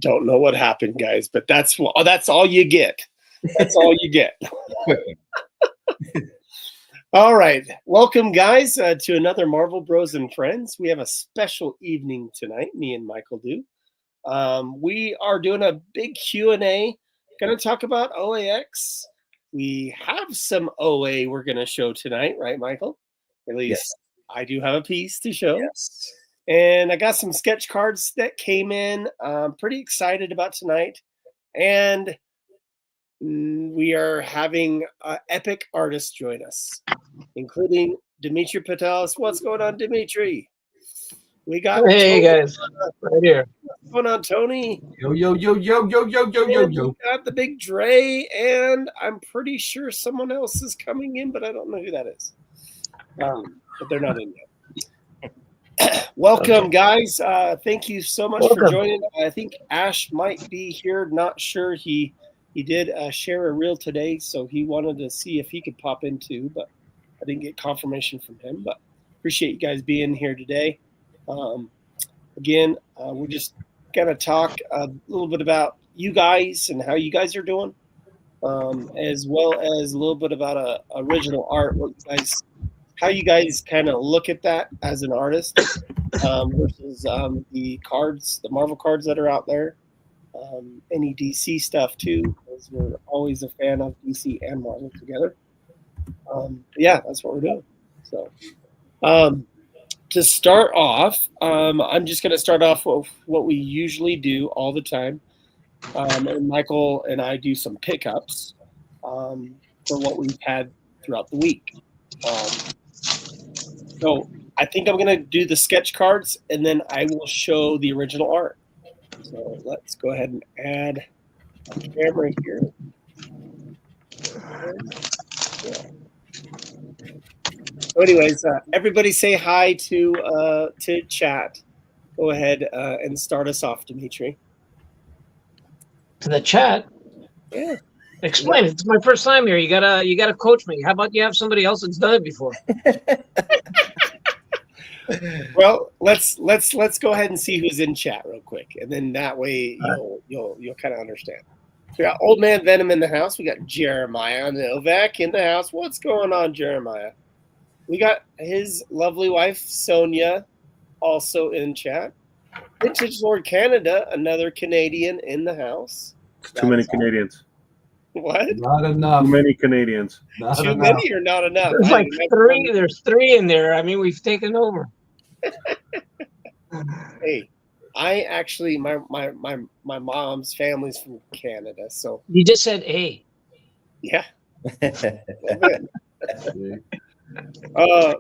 don't know what happened, guys, but that's all you get. That's all you get. All right. Welcome, guys, to another Marvel Bros and Friends. We have a special evening tonight, me and Michael do. We are doing a big Q&A. Going to talk about OAX. We have some OA we're going to show tonight, right, Michael? At least yes. I do have a piece to show. Yes. And I got some sketch cards that came in. I'm pretty excited about tonight. And we are having epic artists join us, including Dimitri Patelis. What's going on, Dimitri? We got Hey guys, right here. What's going on, Tony? Yo. We got the big Dre, and I'm pretty sure someone else is coming in, but I don't know who that is. But they're not in yet. Welcome, guys. Thank you so much for joining. I think Ash might be here. Not sure. He did share a reel today, so he wanted to see if he could pop in too, but I didn't get confirmation from him. But appreciate you guys being here today. Again, we're just going to talk a little bit about you guys and how you guys are doing, as well as a little bit about original art, how you guys kind of look at that as an artist versus the cards, the Marvel cards that are out there. Any DC stuff too, because we're always a fan of DC and Marvel together. Yeah, that's what we're doing. So to start off, I'm just going to start off with what we usually do all the time. And Michael and I do some pickups for what we've had throughout the week. So I think I'm going to do the sketch cards, and then I will show the original art. So let's go ahead and add a camera here. So anyways, everybody say hi to chat. Go ahead and start us off, Dimitri. To the chat? Yeah. Explain. It's my first time here. You gotta coach me. How about you have somebody else that's done it before? Well, let's go ahead and see who's in chat real quick, and then that way you'll kind of understand. So we got Old Man Venom in the house. We got Jeremiah Novak in the house. What's going on, Jeremiah? We got his lovely wife Sonia also in chat. Vintage Lord Canada, another Canadian in the house. Too many Canadians. What? Not enough. Too many Canadians. Too many or not enough? There's like three. There's three in there. I mean, we've taken over. Hey, I actually my mom's family's from Canada, so you just said A. Yeah.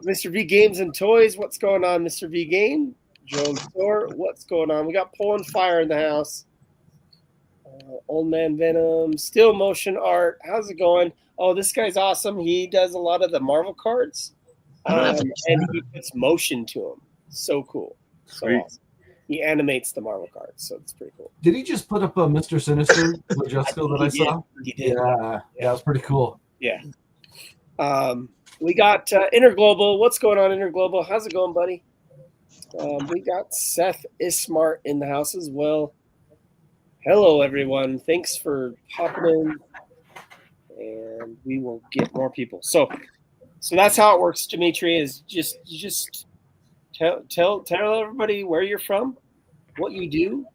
Mr. V Games and Toys, what's going on, Mr. V Game? Joe Store, what's going on? We got Pulling Fire in the house. Old Man Venom, Still Motion Art. How's it going? Oh, this guy's awesome. He does a lot of the Marvel cards, and he puts motion to them. So cool. So awesome. He animates the Marvel cards, so it's pretty cool. Did he just put up a Mr. Sinister with Jessica that I saw? He did. Yeah, that was pretty cool. Yeah. We got Interglobal. What's going on, Interglobal? How's it going, buddy? We got Seth Ismart in the house as well. Hello, everyone. Thanks for popping in, and we will get more people. So that's how it works, Dimitri. Is just tell everybody where you're from, what you do.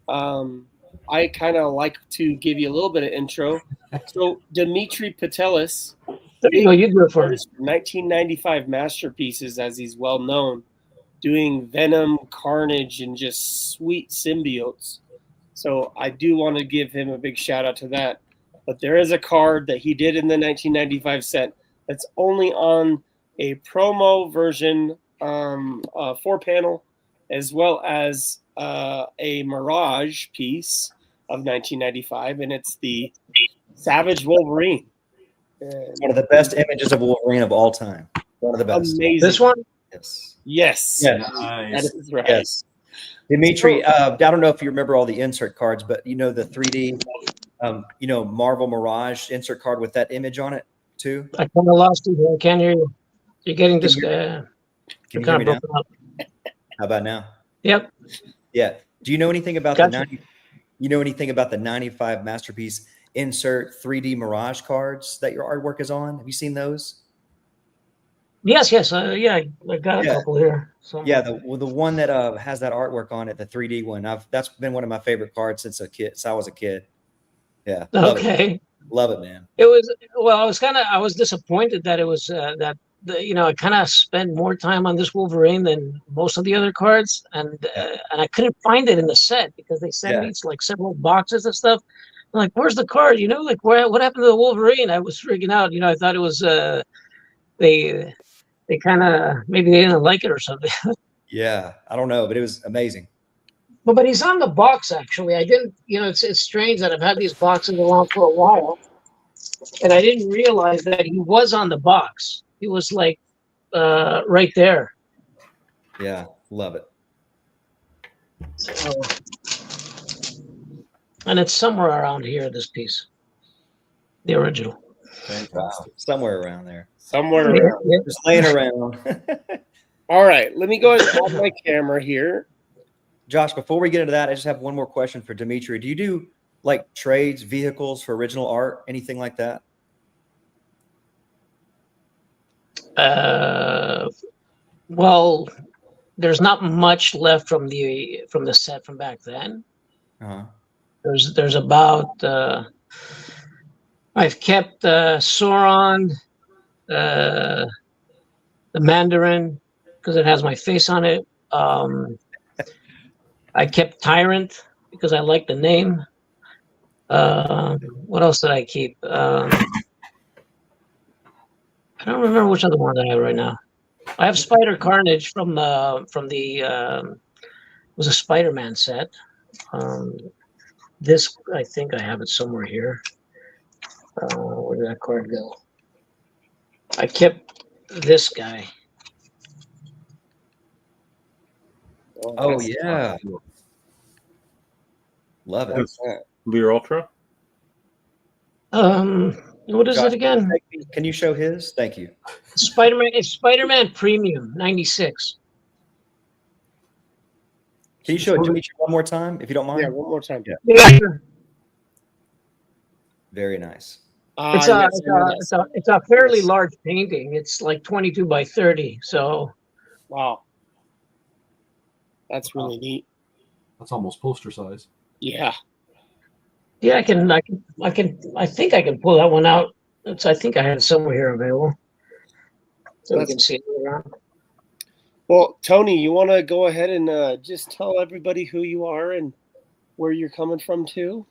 I kind of like to give you a little bit of intro. So Dimitri Patelis, you do it for 1995 masterpieces, as he's well known, doing Venom, Carnage, and just sweet symbiotes. So I do want to give him a big shout out to that. But there is a card that he did in the 1995 set that's only on a promo version, 4-panel, as well as a Mirage piece of 1995, and it's the Savage Wolverine. One of the best images of Wolverine of all time. One of the best. Amazing. This one? Yes. Nice. That is right. Yes. Dimitri, I don't know if you remember all the insert cards, but you know the 3D, Marvel Mirage insert card with that image on it too? I kind of lost you here. I can't hear you. You're getting this. Can you hear me now? How about now? Yep. Yeah. Do you know anything about the You know anything about the 95 Masterpiece insert 3D Mirage cards that your artwork is on? Have you seen those? Yes. Yeah. I got a Yeah. couple here. Yeah, the one that has that artwork on it, the 3D one. That's been one of my favorite cards since I was a kid. Yeah, Okay. Love it, man. It was I was disappointed that it was I kind of spent more time on this Wolverine than most of the other cards, and I couldn't find it in the set because they sent me like several boxes of stuff. I'm like, where's the card? Like what happened to the Wolverine? I was freaking out. I thought it was they kind of maybe they didn't like it or something. Yeah, I don't know, but it was amazing. But he's on the box actually. I didn't. It's strange that I've had these boxes around for a while, and I didn't realize that he was on the box. He was like right there. Yeah, love it. So, and it's somewhere around here. This piece, the original. Wow, somewhere around there. Somewhere around. Yeah. Just laying around. All right, let me go ahead and add my camera here. Josh, before we get into that, I just have one more question for Dimitri. Do you do like trades, vehicles for original art, anything like that? Well, there's not much left from the set from back then. Uh-huh. There's about I've kept Sauron, the Mandarin because it has my face on it. I kept Tyrant because I like the name. What else did I keep? I don't remember which other one I have right now. I have Spider Carnage from the it was a Spider-Man set. This I think I have it somewhere here. Where did that card go? I kept this guy. Oh yeah, love it. Lear Ultra. What is Josh, it again? Can you show his? Thank you. Spider-Man. It's Spider-Man Premium '96. Can you show it to me one more time, if you don't mind? Yeah, one more time. Yeah. Very nice. It's a fairly large painting. It's like 22 by 30. So wow, that's really neat. That's almost poster size. Yeah. Yeah, I think I can pull that one out. I think I had it somewhere here available. So we can see it around. Well, Tony, you want to go ahead and just tell everybody who you are and where you're coming from too?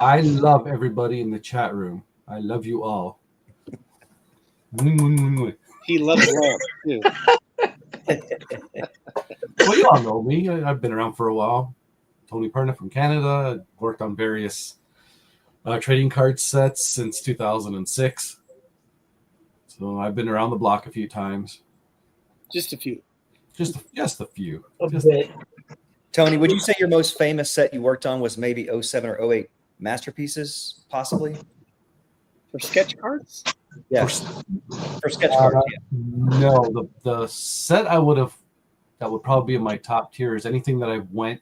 I love everybody in the chat room. I love you all. He loves love too. Well, you all know me. I've been around for a while. Tony Perna from Canada. Worked on various trading card sets since 2006. So I've been around the block a few times. Just a few. Just a few. Tony, would you say your most famous set you worked on was maybe 07 or 08 Masterpieces, possibly? For sketch cards? Yeah. For sketch cards, yeah. No, the set that would probably be in my top tier is anything that I went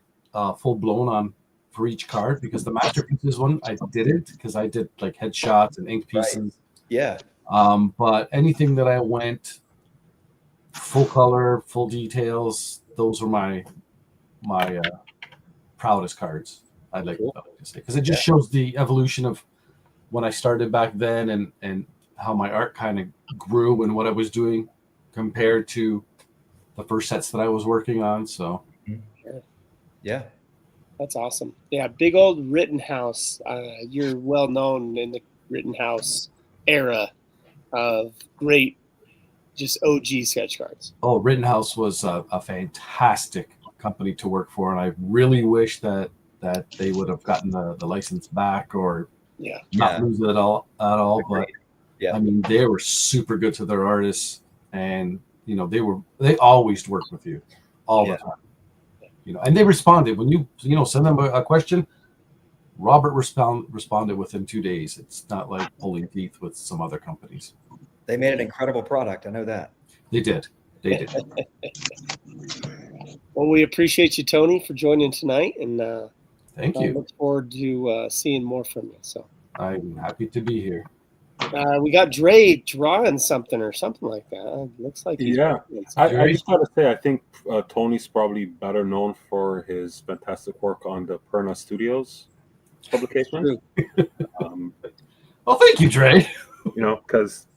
full blown on for each card, because the Masterpieces one I didn't, because I did like headshots and ink pieces. Right. Yeah. But anything that I went full color, full details, those were my proudest cards. I'd like to say, because it just shows the evolution of when I started back then and how my art kind of grew and what I was doing compared to the first sets that I was working on. So, yeah, that's awesome. Yeah, big old Rittenhouse. You're well known in the Rittenhouse era of great, just OG sketch cards. Oh, Rittenhouse was a fantastic company to work for, and I really wish that they would have gotten the license back or not lose it at all. But I mean, they were super good to their artists, and they always worked with you all the time. And they responded when you send them a question. Robert responded within 2 days. It's not like pulling teeth with some other companies. They made an incredible product. I know that. They did. Well, we appreciate you, Tony, for joining tonight, and Thank you. Look forward to seeing more from you. So I'm happy to be here. We got Dre drawing something or something like that. Looks like he's I just gotta say, I think Tony's probably better known for his fantastic work on the Perna Studios publication. Oh, thank you, Dre. Because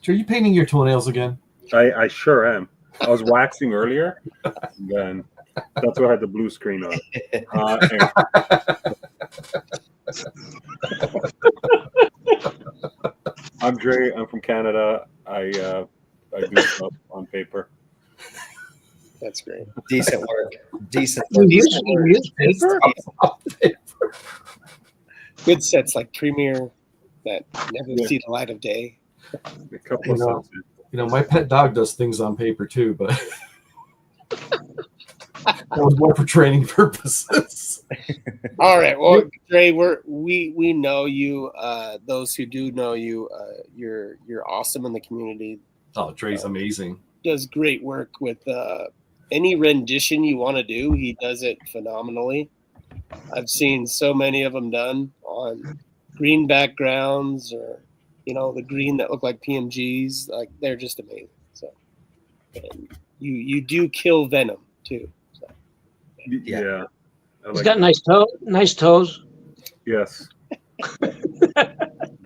Dre, you painting your toenails again? I sure am. I was waxing earlier, and then that's why I had the blue screen on. I'm Dre. I'm from Canada. I do stuff on paper. That's great. Decent work. Decent You work. use paper? Good sets like Premiere that never see the light of day. A couple of cents. My pet dog does things on paper too, but that was more for training purposes. All right. Well, Dre, we know you. Those who do know you, you're awesome in the community. Oh, Dre's amazing. Does great work with any rendition you want to do. He does it phenomenally. I've seen so many of them done on green backgrounds or the green that look like PNGs. Like they're just amazing. So, and you do kill Venom too. So. Yeah. He's got nice toes. Yes.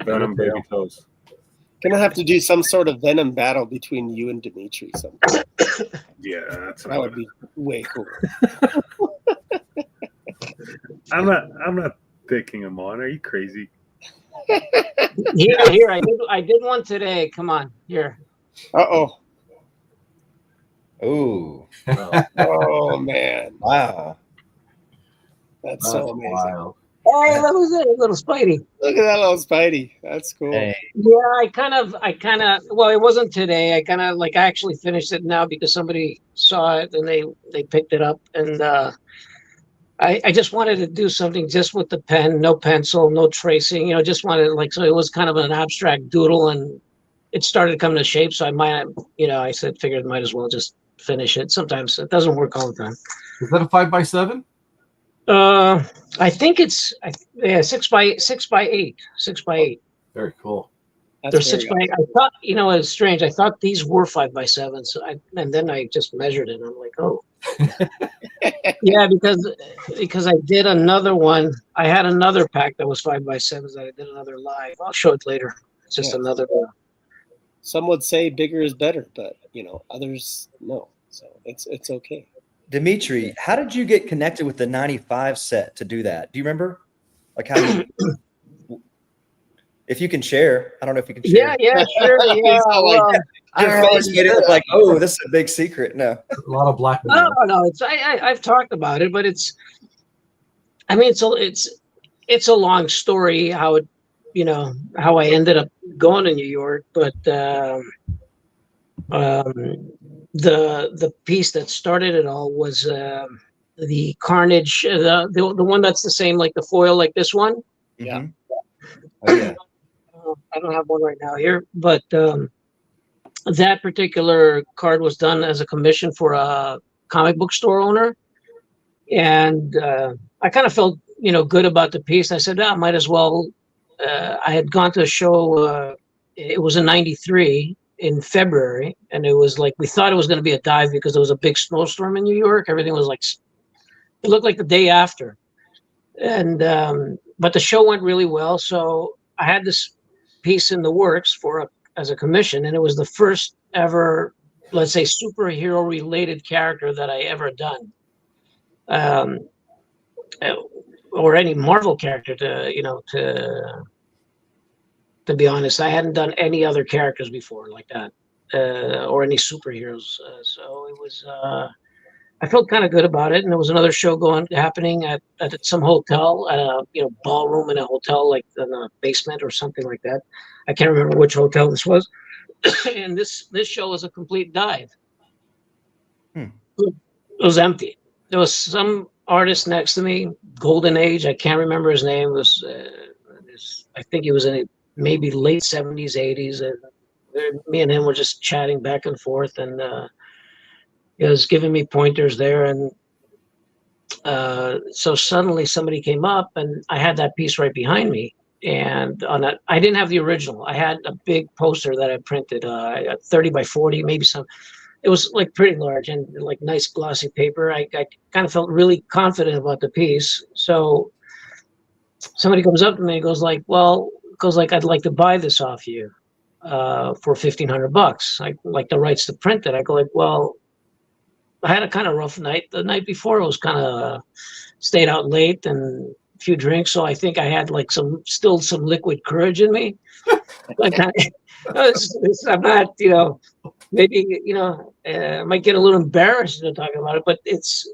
Venom baby toes. Gonna have to do some sort of Venom battle between you and Dimitri sometime. Yeah, that would be way cool. I'm not taking him on. Are you crazy? Here. I did one today. Come on, here. Oh. Ooh. Oh man. Wow. That's so amazing. Wild. Hey, that was it, little Spidey. Look at that little Spidey. That's cool. Hey. Yeah, I kind of, well, it wasn't today. I actually finished it now because somebody saw it and they picked it up. And I just wanted to do something just with the pen, no pencil, no tracing, just wanted so it was kind of an abstract doodle and it started coming to shape. So I figured might as well just finish it. Sometimes it doesn't work all the time. Is that a 5x7? I think it's 6x8. 6x8. Very cool. They're 6x8. I thought, it's strange. I thought these were 5x7. So and then I just measured it. And I'm like, oh, yeah, because I did another one. I had another pack that was 5x7s that I did another live. I'll show it later. It's just another one. Some would say bigger is better, but others no. So it's okay. Dimitri, how did you get connected with the 95 set to do that? Do you remember? Like how if you can share. I don't know if you can share. Yeah, sure. Yeah. Your face made it look like, oh, this is a big secret. No. A lot of black. No. I've talked about it, but it's a long story how it, how I ended up going to New York, but the piece that started it all was the Carnage, the one that's the same like the foil, like this one. Yeah. Oh yeah. I don't have one right now here, but that particular card was done as a commission for a comic book store owner, and I kind of felt good about the piece. I said, I might as well. I had gone to a show. It was in '93 in February, and it was like we thought it was going to be a dive because there was a big snowstorm in New York. Everything was it looked like the day after, and but the show went really well. So I had this piece in the works as a commission, and it was the first ever, let's say, superhero related character that I ever done, or any Marvel character to be honest. I hadn't done any other characters before like that, or any superheroes. So it was, I felt kind of good about it. And there was another show happening at some hotel, at a ballroom in a hotel, like in a basement or something like that. I can't remember which hotel this was. And this show was a complete dive. It was empty. There was some artist next to me, Golden Age. I can't remember his name. It was I think he was in maybe late 70s, 80s. And me and him were just chatting back and forth, and he was giving me pointers there. And So suddenly somebody came up, and I had that piece right behind me. And on that, I didn't have the original. I had a big poster that I printed, 30 by 40, maybe some. It was like pretty large and like nice glossy paper. I kind of felt really confident about the piece. So somebody comes up to me and goes like, I'd like to buy this off you for $1,500. I like the rights to print it. I go like, well, I had a kind of rough night. The night before, it was kind of stayed out late and a few drinks. So I think I had like some liquid courage in me. Like I'm not, maybe, I might get a little embarrassed talking about it, but it's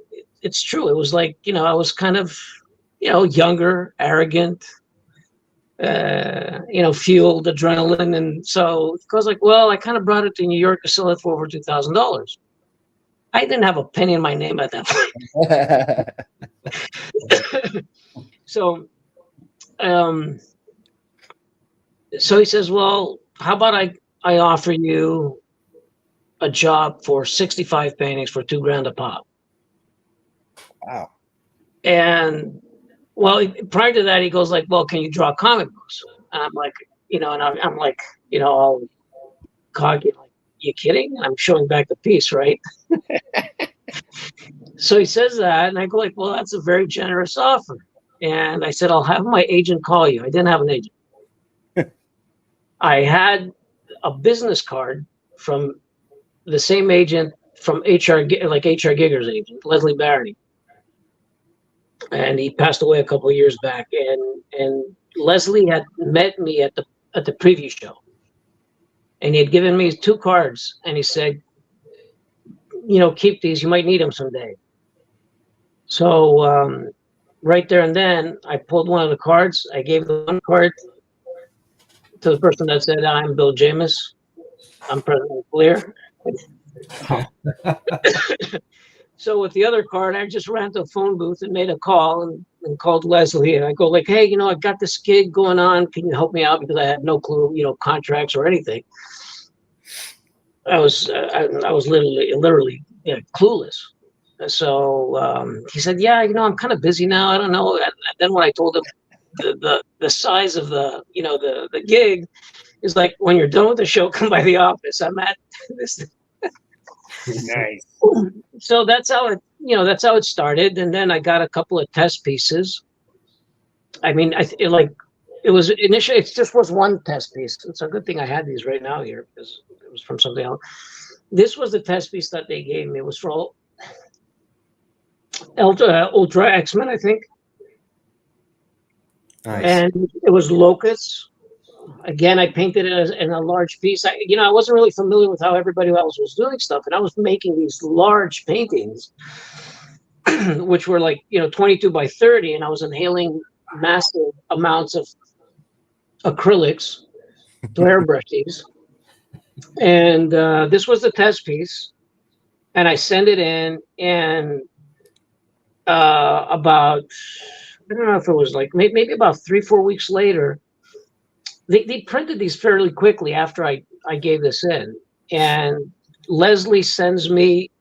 true. It was like, I was kind of, younger, arrogant, fueled adrenaline. And so I was like, well, I kind of brought it to New York to sell it for over $2,000. I didn't have a penny in my name at that point. So he says, well, how about I offer you a job for 65 paintings for $2,000 a pop? Wow. And well, prior to that, he goes like, well, can you draw comic books? And I'm like, and I'm like, all cocky, like, you kidding? And I'm showing back the piece, right? So he says that, and I go like, well, that's a very generous offer. And I said, I'll have my agent call you. I didn't have an agent. I had a business card from the same agent from HR Giger's agent, Leslie Barney. And he passed away a couple of years back. And Leslie had met me at the preview show. And he had given me 2 cards, and he said, keep these. You might need them someday. So right there and then, I pulled one of the cards. I gave the one card to the person that said, I'm Bill Jamis. I'm President Fleer. So with the other card, I just ran to a phone booth and made a call and called Leslie. And I go like, hey, I got this gig going on. Can you help me out? Because I had no clue, contracts or anything. I was literally clueless. So he said, yeah, I'm kind of busy now. I don't know. And then when I told him the size of the gig is like, when you're done with the show, come by the office. I'm at this. Nice. So that's how it started. And then I got a couple of test pieces. I mean, it was initially, it just was one test piece. It's a good thing I had these right now here because it was from something else. This was the test piece that they gave me. It was for Ultra X-Men, I think. Nice. And it was locusts. Again, I painted it in a large piece. I wasn't really familiar with how everybody else was doing stuff, and I was making these large paintings, which were like 22 by 30, and I was inhaling massive amounts of acrylics to airbrush these. And this was the test piece, and I sent it in, and about, I don't know if it was like maybe about 3-4 weeks later, they printed these fairly quickly after I gave this in, and Leslie sends me,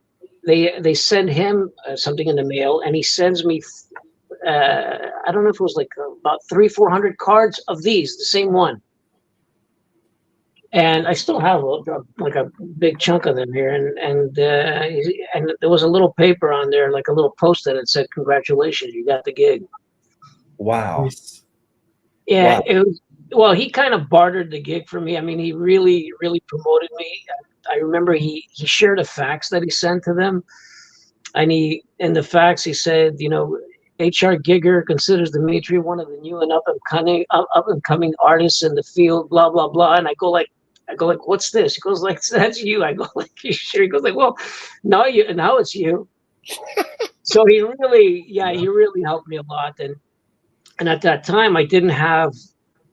they send him something in the mail, and he sends me, I don't know if it was like about 300-400 cards of these, the same one. And I still have like a big chunk of them here, and there was a little paper on there, like a little post-it that said, "Congratulations, you got the gig." Wow. Yeah, wow. It was. Well, he kind of bartered the gig for me. I mean, he really, really promoted me. I remember he shared a fax that he sent to them, and in the fax he said, HR Giger considers Dimitri one of the new and up and coming artists in the field, blah blah blah. And I go like, what's this? He goes like, that's you. I go like, you sure? He goes like, well, now it's you. So he really helped me a lot. And at that time, I didn't have,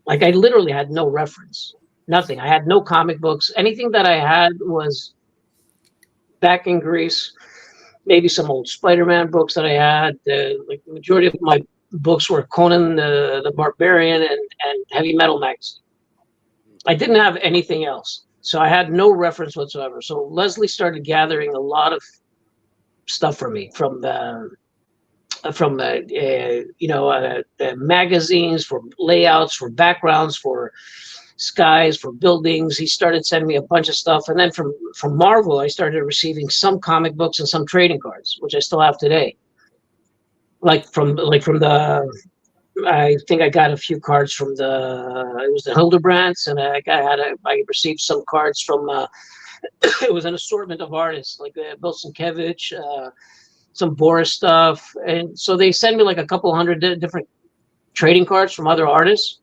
like, I literally had no reference, nothing. I had no comic books. Anything that I had was back in Greece. Maybe some old Spider-Man books that I had. Like the majority of my books were Conan the Barbarian and Heavy Metal magazine. I didn't have anything else, so I had no reference whatsoever. So Leslie started gathering a lot of stuff for me from magazines, for layouts, for backgrounds, for skies, for buildings. He started sending me a bunch of stuff, and then from Marvel, I started receiving some comic books and some trading cards, which I still have today. Like from the, I think I got a few cards from it was the Hildebrands, and I received some cards from. It was an assortment of artists like Bill Sienkiewicz, some Boris stuff, and so they send me like a couple hundred different trading cards from other artists,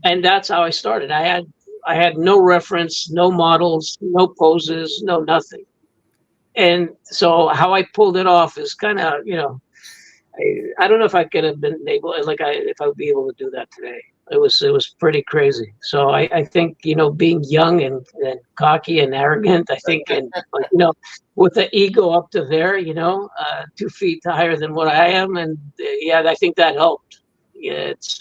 and that's how I started. I had no reference, no models, no poses, no nothing, and so how I pulled it off is kind of I don't know if I could have been able if I would be able to do that today. It was pretty crazy. So I think being young and cocky and arrogant, I think, and with the ego up to there, 2 feet higher than what I am, and I think that helped. Yeah, it's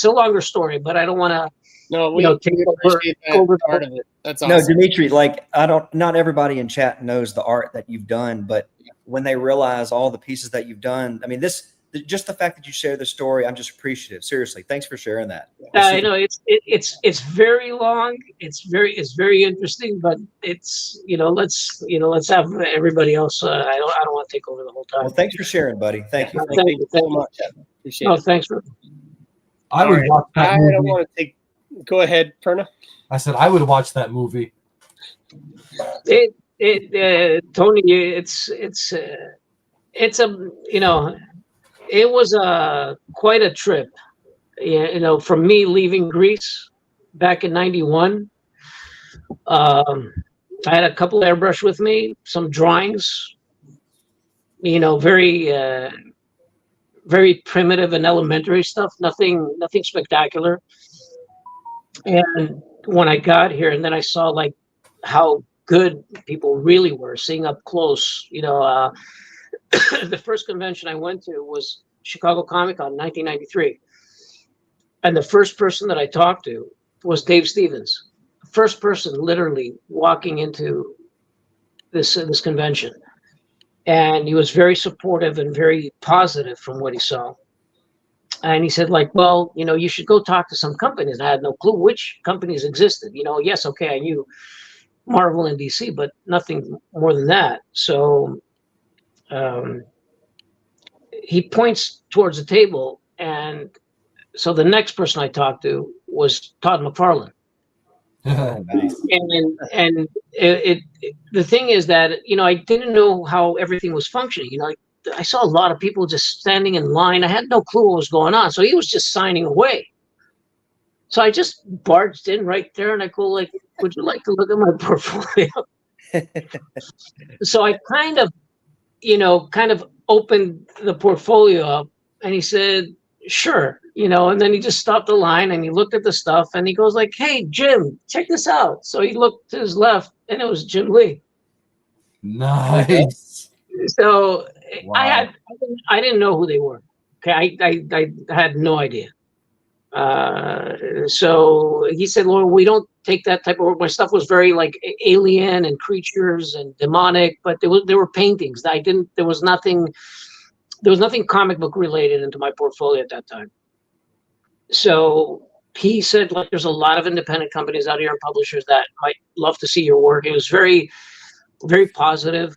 a longer story, but I don't want to. No, we appreciate that part of it. That's awesome. No, Dimitri, not everybody in chat knows the art that you've done, but when they realize all the pieces that you've done, I mean, just the fact that you share the story, I'm just appreciative. Seriously, thanks for sharing that. I know it's very long. It's very interesting, but it's let's have everybody else. I don't want to take over the whole time. Well, thanks for sharing, buddy. Thank you. Thank you so much. Appreciate it. Thanks for. I would watch that movie. I don't want to take. Go ahead, Perna. I said I would watch that movie. Tony, it was quite a trip. From me leaving Greece back in '91. I had a couple airbrush with me, some drawings. Very very primitive and elementary stuff. Nothing spectacular. And when I got here, and then I saw like how good people really were, seeing up close. The first convention I went to was Chicago Comic Con 1993, and the first person that I talked to was Dave Stevens. First person literally walking into this convention, and he was very supportive and very positive from what he saw. And he said, well, you should go talk to some companies. And I had no clue which companies existed. Yes, okay, I knew Marvel and DC, but nothing more than that. So he points towards the table, and so the next person I talked to was Todd McFarlane. Nice. And the thing is that I didn't know how everything was functioning. I saw a lot of people just standing in line. I had no clue what was going on. So he was just signing away. So I just barged in right there, and I go would you like to look at my portfolio? So I kind of opened the portfolio up, and he said, sure. And then he just stopped the line, and he looked at the stuff, and he goes hey, Jim, check this out. So he looked to his left, and it was Jim Lee. Nice. So wow. I didn't know who they were. Okay, I had no idea. So he said, "Well, we don't take that type of work." My stuff was very alien and creatures and demonic, but there were paintings. There was nothing comic book related into my portfolio at that time. So he said, there's a lot of independent companies out here and publishers that might love to see your work. It was very, very positive.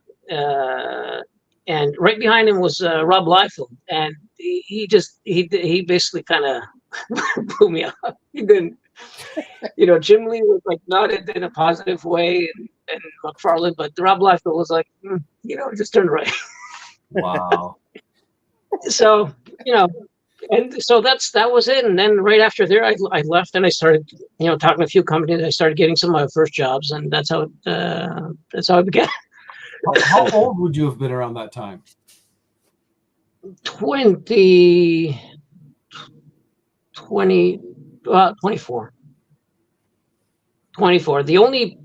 And right behind him was Rob Liefeld, and he basically kind of blew me up. He didn't, Jim Lee was not in a positive way, and McFarlane, but Rob Liefeld was just turned right. Wow. So and so that was it. And then right after there, I left, and I started talking to a few companies. I started getting some of my first jobs, and that's how it began. How old would you have been around that time? 24. 24. The only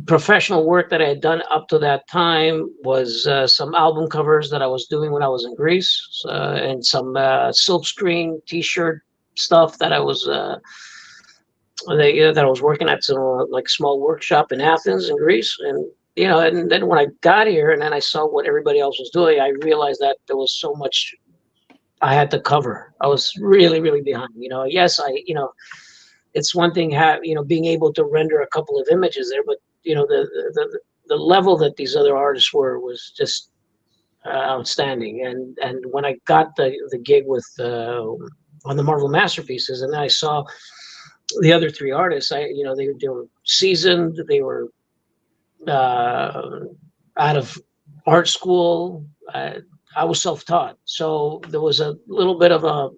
professional work that I had done up to that time was some album covers that I was doing when I was in Greece, and some silkscreen T-shirt stuff that I was working at some small workshop in Athens in Greece, and you know, and then when I got here and then I saw what everybody else was doing, I realized that there was so much I had to cover. I was really, really behind. You know, yes, it's one thing being able to render a couple of images there, but you know, the level that these other artists were was just outstanding. And when I got the gig with on the Marvel Masterpieces, and then I saw the other three artists, they were seasoned, they were out of art school. I was self-taught, so there was a little bit of a,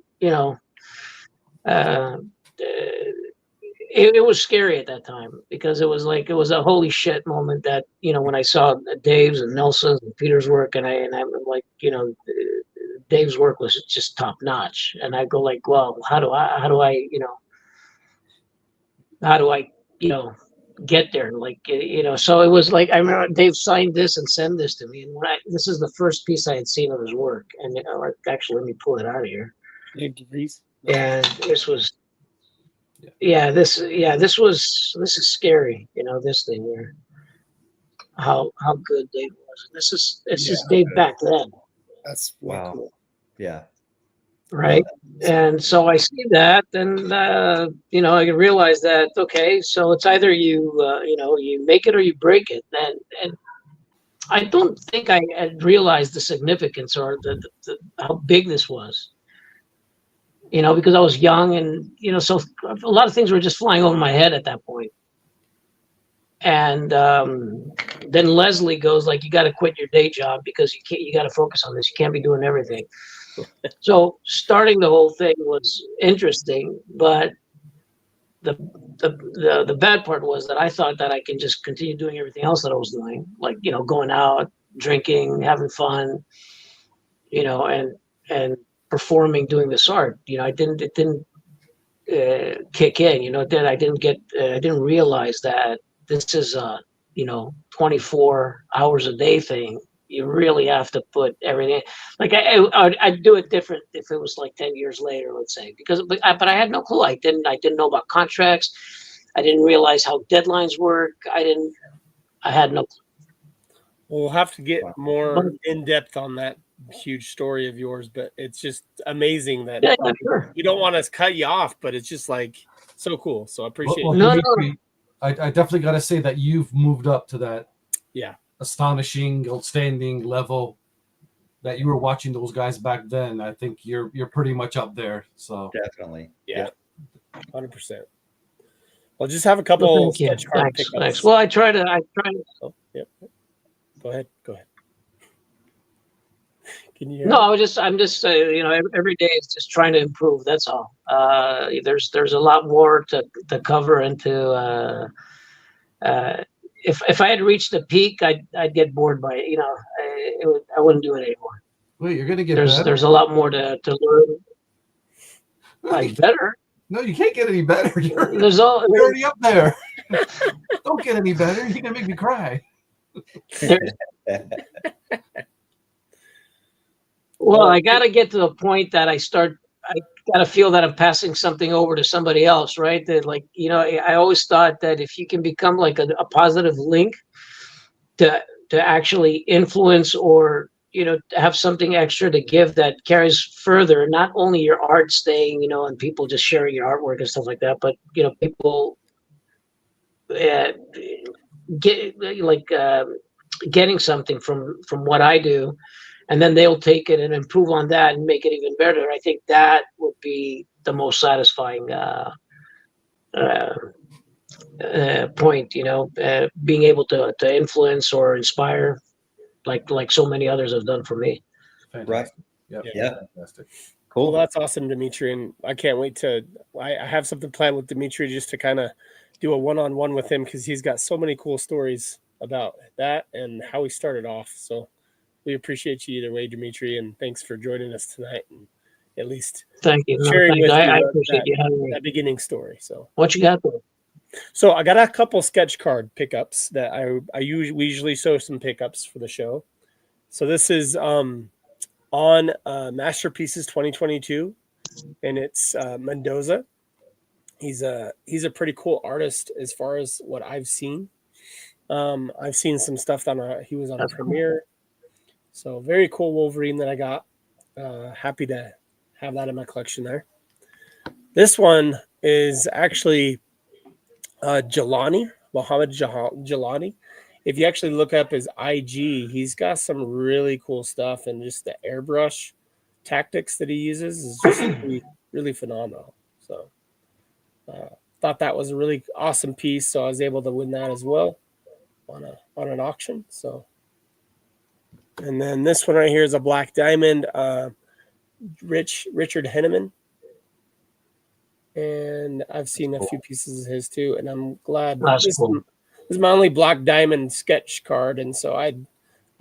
it was scary at that time because it was a holy shit moment that, when I saw Dave's and Nelson's and Peter's work, and I'm like, Dave's work was just top notch, and I go like, well, how do I get there, like, so it was like, I remember Dave signed this and sent this to me, and this is the first piece I had seen of his work, and actually, let me pull it out of here. And this was this is scary, this thing here, how good Dave was. This is Dave back then. That's wow. Cool. Yeah. Right. And so I see that, and I realize that, okay, so it's either you make it or you break it. And I don't think I had realized the significance or the how big this was. Because I was young, and so a lot of things were just flying over my head at that point. And then Leslie goes like, you got to quit your day job because you got to focus on this. You can't be doing everything. So starting the whole thing was interesting, but the bad part was that I thought that I can just continue doing everything else that I was doing, like, going out, drinking, having fun, and performing, doing this art. It didn't kick in, I didn't realize that this is a 24 hours a day thing. You really have to put everything, like I'd do it different if it was like 10 years later, let's say, but I had no clue. I didn't know about contracts. I didn't realize how deadlines work. I had no clue. We'll have to get more in depth on that huge story of yours, but it's just amazing that sure. We don't want to cut you off, but it's just like so cool. So I appreciate it. Dimitri, I definitely got to say that you've moved up to that astonishing, outstanding level that you were watching those guys back then. I think you're pretty much up there. So definitely, 100%. I'll just have a couple sketch card pickups. Thanks. Well, I try to. Oh, yep. Go ahead. Can you hear No, I'm just every day is just trying to improve. That's all. There's a lot more to cover and to. If I had reached the peak, I'd get bored by it. I wouldn't do it anymore. Wait, you're gonna get better? There's a lot more to learn. Like better. No, you can't get any better. You're already up there. Don't get any better. You're gonna make me cry. Well, I got to get to the point that I got to feel that I'm passing something over to somebody else, right? That, like, I always thought that if you can become like a positive link to actually influence or, have something extra to give that carries further, not only your art staying, and people just sharing your artwork and stuff like that, but, people getting something from what I do. And then they'll take it and improve on that and make it even better. I think that would be the most satisfying point, being able to influence or inspire, like so many others have done for me. Fantastic. Right. Yeah. Fantastic. Cool. Well, that's awesome, Dimitri. And I can't wait I have something planned with Dimitri just to kind of do a one-on-one with him, because he's got so many cool stories about that and how he started off. So we appreciate you either way, Dimitri, and thanks for joining us tonight, and at least thank you. Sharing with I you appreciate you having me. That beginning story. So what you got there? So I got a couple sketch card pickups that we usually show some pickups for the show. So this is on Masterpieces 2022, and it's Mendoza. He's a pretty cool artist as far as what I've seen. I've seen some stuff he was on a premiere. So very cool Wolverine that I got. Happy to have that in my collection there. This one is actually Jelani, Muhammad Jelani. If you actually look up his IG, he's got some really cool stuff, and just the airbrush tactics that he uses is just really, really phenomenal. So thought that was a really awesome piece. So I was able to win that as well on an auction. So, and then this one right here is a black diamond, Richard Henneman. And I've seen a few pieces of his too, and I'm glad. This is my only black diamond sketch card, and so I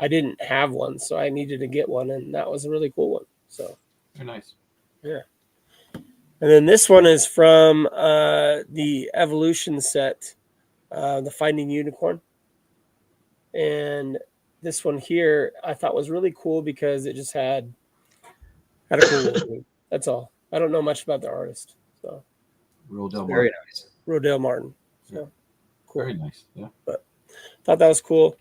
didn't have one, so I needed to get one, and that was a really cool one. So very nice. Yeah. And then this one is from the Evolution set, the Finding Unicorn. And this one here I thought was really cool because it just had a cool Wolverine. That's all. I don't know much about the artist. So very nice. Rodale Martin. So cool. Very nice. Yeah. But thought that was cool.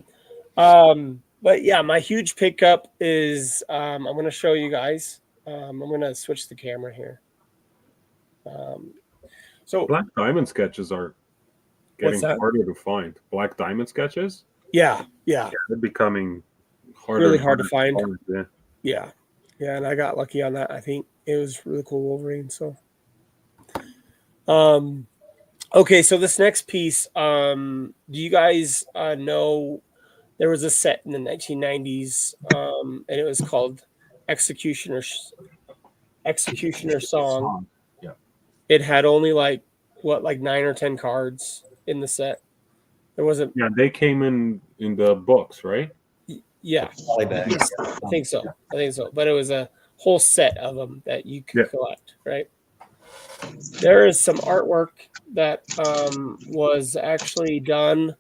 But yeah, my huge pickup is I'm going to show you guys. I'm going to switch the camera here. So Black diamond sketches are getting harder to find. Black diamond sketches? Yeah. They're becoming harder. Really hard to find. Yeah. Yeah, and I got lucky on that. I think it was really cool Wolverine. So okay, so this next piece, do you guys know there was a set in the 1990s, and it was called Executioner Song. Yeah. It had only like 9 or 10 cards in the set. There wasn't. Yeah, they came in the books, right? Yeah, I think so. But it was a whole set of them that you could collect, right? There is some artwork that was actually done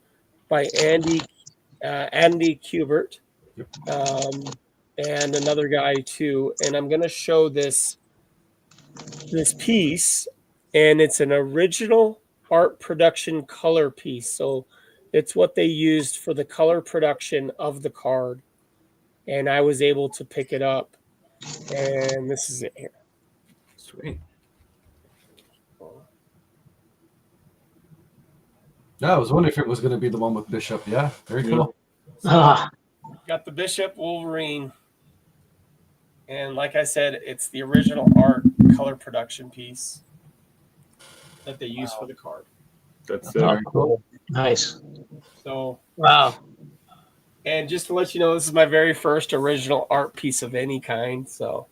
by Andy Kubert, and another guy too. And I'm going to show this piece, and it's an original art production color piece. So it's what they used for the color production of the card. And I was able to pick it up. And this is it here. Sweet. Yeah, I was wondering if it was going to be the one with Bishop. Yeah, very cool. Got the Bishop Wolverine. And like I said, it's the original art color production piece that they use for the card. That's very cool. Nice. So wow. And just to let you know, this is my very first original art piece of any kind. So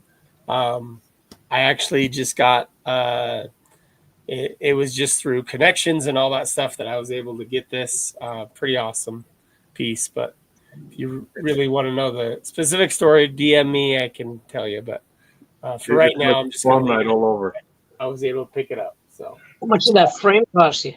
I actually just got it was just through connections and all that stuff that I was able to get this pretty awesome piece. But if you really want to know the specific story, DM me, I can tell you. But for right now, I'm just going to all over. I was able to pick it up. So how much did that frame cost you?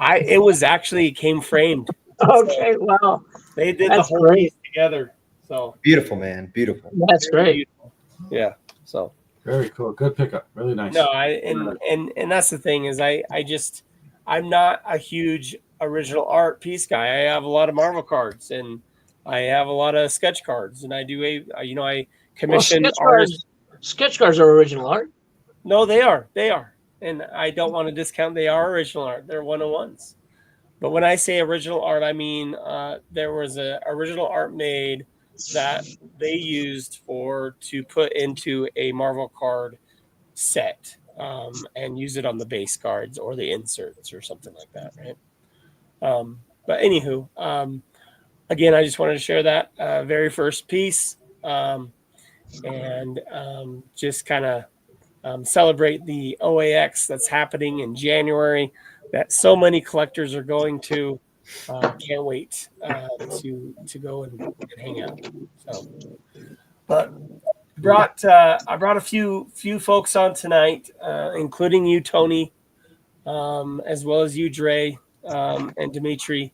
It was actually came framed. Okay, wow. They did the whole piece together. So beautiful, man. Beautiful. That's great. Beautiful. Yeah. So very cool. Good pickup. Really nice. No, and that's the thing is I'm not a huge original art piece guy. I have a lot of Marvel cards and I have a lot of sketch cards, and I do I commission artists. Sketch cards are original art. No, they are. And I don't want to discount they are original art. They're 101s. But when I say original art, I mean there was a original art made that they used to put into a Marvel card set and use it on the base cards or the inserts or something like that, right? But anywho, again, I just wanted to share that very first piece and just kind of celebrate the OAX that's happening in January that so many collectors are going to. Can't wait to go and hang out. So, but I brought a few folks on tonight, including you, Tony, as well as you, Dre, and Dimitri,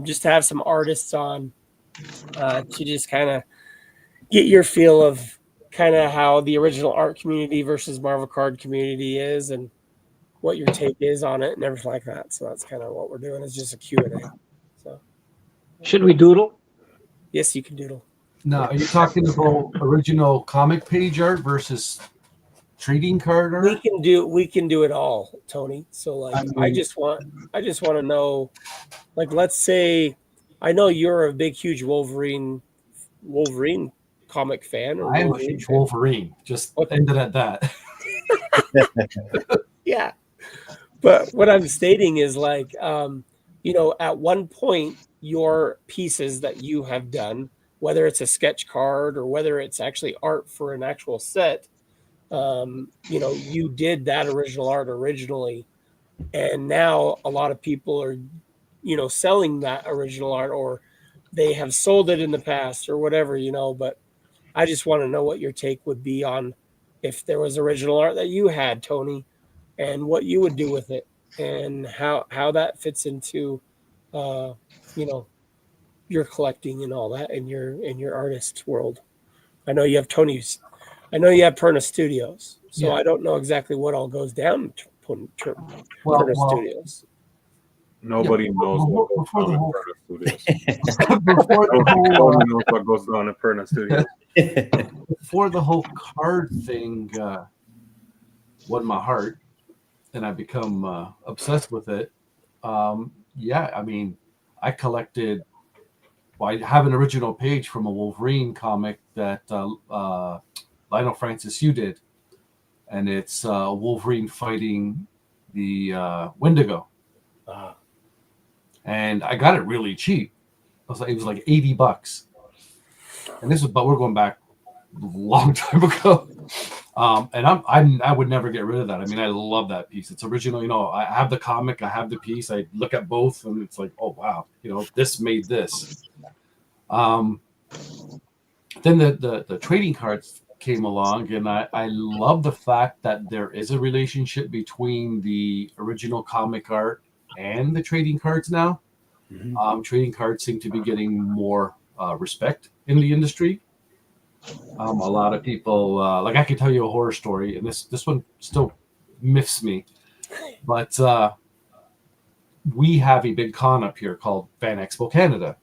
just to have some artists on to just kind of get your feel of kind of how the original art community versus Marvel card community is and what your take is on it and everything like that. So that's kind of what we're doing, is just a Q&A. Should we doodle? Yes, you can doodle. Now, are you talking about original comic page art versus trading card art? We can do it all, Tony. So like I just want to know, like, let's say I know you're a big huge Wolverine comic fan or I am a Wolverine huge fan. Wolverine. Just ended at that. Yeah. But what I'm stating is like, at one point, your pieces that you have done, whether it's a sketch card or whether it's actually art for an actual set, you did that original art originally. And now a lot of people are, selling that original art, or they have sold it in the past or whatever, but I just want to know what your take would be on if there was original art that you had, Tony, and what you would do with it, and how that fits into, uh, your collecting and all that, in your artist world. I know you have Perna Studios, so yeah. I don't know exactly what all goes down to Perna Studios. Nobody knows what goes on in Perna Studios. Nobody knows what goes on in Perna Studios. Before the whole card thing won my heart, and I become obsessed with it. I mean, I collected. Well, I have an original page from a Wolverine comic that Lionel Francis you did, and it's Wolverine fighting the Wendigo. And I got it really cheap. It was like $80. And we're going back a long time ago. And I would never get rid of that. I mean, I love that piece. It's original. I have the comic, I have the piece. I look at both, and it's like, oh wow, this made this. Then the trading cards came along, and I love the fact that there is a relationship between the original comic art and the trading cards now. Mm-hmm. Trading cards seem to be getting more respect in the industry. A lot of people, like I could tell you a horror story, and this one still miffs me, but we have a big con up here called Fan Expo Canada,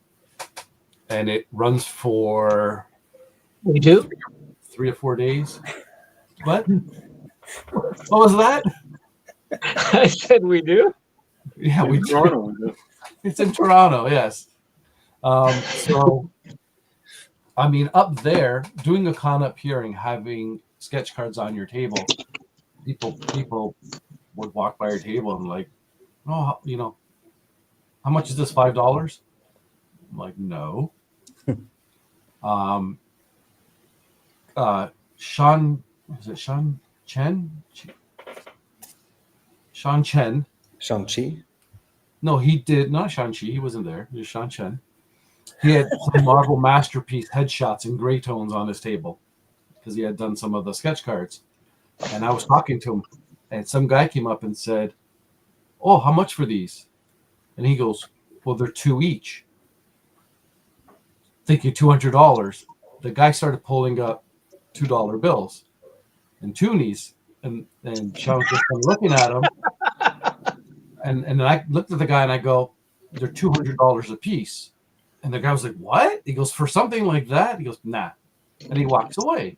and it runs for we do 3 or 4 days. What was that? I said we do. Yeah, we do. Toronto. It's in Toronto, yes. So, I mean, up there, doing a con up here and having sketch cards on your table, people would walk by your table and like, oh, how much is this? $5? I'm like, no. Sean Chen? Sean Chen. Shang-Chi? No, he did not Shang-Chi. He wasn't there. It was Sean Chen. He had some Marvel Masterpiece headshots in gray tones on his table because he had done some of the sketch cards. And I was talking to him, and some guy came up and said, oh, how much for these? And he goes, well, they're $2 each. Thinking $200. The guy started pulling up $2 bills and toonies, and Sean just looking at him. And then I looked at the guy and I go, they're $200 a piece. And the guy was like, what? He goes, for something like that? He goes, nah. And he walks away.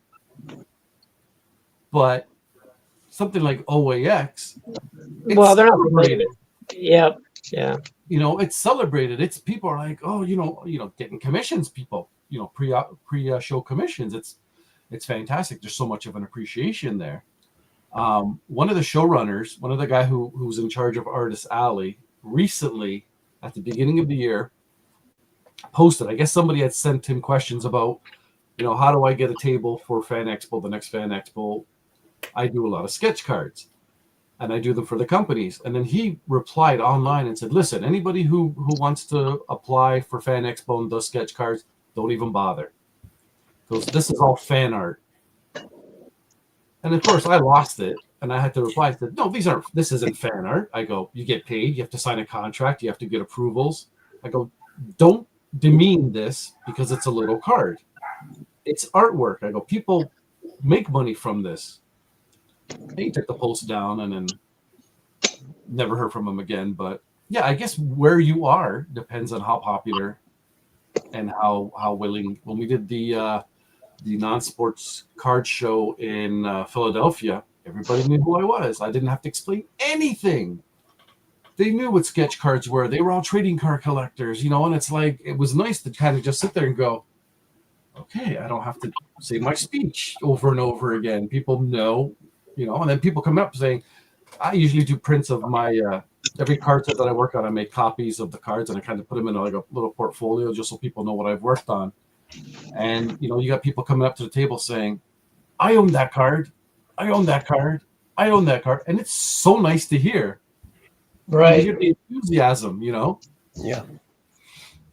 But something like OAX, well, they're not celebrated. Yep. Yeah. It's celebrated. It's people are like, oh, getting commissions, people, pre-show commissions. It's fantastic. There's so much of an appreciation there. One of the showrunners, one of the guy who's in charge of Artist Alley, recently at the beginning of the year posted, I guess somebody had sent him questions about, how do I get a table for Fan Expo, the next Fan Expo? I do a lot of sketch cards and I do them for the companies. And then he replied online and said, listen, anybody who wants to apply for Fan Expo and does sketch cards, don't even bother. Because this is all fan art. And of course I lost it and I had to reply. I said, no, this isn't fan art. I go, you get paid, you have to sign a contract, you have to get approvals. I go, don't demean this because it's a little card. It's artwork. I go, people make money from this. And he took the post down and then never heard from him again. But yeah, I guess where you are depends on how popular and how willing when we did the non-sports card show in Philadelphia, everybody knew who I was. I didn't have to explain anything. They knew what sketch cards were. They were all trading card collectors, and it's like, it was nice to kind of just sit there and go, okay, I don't have to say my speech over and over again. People know, and then people come up saying, I usually do prints of my, every card set that I work on, I make copies of the cards and I kind of put them in like a little portfolio just so people know what I've worked on. And, you got people coming up to the table saying, I own that card. I own that card. I own that card. And it's so nice to hear. Right. You get the enthusiasm, Yeah.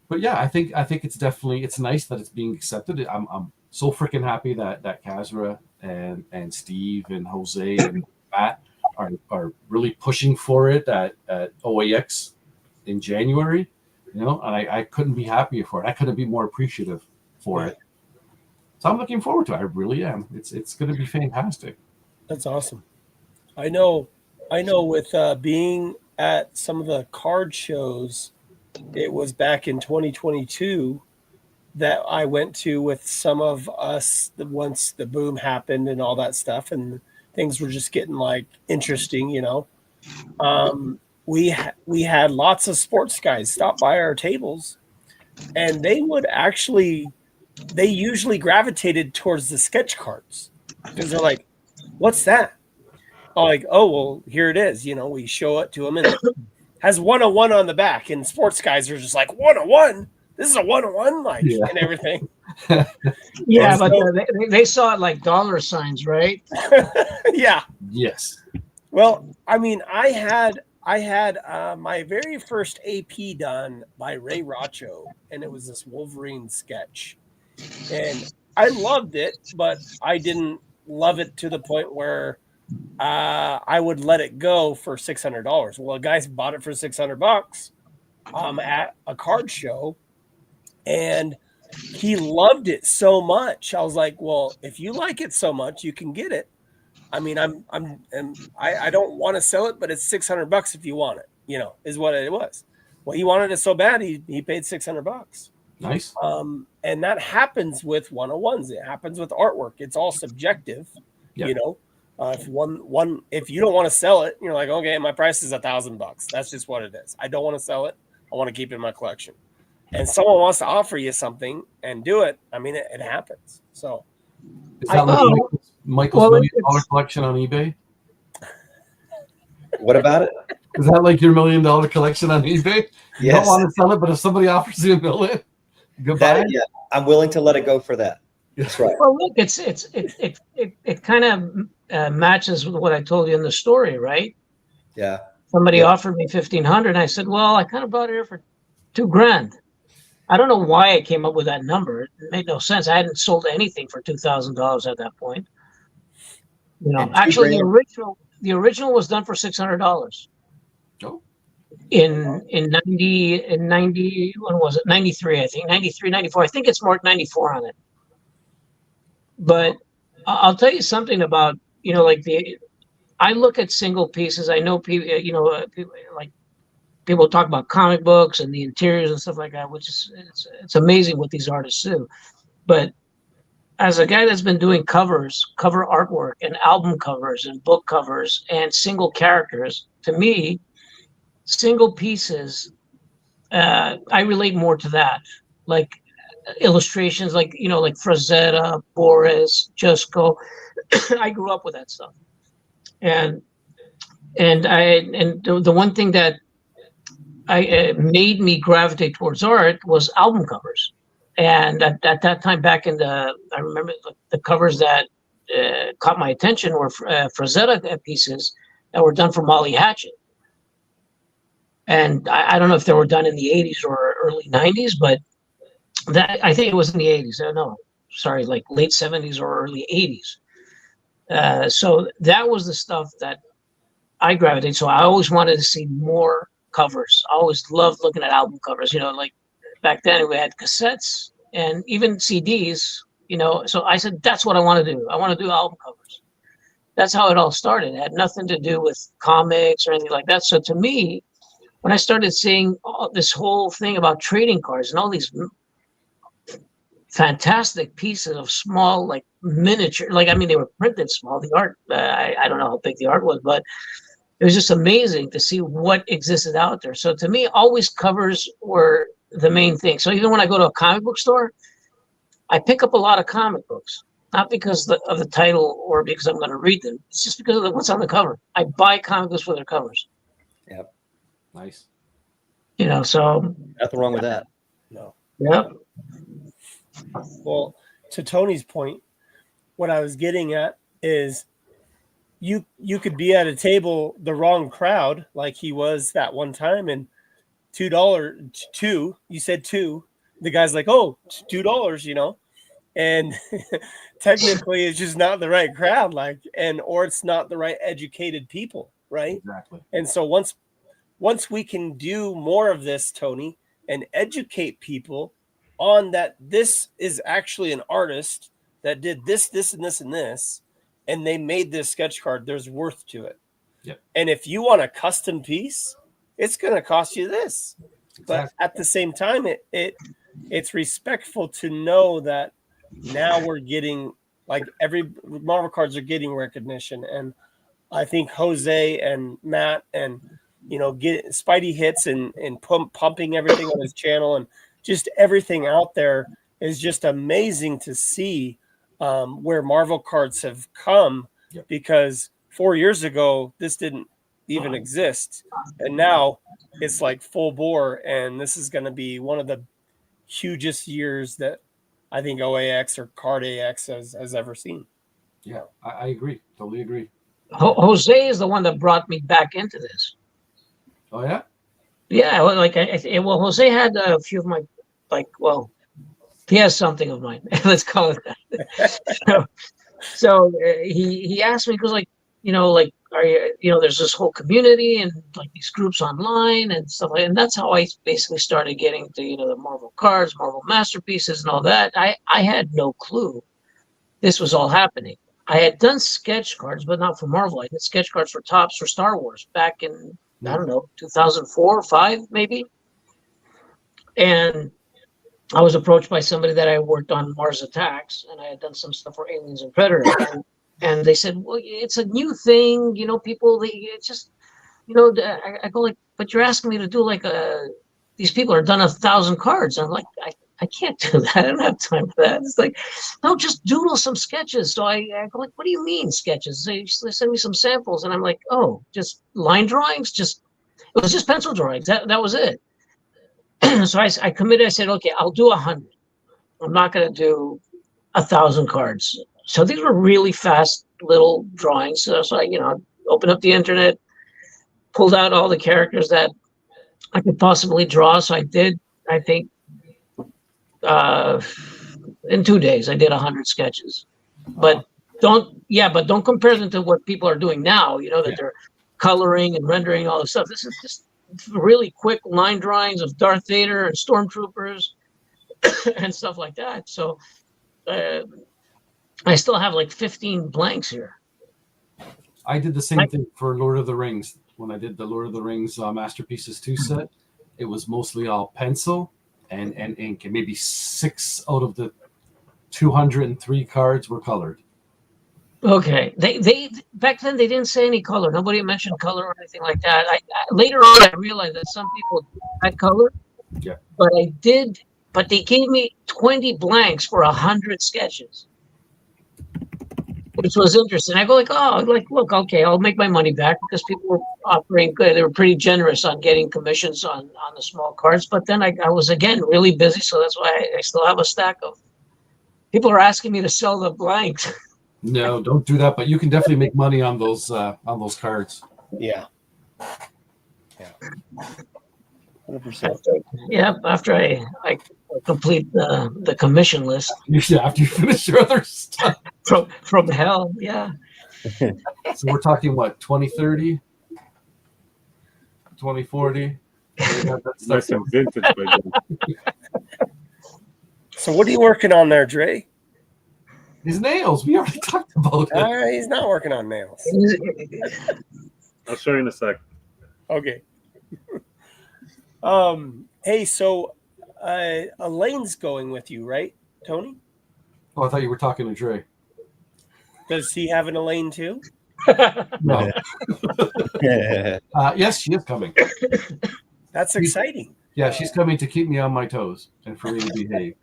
But yeah, I think it's nice that it's being accepted. I'm so freaking happy that Kazra and Steve and Jose and Matt are really pushing for it at OAX in January, and I couldn't be happier for it. I couldn't be more appreciative for it. So I'm looking forward to it. I really am. It's going to be fantastic. That's awesome. I know with being at some of the card shows, it was back in 2022 that I went to with some of us once the boom happened and all that stuff, and things were just getting like interesting, we had lots of sports guys stop by our tables, and they usually gravitated towards the sketch cards because they're like, what's that? I'm like, oh, well, here it is. We show it to them and it has 101 on the back, and sports guys are just like, 101? This is a 101, and everything. Yeah, but they saw it like dollar signs, right? Yeah. Yes. Well, I mean, I had my very first AP done by Ray Racho, and it was this Wolverine sketch, and I loved it, but I didn't love it to the point where I would let it go for $600. Well, a guy bought it for $600 at a card show, and he loved it so much. I was like, well, if you like it so much, you can get it. I mean, I don't want to sell it, but it's $600 if you want it, is what it was. Well, he wanted it so bad, he paid $600. Nice. And that happens with 101s. It happens with artwork. It's all subjective, Yep. If you don't want to sell it, you're like, okay, my price is $1,000. That's just what it is. I don't want to sell it. I want to keep it in my collection. And someone wants to offer you something and do it. I mean, it happens. So, is that like Michael's $1 million collection on eBay? What about it? Is that like your $1 million collection on eBay? You Yes. don't want to sell it, but if somebody offers you $1 million, goodbye. Yeah, I'm willing to let it go for that. That's right. Well, look, it kind of matches with what I told you in the story, right? Yeah. Somebody offered me $1,500, and I said, well, I kind of bought it here for $2,000. I don't know why I came up with that number. It made no sense. I hadn't sold anything for $2,000 at that point. Actually, the original was done for $600. Oh. In 90, when was it? 93, I think. 93, 94. I think it's marked 94 on it. But I'll tell you something about, I look at single pieces. I know people, people talk about comic books and the interiors and stuff like that, which is, it's amazing what these artists do. But as a guy that's been doing cover artwork and album covers and book covers and single characters, to me, single pieces, I relate more to that. Like illustrations, like Frazetta, Boris, Jusko. I grew up with that stuff. And the one thing that made me gravitate towards art was album covers. And at that time, back in I remember the covers that caught my attention were Frazetta pieces that were done for Molly Hatchet. And I don't know if they were done in the 80s or early 90s, but I think it was in the 80s. Like late 70s or early 80s. So that was the stuff that I gravitated. So I always wanted to see more covers. I always loved looking at album covers. Like back then we had cassettes and even CDs. So I said, that's what I want to do. I want to do album covers. That's how it all started. It had nothing to do with comics or anything like that. So to me, when I started seeing this whole thing about trading cards and all these fantastic pieces of small, like miniature, like, I mean, they were printed small. The art, I don't know how big the art was, but it was just amazing to see what existed out there. So to me, always covers were the main thing. So even when I go to a comic book store, I pick up a lot of comic books, not because of the title or because I'm going to read them. It's just because of what's on the cover. I buy comic books for their covers. Yep. Nice. You know, so Nothing wrong with that. No. Yep. Well, to Tony's point, what I was getting at is you could be at a table, the wrong crowd, like he was that one time, and $2, you said two. The guy's like, oh, $2, you know, and technically it's just not the right crowd, like, or it's not the right educated people, right? Exactly. And so once we can do more of this, Tony, and educate people on that this is actually an artist that did this, this, and this, and this, and they made this sketch card, there's worth to it. Yep. And if you want a custom piece, it's going to cost you this. Exactly. But at the same time, it's respectful to know that now we're getting, like, every Marvel cards are getting recognition. And I think Jose and Matt and, you know, get Spidey hits and pumping everything on his channel, and just everything out there is just amazing to see where Marvel cards have come. Yep. Because 4 years ago, this didn't even exist. And now it's like full bore. And this is going to be one of the hugest years that I think OAX or Card AX has ever seen. Yeah, I agree. Totally agree. Jose is the one that brought me back into this. Oh, yeah? Yeah, like well, Jose had a few of my, like, well, he has something of mine. Let's call it that. so he asked me, because, like, you know, like, are you, you know, there's this whole community and like these groups online and stuff like that. And that's how I basically started getting to, you know, the Marvel cards, Marvel masterpieces and all that. I had no clue this was all happening. I had done sketch cards, but not for Marvel. I did sketch cards for Topps for Star Wars back in, I don't know, 2004 or 5 maybe. And I was approached by somebody that I worked on Mars Attacks, and I had done some stuff for Aliens and Predator. And they said, well, it's a new thing, you know, people, it's just, you know, I go like, but you're asking me to do like these people are done 1,000 cards. And I'm like, I can't do that. I don't have time for that. It's like, no, just doodle some sketches. So I go like, what do you mean sketches? They send me some samples. And I'm like, oh, just line drawings? It was just pencil drawings. That was it. So I committed. I said, okay, I'll do 100. I'm not going to do 1,000 cards. So these were really fast little drawings. So I, you know, opened up the internet, pulled out all the characters that I could possibly draw. So I did, I think, in 2 days, I did 100 sketches. But don't compare them to what people are doing now. You know, that they're coloring and rendering all this stuff. This is just really quick line drawings of Darth Vader and stormtroopers and stuff like that. So I still have like 15 blanks here. I did the same thing for Lord of the Rings. When I did the Lord of the Rings Masterpieces 2 set, it was mostly all pencil and ink, and maybe 6 out of the 203 cards were colored. Okay, they back then they didn't say any color. Nobody mentioned color or anything like that. Later on I realized that some people had color. Yeah, but I did. But they gave me 20 blanks for 100 sketches, which was interesting. I go like, oh, like, look, okay, I'll make my money back, because people were offering good. They were pretty generous on getting commissions on the small cards. But then I was, again, really busy. So that's why I still have a stack of, people are asking me to sell the blanks. No, don't do that. But you can definitely make money on those cards. Yeah. 100%. After I complete the commission list. Yeah, after you finish your other stuff. From hell, yeah. So we're talking what, 2030, 2040? Nice and vintage by then. So what are you working on there, Dre? His nails. We already talked about it. He's not working on nails. I'll show you in a sec. Okay. Hey, so Elaine's going with you, right? Tony? Oh, I thought you were talking to Dre. Does he have an Elaine too? No. Yes, she is coming. That's exciting. Yeah, she's coming to keep me on my toes and for me to behave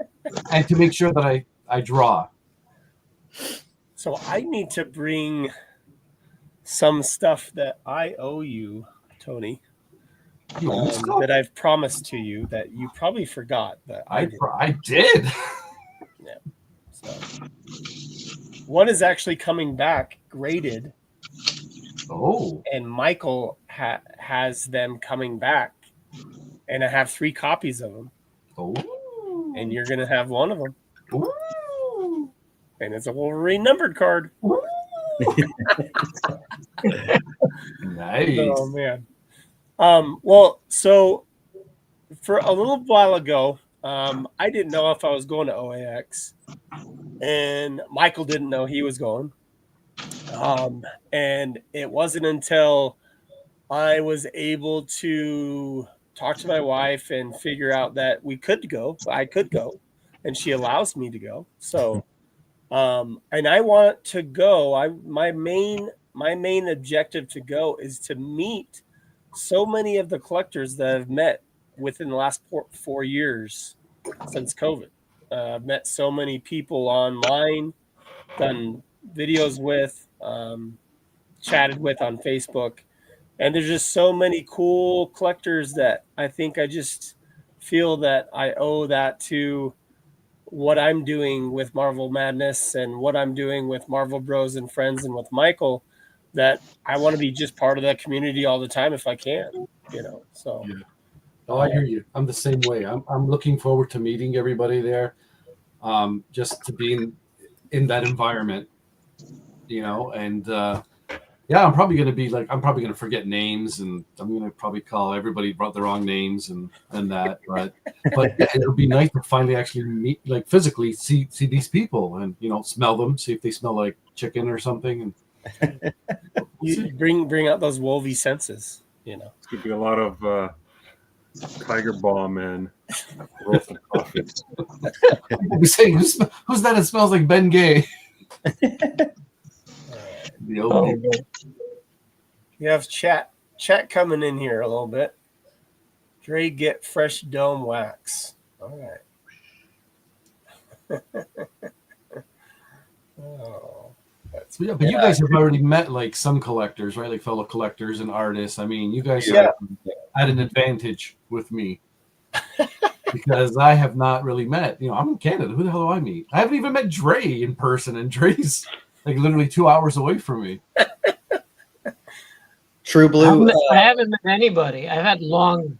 and to make sure that I draw. So I need to bring some stuff that I owe you, Tony, that I've promised to you that you probably forgot, but I did. Yeah. So one is actually coming back graded. Oh. And Michael has them coming back, and I have 3 copies of them. Oh. And you're gonna have one of them. Ooh. And it's a Wolverine numbered card. Nice. Oh man. Well, so for a little while ago, I didn't know if I was going to OAX, and Michael didn't know he was going. And it wasn't until I was able to talk to my wife and figure out that we could go. I could go, and she allows me to go. So, and I want to go. My main objective to go is to meet so many of the collectors that I've met within the last 4 years since COVID. I've met so many people online, done videos with, chatted with on Facebook. And there's just so many cool collectors that I think I just feel that I owe that to what I'm doing with Marvel Madness and what I'm doing with Marvel Bros and Friends and with Michael, that I want to be just part of that community all the time if I can, so. Yeah. Oh, I hear you. I'm the same way. I'm looking forward to meeting everybody there, just to be in that environment, and yeah, I'm probably going to forget names, and I'm going to probably call everybody the wrong names and that, but yeah, it'll be nice to finally actually meet, like physically see these people and, smell them, see if they smell like chicken or something. And you bring out those wolvie senses, It's going to be a lot of Tiger Balm and roasted coffee. We'll be saying, who's that? It smells like Ben Gay. You have chat coming in here a little bit. Dre, get fresh dome wax. All right. Yeah, but you guys have already met like some collectors, right? Like fellow collectors and artists. I mean, you guys are at an advantage with me because I have not really met. I'm in Canada. Who the hell do I meet? I haven't even met Dre in person, and Dre's like literally 2 hours away from me. True Blue. I haven't met anybody. I've had long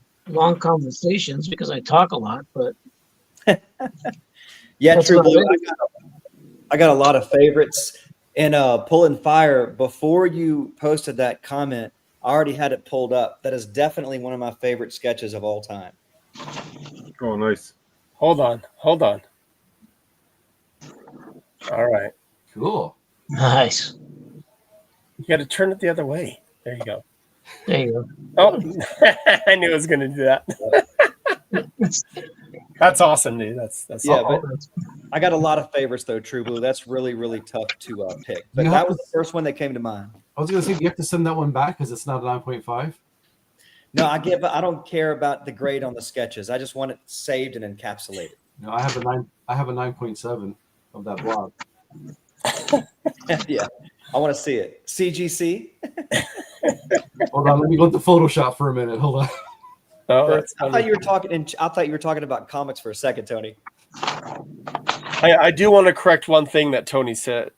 conversations because I talk a lot, but yeah, True Blue. I got a lot of favorites. And Pulling Fire, before you posted that comment, I already had it pulled up. That is definitely one of my favorite sketches of all time. Oh, nice. Hold on. All right. Cool. Nice. You got to turn it the other way. There you go. There you go. Oh, I knew I was going to do that. That's awesome, dude. That's yeah. awesome. But I got a lot of favorites though. True Blue. That's really, really tough to pick. But that was the first one that came to mind. I was going to say, do you have to send that one back because it's not a 9.5? No, I don't care about the grade on the sketches. I just want it saved and encapsulated. No, I have a 9.7 of that blog. Yeah, I want to see it. CGC. Hold on, let me go to Photoshop for a minute. Hold on. Oh, I thought you were talking about comics for a second, Tony. I do want to correct one thing that Tony said.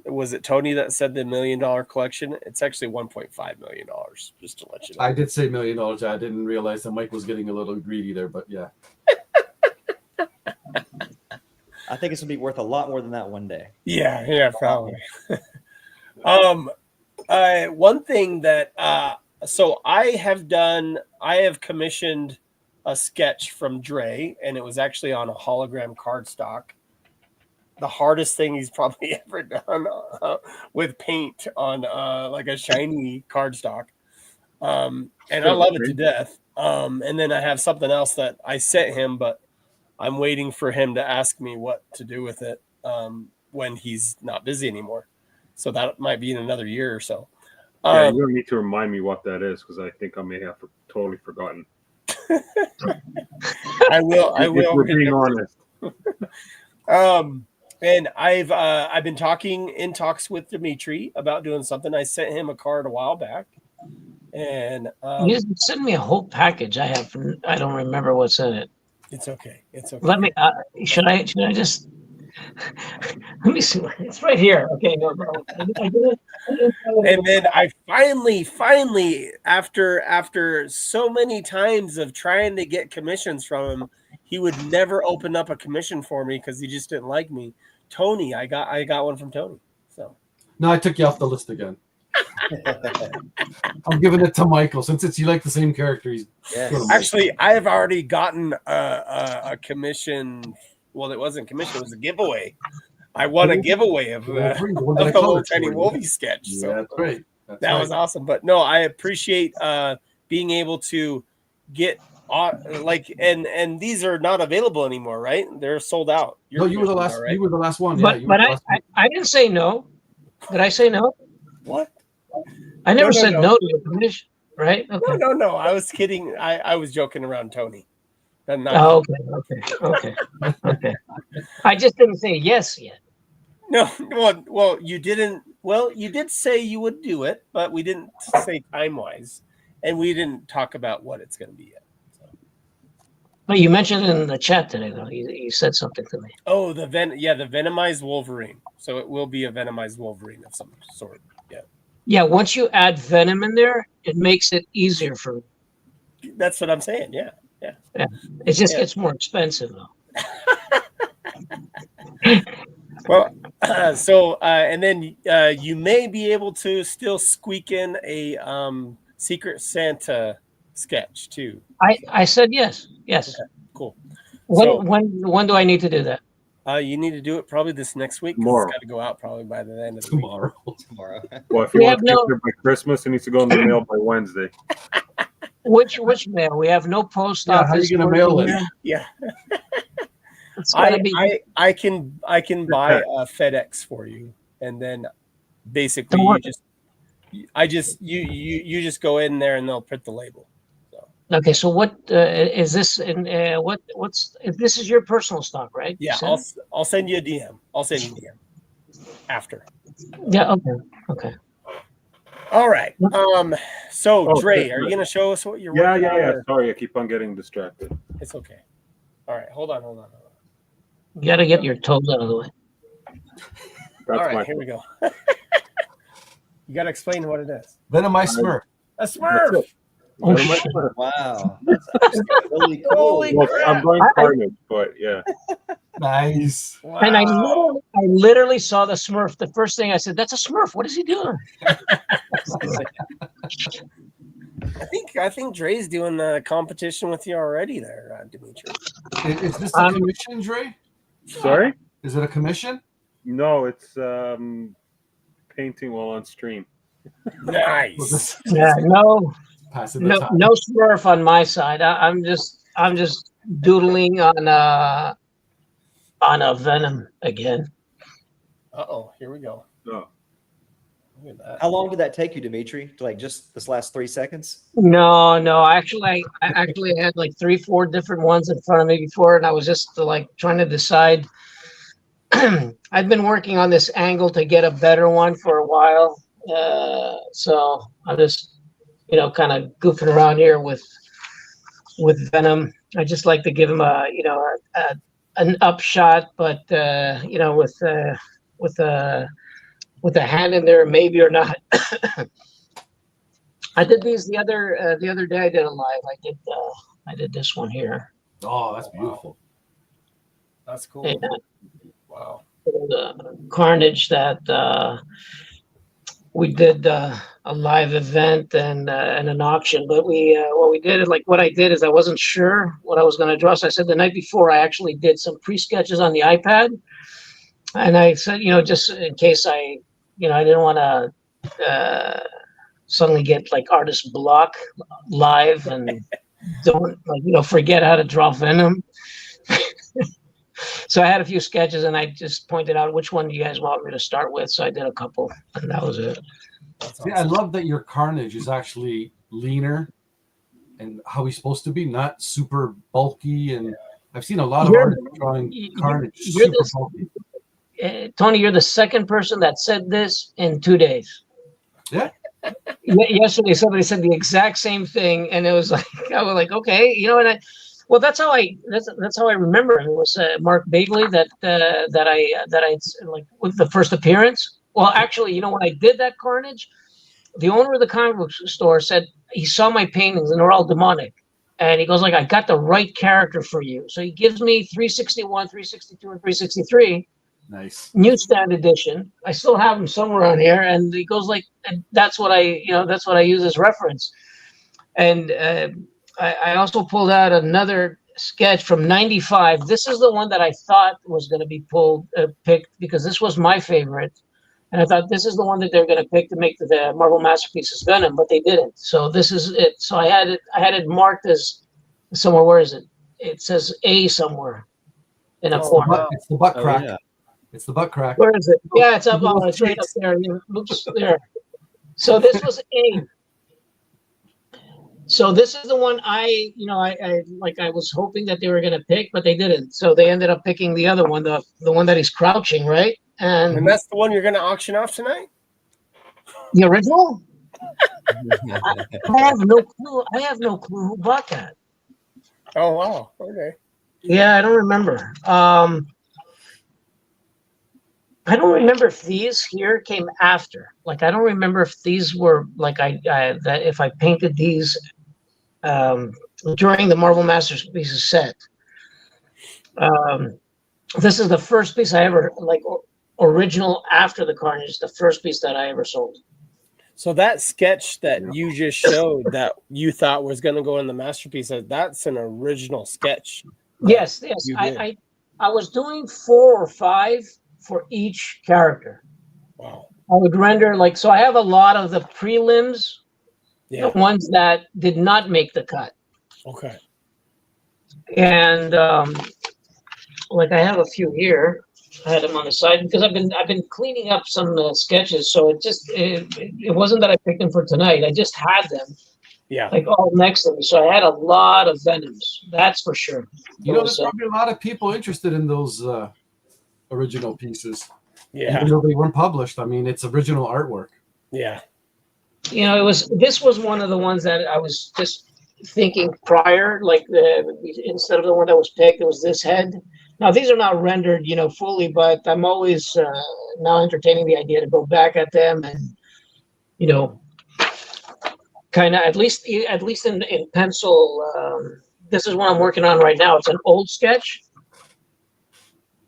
Was it Tony that said the $1 million collection? It's actually $1.5 million, just to let you know. I did say $1 million. I didn't realize that Mike was getting a little greedy there, but yeah. I think it's going to be worth a lot more than that one day. Yeah, probably. One thing that so I have commissioned a sketch from Dre, and it was actually on a hologram cardstock. The hardest thing he's probably ever done with paint on like a shiny cardstock. And I love it to death. And then I have something else that I sent him, but I'm waiting for him to ask me what to do with it when he's not busy anymore. So that might be in another year or so. Yeah, you're gonna need to remind me what that is, because I think I may have totally forgotten. I will. If we're being honest. And I've been in talks with Dimitri about doing something. I sent him a card a while back, and you sent me a whole package. I don't remember what's in it. It's okay. It's okay. Let me. Should I just? Let me see. It's right here. Okay. No. And then I finally, after so many times of trying to get commissions from him, he would never open up a commission for me because he just didn't like me. Tony, I got one from Tony. So no, I took you off the list again. I'm giving it to Michael since you like the same character. Actually, I have already gotten a commission. Well, it wasn't commission; it was a giveaway. I won a giveaway of the little tiny Wolvie sketch. So yeah, that's right. That was awesome. But no, I appreciate being able to get and these are not available anymore, right? They're sold out. No, you were the last. Right? You were the last one. But I didn't say no. Did I say no? What? I never said no to the commission, right? Okay. No. I was kidding. I was joking around, Tony. Okay. I just didn't say yes yet. No, well, you didn't. Well, you did say you would do it, but we didn't say time-wise, and we didn't talk about what it's going to be yet. So. But you mentioned it in the chat today, though. You said something to me. Oh, the venomized Wolverine. So it will be a venomized Wolverine of some sort. Yeah. Yeah. Once you add venom in there, it makes it easier for me. That's what I'm saying. Yeah. It just gets more expensive, though. Well, and then you may be able to still squeak in a Secret Santa sketch too. I said yes. Yes. Okay, cool. When do I need to do that? You need to do it probably this next week. Tomorrow. It's got to go out probably by the end of the tomorrow. Tomorrow. Well, if you want to get it by Christmas, it needs to go in the mail by Wednesday. Which mail? We have no post office. How are you going to mail it? Yeah. I can buy a FedEx for you, and then basically you just go in there and they'll print the label. So. Okay, so what is this? What's if this is your personal stock, right? Yeah, I'll send you a DM. I'll send you a DM after. Yeah. Okay. All right. So Dre, are you gonna show us what you're working on? Yeah. Sorry, I keep on getting distracted. It's okay. All right, hold on. You gotta get your toes out of the way. All right, here we go. You gotta explain what it is. Venomized Smurf. A Smurf. Oh, wow. That's really cool. I'm going Carnage, but yeah. Nice. Wow. And I literally saw the Smurf. The first thing I said, "That's a Smurf. What is he doing?" I think Dre's doing a competition with you already there, Dimitri. Is this a commission, Dre? Sorry? Is it a commission? No, it's painting while on stream. Nice. Yeah, no Smurf on my side. I'm just doodling on a Venom again. Here we go. Oh. Look at that. How long did that take you, Dimitri? To just this last 3 seconds? No. Actually, I had like 3-4 different ones in front of me before, and I was just trying to decide. I've been working on this angle to get a better one for a while, so I'm just kind of goofing around here with Venom. I just like to give him an upshot, but with a hand in there, maybe or not. I did these the other day. I did a live. I did this one here. Oh, that's beautiful. That's cool. And, wow. Carnage that we did a live event and an auction, but what I did is I wasn't sure what I was going to draw. So I said the night before I actually did some pre-sketches on the iPad, and I said just in case I didn't want to suddenly get artist block live and don't forget how to draw Venom. So I had a few sketches, and I just pointed out which one you guys want me to start with. So I did a couple, and that was it. Awesome. Yeah, I love that your Carnage is actually leaner and how he's supposed to be, not super bulky. And I've seen a lot of artists drawing Carnage super bulky. Tony, you're the second person that said this in 2 days. Yeah. Yesterday, somebody said the exact same thing, and it was like, I was like, okay, you know, and that's how I remember him. It was Mark Bagley that I like with the first appearance. Well, actually, you know, when I did that Carnage, the owner of the comic book store said he saw my paintings and they're all demonic, and he goes like, I got the right character for you. So he gives me 361, 362, and 363. Nice. Newsstand edition. I still have them somewhere on here, and he goes like, and that's what I use as reference. And I also pulled out another sketch from '95. This is the one that I thought was going to be picked because this was my favorite, and I thought this is the one that they're going to pick to make the Marvel Masterpieces Venom, but they didn't. So this is it. So I had it marked as somewhere. Where is it? It says A somewhere in a corner. It's the butt crack. Yeah. It's the butt crack. Where is it? Yeah, it's up on it's right up there. Oops, there. So this was A. So this is the one I was hoping that they were going to pick, but they didn't. So they ended up picking the other one, the one that he's crouching, right? And that's the one you're going to auction off tonight? The original? I have no clue. I have no clue who bought that. Oh, wow. Okay. Yeah, I don't remember. I don't remember if these here came after. Like, I don't remember if these were like that if I painted these during the Marvel Masterpieces set. This is the first piece I ever original after the Carnage. The first piece that I ever sold. So that sketch that you just showed that you thought was going to go in the masterpiece, that's an original sketch. Yes. I was doing 4 or 5 for each character. Wow. I would render so I have a lot of the prelims, the ones that did not make the cut. Okay. And I have a few here. I had them on the side because I've been cleaning up some sketches, so it wasn't that I picked them for tonight. I just had them. Yeah. All next to me. So I had a lot of Venoms. That's for sure. You know, there's probably a lot of people interested in those original pieces. Yeah. Even though they weren't published. I mean, it's original artwork. Yeah. You know, this was one of the ones that I was just thinking prior, instead of the one that was picked, it was this head. Now these are not rendered, fully, but I'm always now entertaining the idea to go back at them and, kind of at least in pencil. This is what I'm working on right now. It's an old sketch.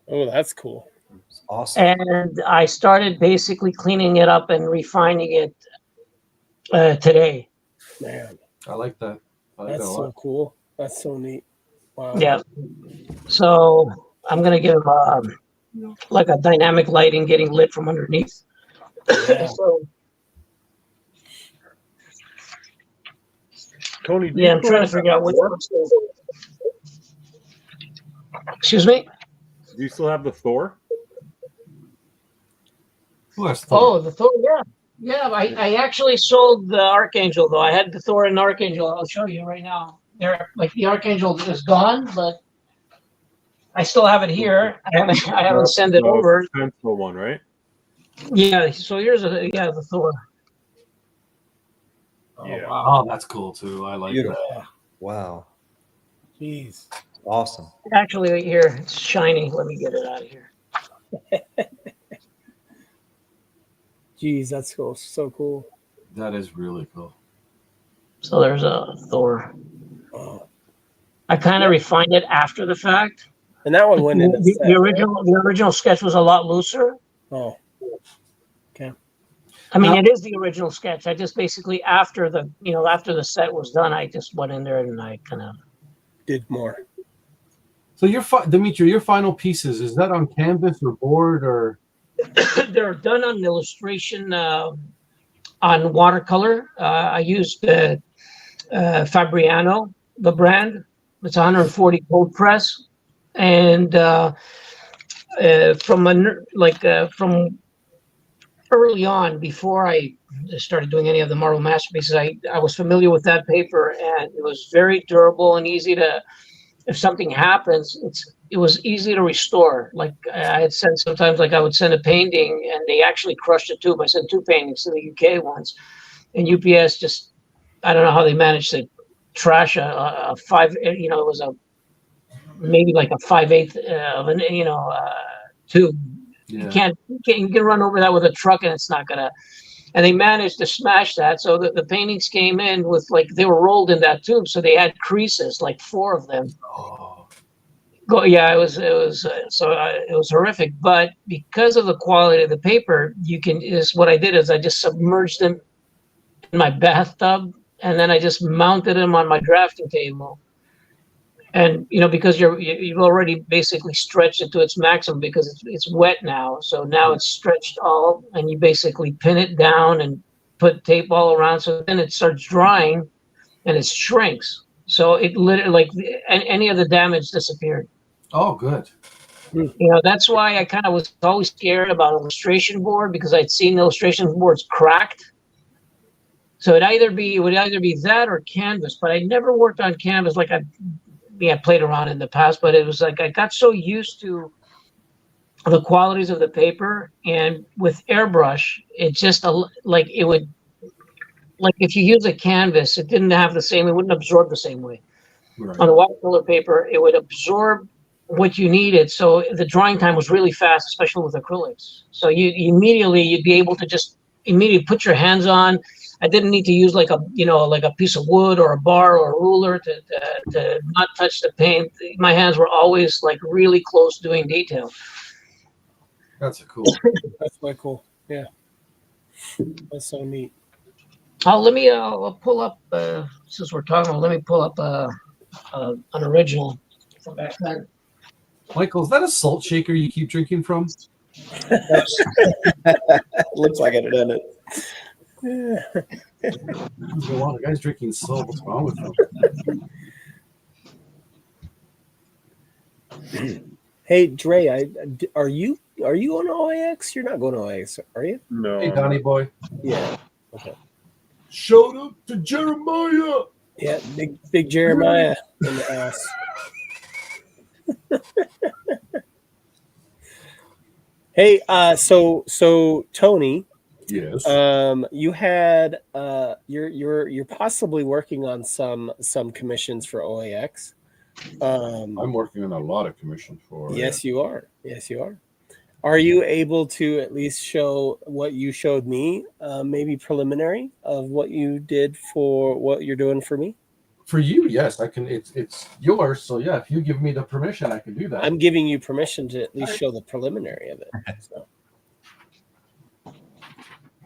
Oh, that's cool. Awesome. And I started basically cleaning it up and refining it today. Man, I like that. That's so cool. That's so neat. Wow. Yeah. So I'm gonna give a dynamic lighting getting lit from underneath. Yeah. Tony, I'm trying to figure out which one's. Excuse me? Do you still have the Thor? Thor? Oh, the Thor, yeah. Yeah, I actually sold the Archangel, though. I had the Thor and Archangel. I'll show you right now. The Archangel is gone, but I still have it here. I haven't sent it over. Pencil one, right? Yeah, so here's the Thor. Yeah. Oh, that's cool too. I like Beautiful. that. Wow. Jeez. Awesome. Actually, right here, it's shiny. Let me get it out of here. Jeez, that's cool. So cool. That is really cool. So there's a Thor. Oh. I kind of refined it after the fact. And that one went in the original sketch was a lot looser. Oh. Okay. I mean, it is the original sketch. I just basically after the set was done, I just went in there and I kind of did more. So Dimitri, your final pieces, is that on canvas or board or? They're done on illustration on watercolor. I used Fabriano, the brand. It's 140 cold press, and from early on, before I started doing any of the marble masterpieces, I was familiar with that paper, and it was very durable and easy to. If something happens, it was easy to restore. Like I had sent sometimes, like I would send a painting, and they actually crushed a tube. I sent 2 paintings to the UK once, and UPS just, I don't know how they managed to trash a 5. It was maybe like a 5/8 of an tube. Yeah. You can run over that with a truck, and it's not gonna. And they managed to smash that, so that the paintings came in with they were rolled in that tube, so they had creases, like 4 of them. Oh. Yeah, it was it was horrific. But because of the quality of the paper, what I did is I just submerged them in my bathtub, and then I just mounted them on my drafting table. And because you've already basically stretched it to its maximum, because it's wet now, so now it's stretched all, and you basically pin it down and put tape all around, so then it starts drying and it shrinks, so it literally any of the damage disappeared. Oh, good. That's why I kind of was always scared about illustration board, because I'd seen illustration boards cracked. So it would either be that or canvas, but I never worked on canvas. I played around in the past, but it was like I got so used to the qualities of the paper, and with airbrush, it just it would, if you use a canvas, it wouldn't absorb the same way. Right. On the watercolor paper, it would absorb what you needed, so the drying time was really fast, especially with acrylics. So you'd be able to just immediately put your hands on. I didn't need to use like a piece of wood or a bar or a ruler to not touch the paint. My hands were always really close doing detail. That's cool. That's quite cool. Yeah, that's so neat. I'll pull up since we're talking. Let me pull up an original from back then. Michael, is that a salt shaker you keep drinking from? Looks like it, doesn't it? The guy's drinking salt. What's wrong with him? Hey, Dre, are you on OAX? You're not going to OAX, are you? No. Hey, Donnie boy. Yeah. Okay. Shout out to Jeremiah. Yeah, big Jeremiah in the ass. Hey, so Tony. Yes. You had you're possibly working on some commissions for OAX. I'm working on a lot of commissions for. Yes, you are. Yes, you are. Are you able to at least show what you showed me, maybe preliminary of what you did for what you're doing for me? For you, yes, I can. It's yours, so yeah. If you give me the permission, I can do that. I'm giving you permission to at least show the preliminary of it.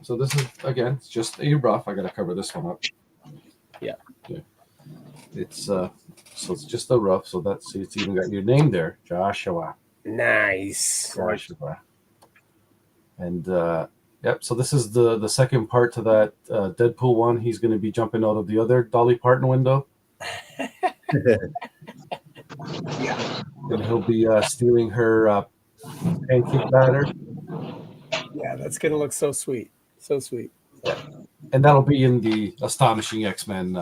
So this is, again, it's just a rough. I got to cover this one up. Yeah. It's so it's just a rough. So it's even got your name there, Joshua. Nice. Joshua. And yep. So this is the second part to that Deadpool one. He's going to be jumping out of the other Dolly Parton window. Yeah. And he'll be stealing her pancake batter. Yeah, that's going to look so sweet. So sweet. Yeah. And that'll be in the Astonishing X-Men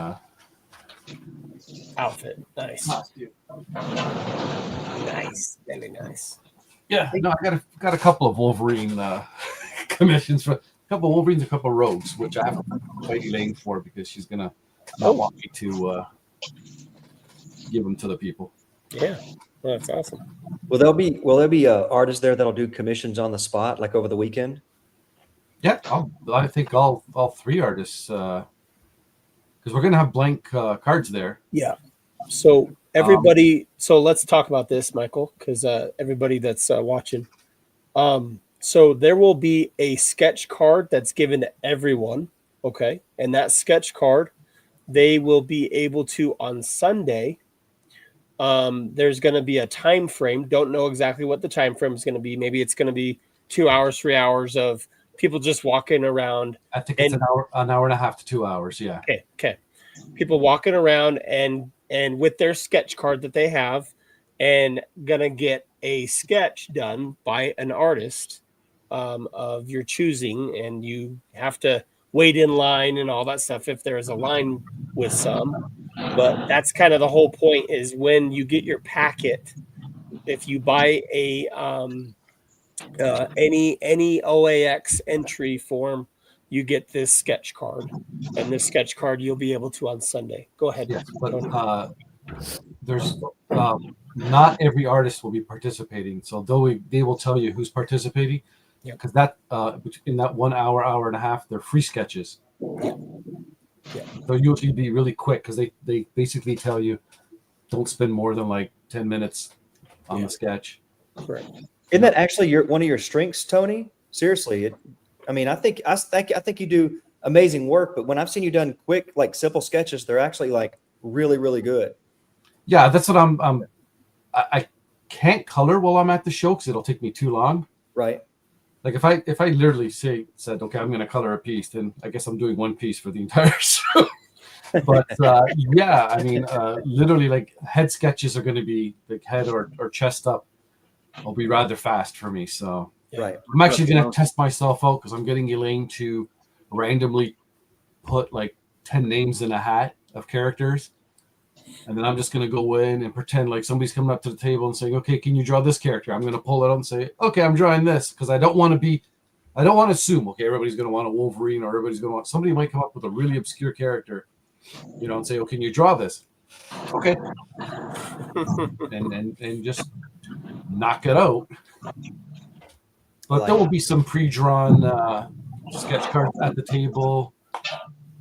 outfit. Nice. Nice. Very nice. Yeah. No, I got a couple of Wolverine commissions for a couple of Wolverines, a couple of Rogues, which I have to fight Elaine for because she's gonna not want me to give them to the people. Yeah. Well, that's awesome. Will there be artists there that'll do commissions on the spot, like over the weekend? Yeah, I think all 3 artists, because we're gonna have blank cards there. Yeah. So everybody, so let's talk about this, Michael, because everybody that's watching. So there will be a sketch card that's given to everyone. Okay, and that sketch card, they will be able to on Sunday. There's going to be a time frame. Don't know exactly what the time frame is going to be. Maybe it's going to be 2 hours, 3 hours of people just walking around. I think it's an hour and a half to 2 hours. Yeah. Okay. People walking around and with their sketch card that they have, and gonna get a sketch done by an artist of your choosing, and you have to wait in line and all that stuff if there is a line with some. But that's kind of the whole point, is when you get your packet, if you buy a any OAX entry form, you get this sketch card, and this sketch card you'll be able to on Sunday. Go ahead. Yes, but there's not every artist will be participating. So they will tell you who's participating, because that in that 1 hour, hour and a half, they're free sketches. They'll usually be really quick, because they basically tell you don't spend more than like 10 minutes on the sketch. Correct. Isn't that actually one of your strengths, Tony? Seriously, I think you do amazing work, but when I've seen you done quick, like simple sketches, they're actually like really, really good. Yeah, that's what I can't color while I'm at the show because it'll take me too long. Right. Like if I literally said, okay, I'm going to color a piece, then I guess I'm doing one piece for the entire show. But yeah, I mean, literally like head sketches are going to be like head or chest up. Will be rather fast for me. So right. I'm actually going to test myself out, because I'm getting Elaine to randomly put like 10 names in a hat of characters. And then I'm just going to go in and pretend like somebody's coming up to the table and saying, okay, can you draw this character? I'm going to pull it out and say, okay, I'm drawing this, because I don't want to assume, okay, everybody's going to want a Wolverine, or everybody's going to want, somebody might come up with a really obscure character, and say, oh, can you draw this? Okay. and just knock it out. But there will be some pre-drawn sketch cards at the table.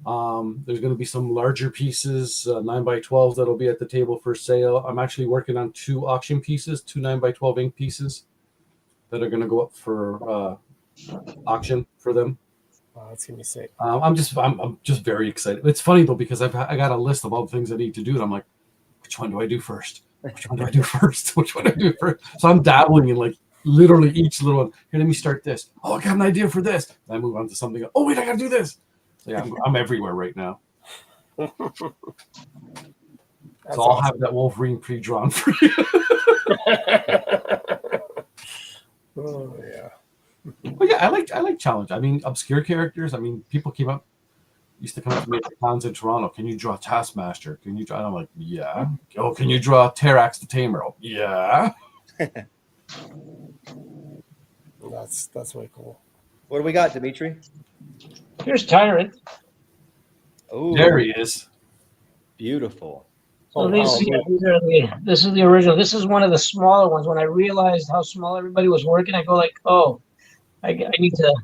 There's going to be some larger pieces, 9x12s, that'll be at the table for sale. I'm actually working on 2 auction pieces, 2 9x12 ink pieces that are going to go up for auction for them. Wow, that's gonna be sick. I'm just very excited. It's funny though, because I got a list of all the things I need to do, and I'm like, which one do I do first? Which one do I do first? Which one do I do first? So I'm dabbling in like literally each little one. Here, let me start this. Oh, I got an idea for this. And I move on to something. Oh, wait, I got to do this. So yeah, I'm everywhere right now. So I'll have that Wolverine pre-drawn for you. Oh yeah. But yeah, I like challenge. I mean, obscure characters. I mean, people used to come up to me at the cons in Toronto. Can you draw Taskmaster? Can you draw? And I'm like, yeah. Oh, can you draw Terrax the Tamer? Oh, yeah. That's way cool. What do we got, Dimitri? Here's Tyrant. Oh, there he is. Beautiful. So this is the original. This is one of the smaller ones. When I realized how small everybody was working, I go like, oh, I need to.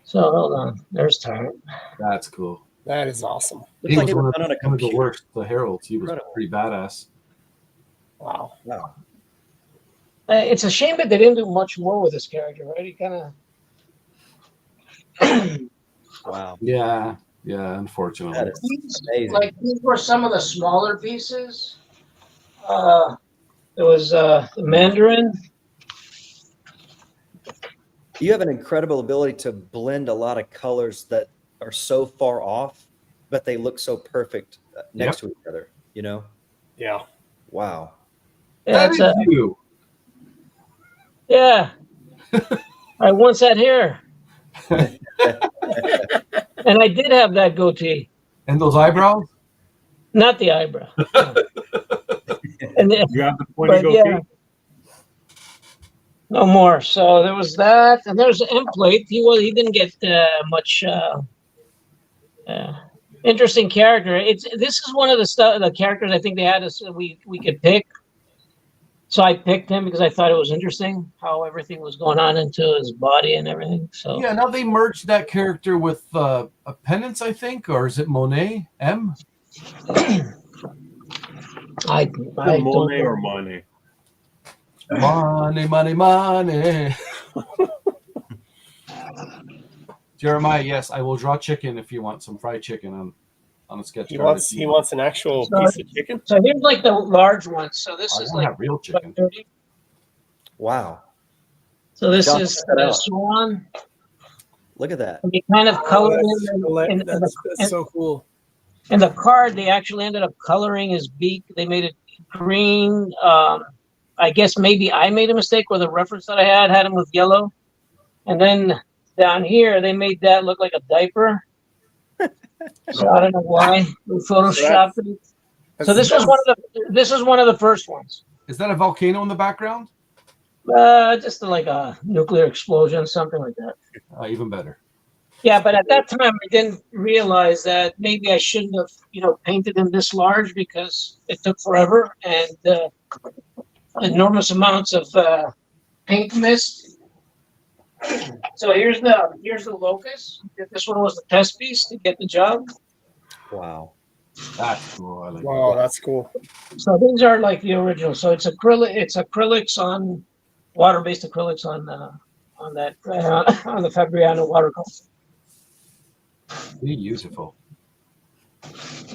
So hold on. There's Tyrant. That's cool. That is awesome. He was one of the worst, the Heralds. He was pretty badass. Wow. It's a shame that they didn't do much more with this character, right? He kind of. Wow. Yeah, unfortunately. That is amazing. Like, these were some of the smaller pieces. There was the Mandarin. You have an incredible ability to blend a lot of colors that are so far off, but they look so perfect next to each other, Yeah. Wow. Yeah, that is you. Yeah. I once had hair. And I did have that goatee. And those eyebrows? Not the eyebrow. And you have the pointy goatee? Yeah. No more. So there was that, and there's an M-plate. He didn't get much interesting character. This is one of the characters I think they had us we could pick. So I picked him because I thought it was interesting how everything was going on into his body and everything. So yeah, now they merged that character with a Penance, I think, or is it Monet M? I Monet or Monet. Money. Jeremiah, yes, I will draw chicken if you want some fried chicken on a sketch card. He wants an actual piece of chicken. So here's like the large one. So this is like real chicken. Wow. So this is the swan. Look at that. And you kind of colored him. That's so cool. In the card, they actually ended up coloring his beak. They made it green, I guess maybe I made a mistake, or the reference that I had him with yellow, and then down here they made that look like a diaper. So I don't know why we photoshopped it. So this was one of the first ones. Is that a volcano in the background? Just like a nuclear explosion, something like that. Even better. Yeah, but at that time I didn't realize that maybe I shouldn't have, painted them this large because it took forever and enormous amounts of paint mist. So here's the locus. This one was the test piece to get the job. Wow. That's cool. I like Wow, that. that's cool. So these are like the original. So it's acrylics on water-based acrylics on that on the Fabriano watercolor. Beautiful.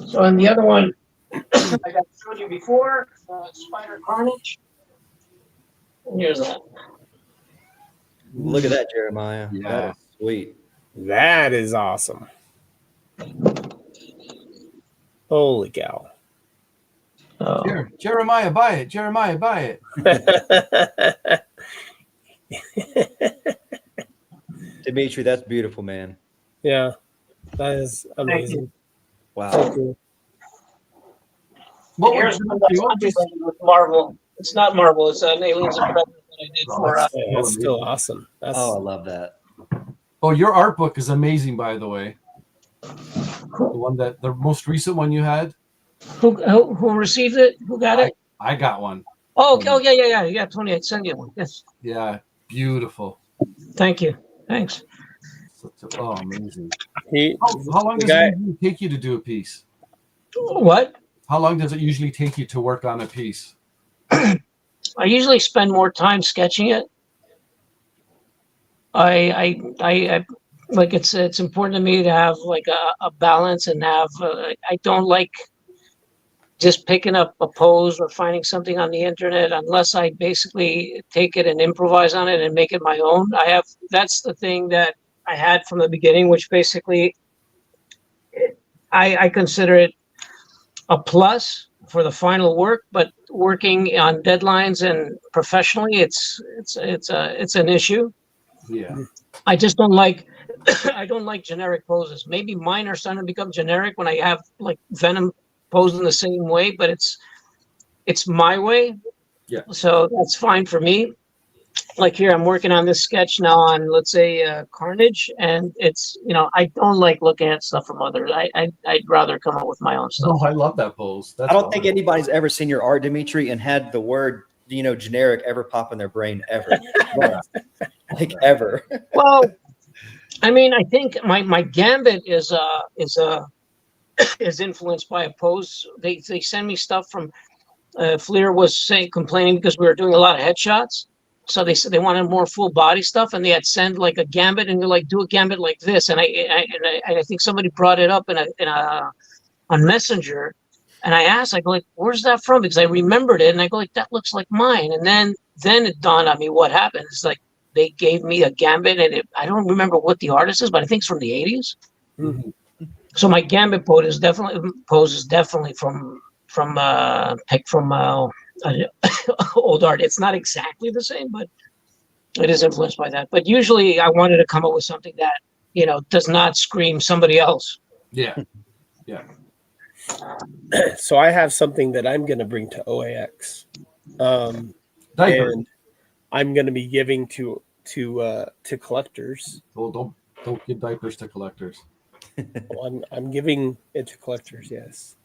So and the other one I got showed you before, Spider Carnage. And here's that. Look at that, Jeremiah. Yeah. That is sweet. That is awesome. Holy cow. Jeremiah, buy it. Jeremiah, buy it. Dimitri, that's beautiful, man. Yeah, that is amazing. Wow. Thank you. What Here's was one that's with Marvel. It's not Marvel. It's an Aliens and Predators that I did for. That's still awesome. I love that. Oh, your art book is amazing, by the way. The most recent one you had. Who received it? Who got it? I got one. Oh, okay. Oh, yeah. Tony, I sent you one. Yes. Yeah, beautiful. Thank you. Thanks. Amazing. How long does it usually take you to do a piece? What? How long does it usually take you to work on a piece? I usually spend more time sketching it. I like it's important to me to have like a balance and have I don't like just picking up a pose or finding something on the internet unless I basically take it and improvise on it and make it my own. That's the thing that I had from the beginning, which basically I consider it a plus for the final work, but working on deadlines and professionally, it's an issue. Yeah. I just don't like I don't like generic poses. Maybe mine are starting to become generic when I have like Venom posed in the same way, but it's my way. Yeah. So that's fine for me. Like here, I'm working on this sketch now on, let's say, Carnage, and it's I don't like looking at stuff from others. I'd rather come up with my own stuff. Oh, I love that pose. I don't think anybody's ever seen your art, Dimitri, and had the word generic ever pop in their brain ever. Like ever. Well, I mean, I think my gambit is influenced by a pose. They send me stuff from Fleer was complaining because we were doing a lot of headshots. So they said they wanted more full body stuff, and they had sent like a gambit, and they're like, do a gambit like this. And I think somebody brought it up on Messenger, and I asked, I go like, where's that from? Because I remembered it, and I go like, that looks like mine. And then it dawned on me what happened. It's like they gave me a gambit, and I don't remember what the artist is, but I think it's from the 80s. Mm-hmm. So my gambit pose is definitely from picked from old art. It's not exactly the same, but it is influenced by that. But usually I wanted to come up with something that does not scream somebody else. Yeah. So I have something that I'm going to bring to OAX, and I'm going to be giving to collectors. Well, don't give diapers to collectors. Well, I'm giving it to collectors, yes.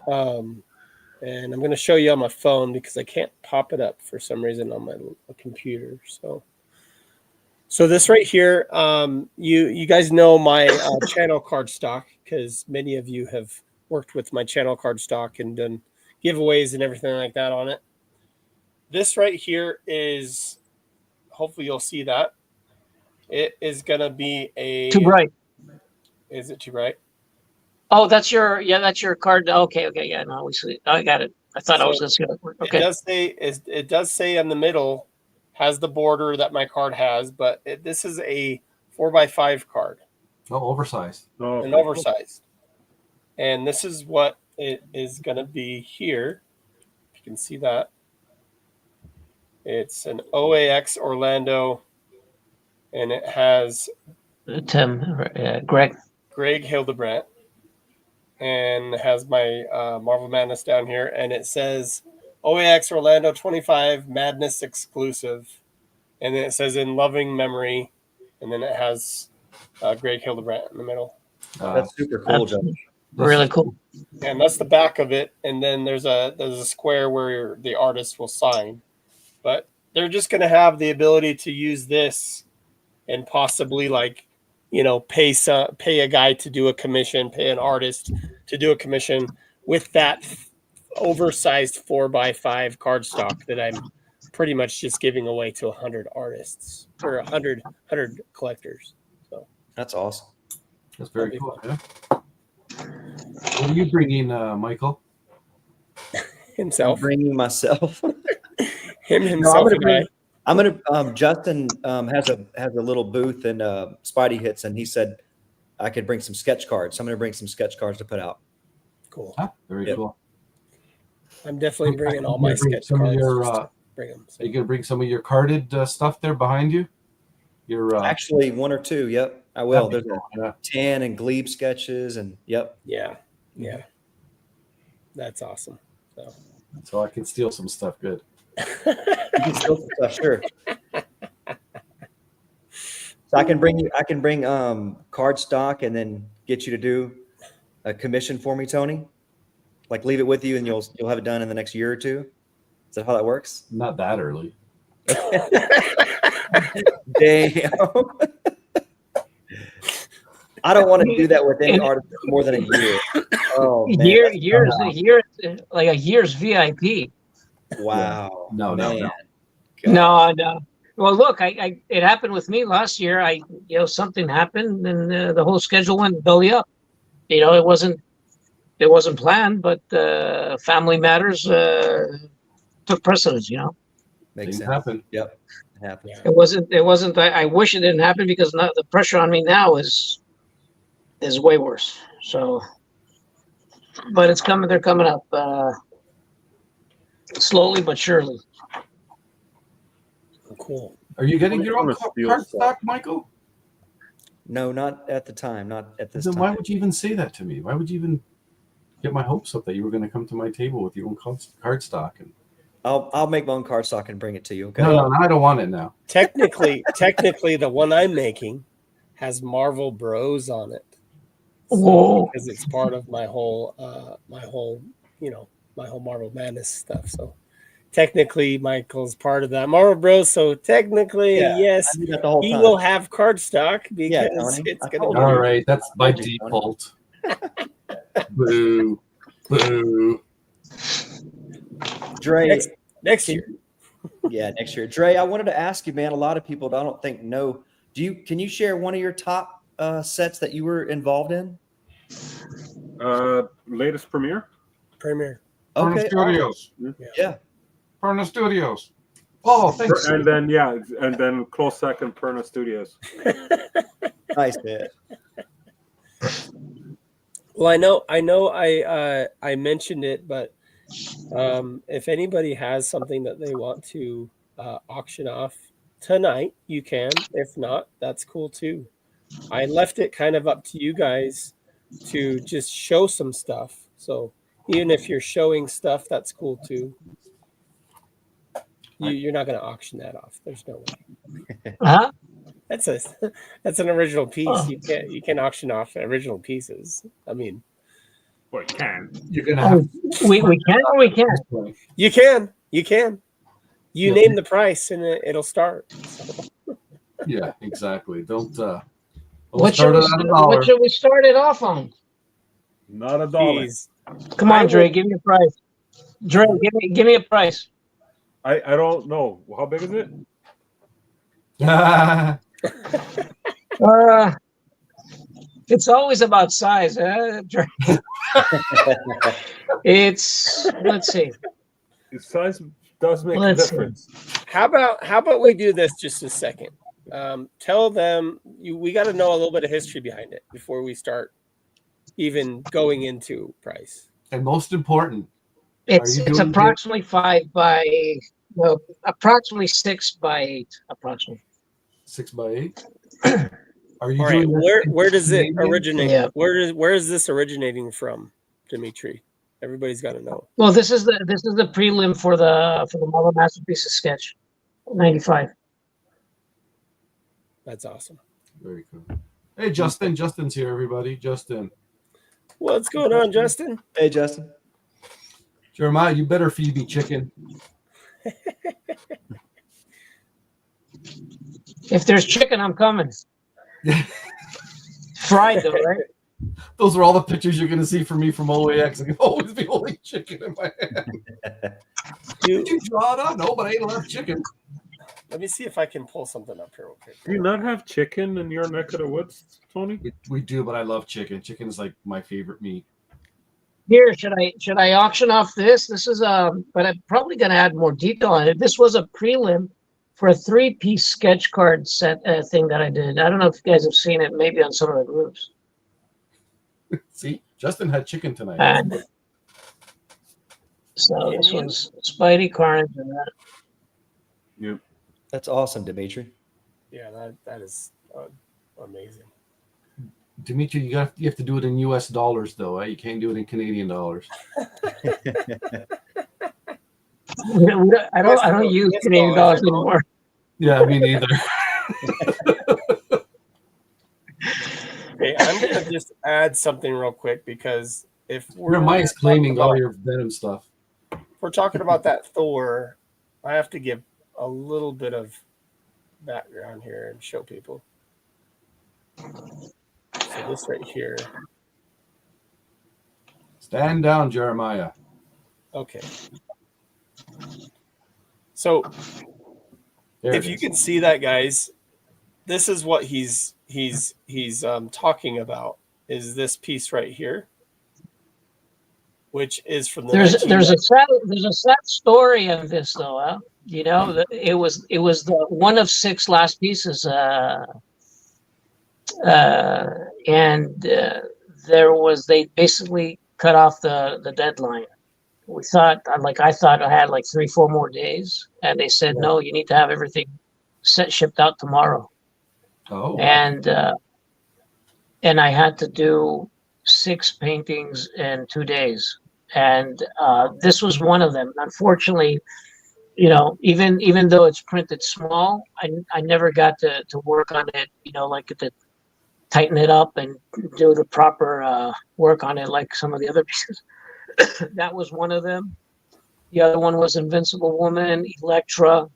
And I'm going to show you on my phone because I can't pop it up for some reason on my computer. So this right here, you guys know my channel card stock because many of you have worked with my channel card stock and done giveaways and everything like that on it. This right here is, hopefully you'll see that. It is going to be Too bright. Is it too bright? Oh, that's your card. Okay, yeah, no, we see. I got it. I thought I was just gonna. Okay. It does say in the middle has the border that my card has, but this is a 4x5 card. Oh, oversized. An oversized. And this is what it is going to be here. If you can see that. It's an OAX Orlando, and it has Greg Hildebrandt, and has my Marvel Madness down here, and it says OAX Orlando 25 Madness exclusive, and then it says in loving memory, and then it has Greg Hildebrandt in the middle. That's super cool, Joe. Really cool. And that's the back of it, and then there's a square where the artist will sign. But they're just going to have the ability to use this and possibly pay a guy to do a commission, pay an artist to do a commission with that oversized 4x5 cardstock that I'm pretty much just giving away to 100 artists or 100 collectors. So that's awesome. That's very cool. Yeah. What are you bringing, Michael? Himself. I'm bringing myself. Himself. No, I'm gonna. Justin has a little booth in Spidey Hits, and he said I could bring some sketch cards. So I'm gonna bring some sketch cards to put out. Cool. Very cool. I'm definitely bringing all my sketch cards. Bring them. Are you gonna bring some of your carded stuff there behind you? Your actually 1 or 2. Yep, I will. There's Tan and Glebe sketches, and yep. Yeah. That's awesome. So I can steal some stuff. Good. You can steal some stuff, sure. So I can bring cardstock and then get you to do a commission for me, Tony. Like leave it with you, and you'll have it done in the next year or 2. Is that how that works? Not that early. Damn. I don't want to do that with any artist more than a year. Oh, man. Years, like a year's VIP. Wow. No. No. Well, look, it happened with me last year. Something happened, and the whole schedule went belly up. It wasn't planned, but family matters took precedence. Makes sense. Happen. Yep, it happened. It wasn't. I wish it didn't happen because the pressure on me now is way worse. So, but it's coming. They're coming up slowly but surely. Cool. Are you getting your own cardstock, Michael? No, not at the time. Not at this time. Then why would you even say that to me? Why would you even get my hopes up that you were going to come to my table with your own cardstock? And I'll make my own cardstock and bring it to you. Okay? No, I don't want it now. Technically, the one I'm making has Marvel Bros on it. Whoa! Because it's part of my whole Marvel Madness stuff. So technically, Michael's part of that Marvel Bros. So technically, yes, he will have cardstock because it's going to be all right. That's by default. Boo. Dre, next year. Yeah, next year. Dre, I wanted to ask you, man. A lot of people I don't think know. Can you share one of your top sets that you were involved in? Latest premiere. Okay. Studios. Yeah. Perna Studios. Oh, thanks. And then close second, Perna Studios. Nice, man. Well, I know I mentioned it, but if anybody has something that they want to auction off tonight, you can. If not, that's cool too. I left it kind of up to you guys to just show some stuff. So even if you're showing stuff, that's cool too. You're not going to auction that off. There's no way. Huh? That's an original piece. Oh. You can't auction off original pieces. I mean, well, you can. You're gonna have we can or we can't. You can. You name the price and it'll start. So. Yeah, exactly. Don't what should we start it off on? Not $1. Come on, Dre, give me a price. Dre, give me a price. I don't know. How big is it? It's always about size. It's let's see. Size does make a difference. How about we do this just a second? Tell them we got to know a little bit of history behind it before we start even going into price. And most important, it's approximately 5 by approximately 6x8, approximately. 6x8. Are you All right, doing where does it originate? Yeah. Where is this originating from, Dimitri? Everybody's got to know. Well, this is the prelim for the Marvel Masterpieces sketch, 95. That's awesome. Very cool. Hey, Justin. Justin's here, everybody. Justin. What's going on, Justin? Hey, Justin. Jeremiah, you better feed me chicken. If there's chicken, I'm coming. Fried though, right? Those are all the pictures you're going to see from me from OAX. I can always be holding chicken in my hand. Did you draw it up? No, but I ate a lot of chicken. Let me see if I can pull something up here real quick. Do you not have chicken in your neck of the woods, Tony? We do, but I love chicken. Chicken is like my favorite meat. Here, should I auction off this? This is but I'm probably going to add more detail on it. This was a prelim for a 3-piece sketch card set thing that I did. I don't know if you guys have seen it, maybe on some of the groups. See, Justin had chicken tonight. And so this was Spidey, Carnage, and that. Yep. That's awesome, Dimitri. Yeah, that is amazing. Dimitri, you have to do it in U.S. dollars, though. Right? You can't do it in Canadian dollars. I don't use Canadian dollars anymore. Yeah, me neither. Okay, I'm gonna just add something real quick because if Jeremiah's claiming all your Venom stuff. If we're talking about that Thor, I have to give a little bit of background here and show people. So this right here. Stand down, Jeremiah. Okay. So if you can see that, guys, this is what he's talking about. Is this piece right here, which is from the there's a sad story of this though. Huh? You know, it was the one of 6 last pieces, and they basically cut off the deadline. We thought, I thought I had like 3-4 more days, and they said no, you need to have everything shipped out tomorrow. Oh, and I had to do 6 paintings in 2 days, and this was one of them. Unfortunately, you know, even though it's printed small, I never got to work on it, you know, like to tighten it up and do the proper work on it like some of the other pieces. That was one of them. The other one was Invincible Woman, Elektra.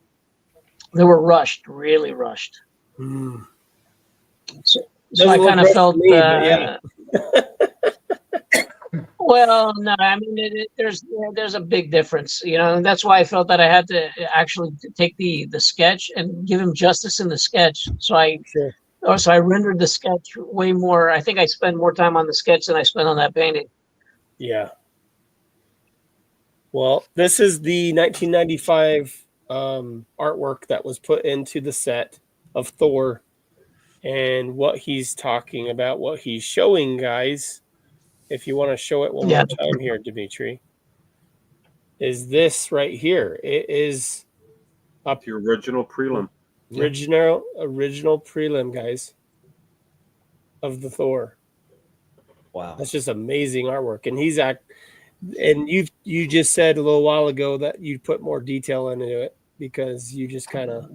They were rushed, really rushed. Mm. So I kind of felt, yeah. Well, no, I mean, there's a big difference, you know, and that's why I felt that I had to actually take the sketch and give him justice in the sketch. So I rendered the sketch way more. I think I spent more time on the sketch than I spent on that painting. Yeah. Well, this is the 1995 artwork that was put into the set of Thor, and what he's talking about, what he's showing, guys. If you want to show it one more time here, Dimitri, is this right here. It is the original prelim. Original prelim, guys, of the Thor. Wow, that's just amazing artwork. And and you just said a little while ago that you put more detail into it because you just kind of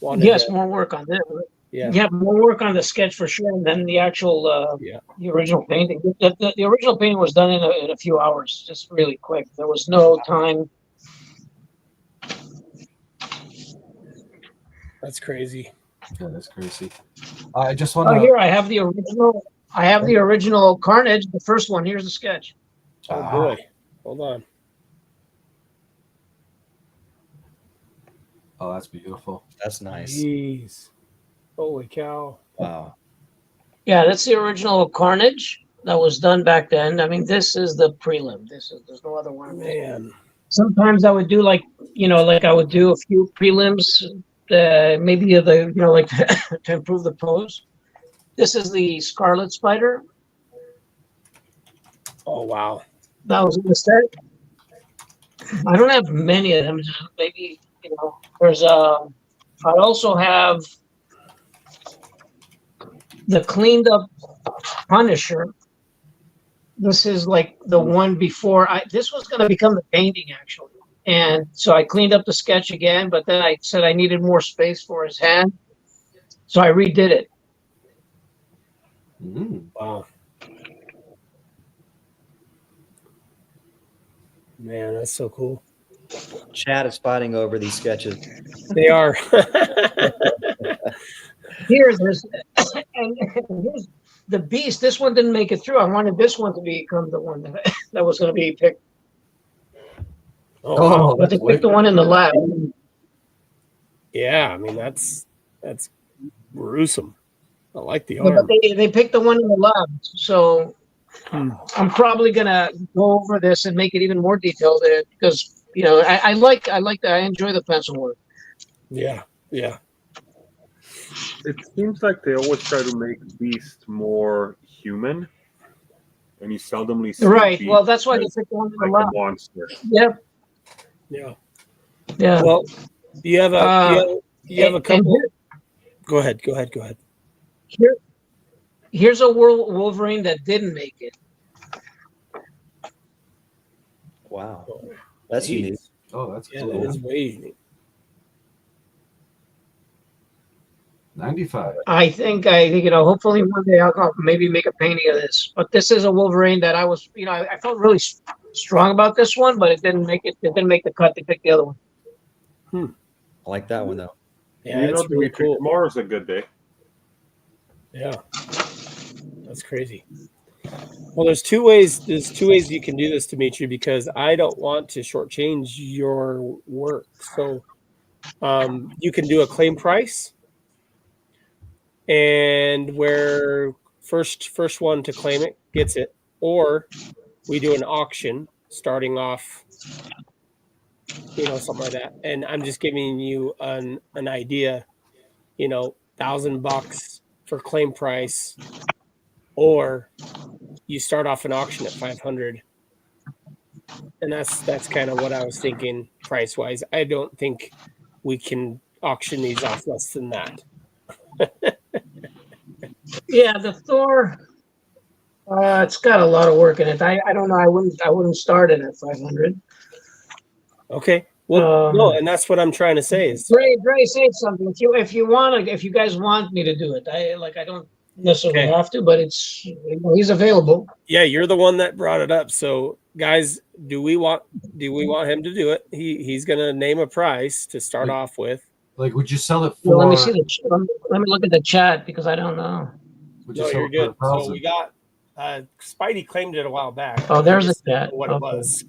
wanted more work on this. Yeah, more work on the sketch for sure than the actual the original painting. The original painting was done in a few hours, just really quick. There was no time. That's crazy. Yeah, that's crazy. I just want to. Oh, here I have the original. I have the original Carnage, the first one. Here's the sketch. Oh boy, hold on. Oh, that's beautiful. That's nice. Jeez. Holy cow. Wow. Yeah, that's the original Carnage that was done back then. I mean, this is the prelim. There's no other one. Man. Sometimes I would do I would do a few prelims, maybe to improve the pose. This is the Scarlet Spider. Oh, wow. That was in the set. I don't have many of them, maybe You know, there's I also have the cleaned up Punisher. This is like the one before. This was going to become the painting actually, and so I cleaned up the sketch again. But then I said I needed more space for his hand, so I redid it. Wow. Man, that's so cool. Chat is fighting over these sketches. They are. Here's this, and here's the Beast. This one didn't make it through. I wanted this one to become the one that was going to be picked. Oh, but they picked the one in the lab. Yeah, I mean that's gruesome. I like the Yeah, arm. but they picked the one in the lab, so I'm probably gonna go over this and make it even more detailed because I enjoy the pencil work. Yeah. It seems like they always try to make Beast more human, and you seldomly see Right. Beast Well, that's why they picked the one in the like lab. a monster. Yep. Yeah. Well, you have a couple. Go ahead. Here's a Wolverine that didn't make it. Wow, that's unique. Oh, that's Yeah, cool. that is way unique. 95. I think hopefully one day I'll maybe make a painting of this. But this is a Wolverine that I was, I felt really strong about this one, but it didn't make it. It didn't make the cut. They picked the other one. I like that one though. Yeah, You know, that's really Dimitri, cool. tomorrow's a good day. Yeah, that's crazy. Well, there's two ways you can do this, Dimitri, because I don't want to shortchange your work. So, you can do a claim price, and where first one to claim it gets it, or we do an auction starting off, something like that. And I'm just giving you an idea, $1,000 for claim price, or you start off an auction at 500. And that's kind of what I was thinking price wise. I don't think we can auction these off less than that. Yeah, the Thor. It's got a lot of work in it. I don't know. I wouldn't start it at 500. Okay. Well, no, and that's what I'm trying to say is Dre, say something. If you guys want me to do it, I don't necessarily have to, but he's available. Yeah, you're the one that brought it up. So, guys, do we want him to do it? He's going to name a price to start off with. Like, would you sell it for? Well, let me look at the chat because I don't know. No, you're good. So we got Spidey claimed it a while back. Oh, there's a chat. What it was.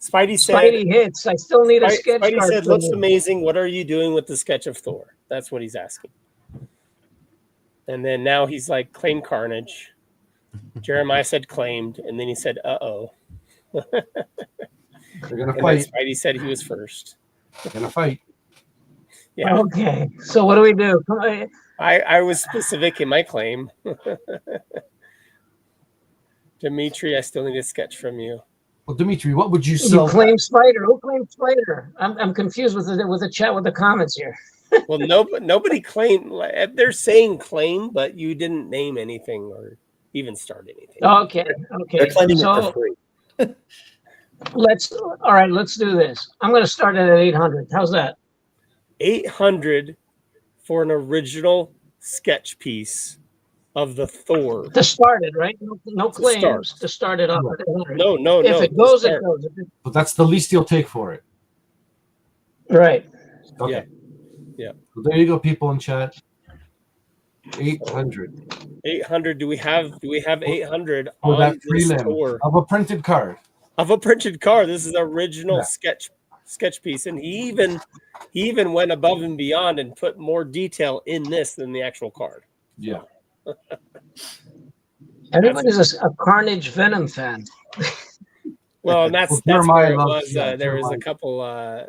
Spidey hits. I still need a sketch Spidey card. said, "Looks amazing. What are you doing with the sketch of Thor?" That's what he's asking. And then now he's like, "Claim Carnage." Jeremiah said claimed, and then he said, "Uh-oh." They're gonna fight. Spidey said he was first. They're gonna fight. Yeah. Okay. So what do we do? I was specific in my claim. Dimitri, I still need a sketch from you. Well, Dimitri, what would you sell? You claim Spider. Who claimed Spider? I'm confused with the chat with the comments here. Well, nobody claimed. They're saying claim, but you didn't name anything or even start anything. Okay. They're claiming it for free. Let's do this. I'm going to start it at 800. How's that? 800 for an original sketch piece of the Thor. To start it, right? No claims to start it off. No. If it goes, it goes. But that's the least you'll take for it. Right. Okay. Yeah. So there you go, people in chat. 800. 800. Do we have 800 on that this prelim tour of a printed card? Of a printed card. This is an original sketch piece, and he even went above and beyond and put more detail in this than the actual card. Yeah. Everybody's a Carnage Venom fan. Well, and that's where it was. There was a couple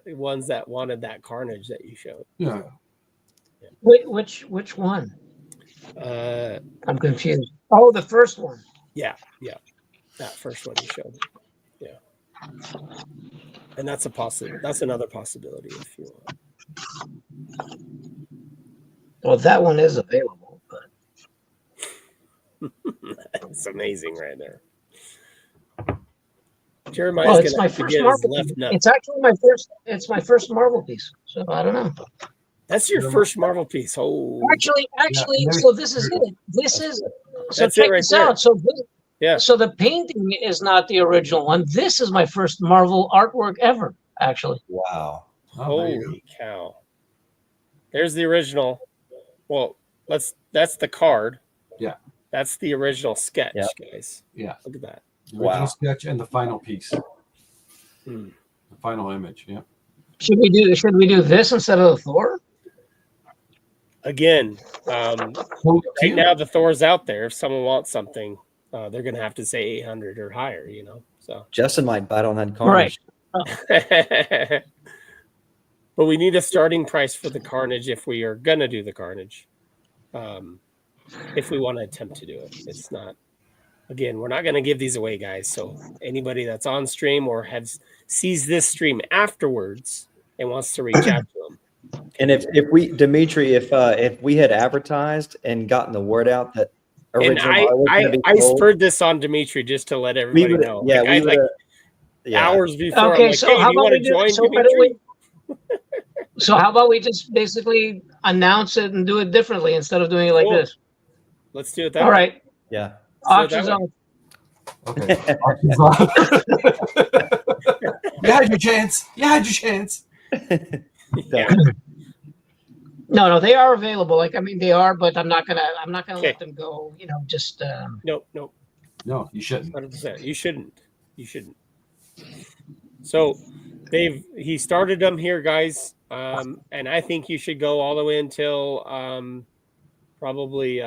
ones that wanted that Carnage that you showed. Yeah. Which one? I'm confused. Oh, the first one. Yeah. That first one you showed. Yeah. And that's that's another possibility if you want. Well, that one is available, but it's amazing right there. Jeremiah's well, it's gonna my have to first get his Marvel left piece. nut. It's actually my first. It's my first Marvel piece. So I don't know. That's your first Marvel piece. Oh, Actually, Yeah, so this is it. This is so That's it check right this there. out. So this, yeah. so the painting is not the original one. This is my first Marvel artwork ever. Actually, Wow. Oh, there you go. Holy cow! There's the original. Well, that's the card. Yeah. That's the original sketch, Yep. guys. Yeah. Look at that. The original Wow. sketch and the final piece. Hmm. The final image. Yeah. should we do this instead of the Thor? Again, Quote right two. now the Thor's out there. If someone wants something, they're gonna have to say 800 or higher. So. Justin might bite on that Carnage. But we need a starting price for the Carnage if we are gonna do the Carnage. If we want to attempt to do it, it's not. Again, we're not going to give these away, guys. So anybody that's on stream or sees this stream afterwards and wants to reach out to them. And if we, Dimitri, if we had advertised and gotten the word out that original and I spurred this on Dimitri just to let everybody know. Yeah, hours before. Okay, I'm like, so hey, how do you about want we to do? join So why Dimitri? don't we? So how about we just basically announce it and do it differently instead of doing it like Cool. this? Let's do it that All way. right. Yeah. Auctions on. Okay. Auctions on. You had your chance. You had your chance. Yeah. No, they are available. Like, I mean, they are, but I'm not gonna Okay. let them go. Just. Nope. No, you shouldn't. 100%. You shouldn't. So he started them here, guys. And I think you should go all the way until probably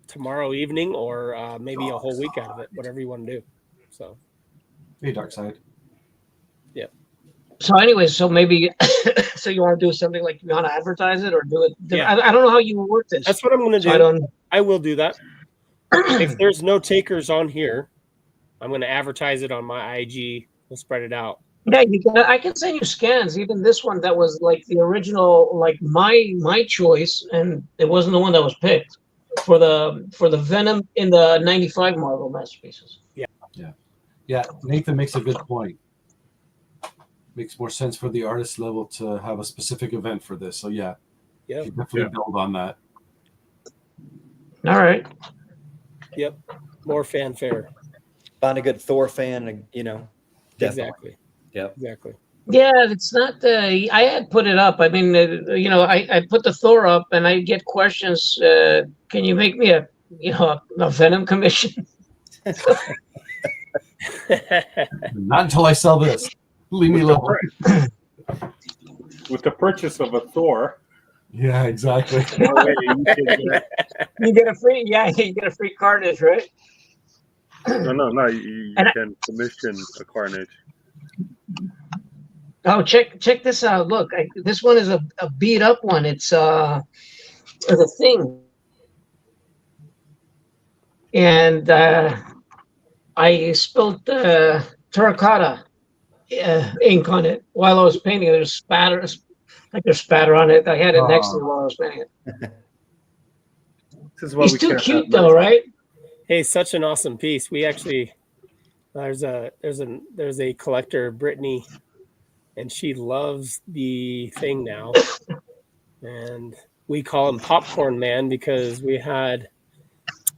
tomorrow evening or maybe a whole week out of it, whatever you want to do. So Hey, Dark Side. Yeah. So anyways, so maybe so you want to do something like you want to advertise it or do it? Yeah. I don't know how you work this. That's what I'm going to So do. I will do that. If there's no takers on here, I'm going to advertise it on my IG. We'll spread it out. Yeah, I can send you scans. Even this one that was like the original, like my choice, and it wasn't the one that was picked for the Venom in the '95 Marvel masterpieces. Yeah, Nathan makes a good point. Makes more sense for the artist level to have a specific event for this. So yeah, you definitely build on that. All right. Yep. More fanfare. Find a good Thor fan, definitely. Exactly. Yep. Exactly. Yeah, it's not. I had put it up. I mean, I put the Thor up, and I get questions. Can you make me a Venom commission? Not until I sell this. Leave me alone. With the purchase of a Thor. Yeah, exactly. You get a free Carnage, right? No. You can commission a Carnage. Oh, check this out. Look, this one is a beat up one. It's a thing, and I spilled terracotta ink on it while I was painting. There's spatter on it. I had it next to me while I was painting it. He's too cute though, right? Hey, such an awesome piece. We actually there's a collector, Brittany, and she loves the thing now. And we call him Popcorn Man because we had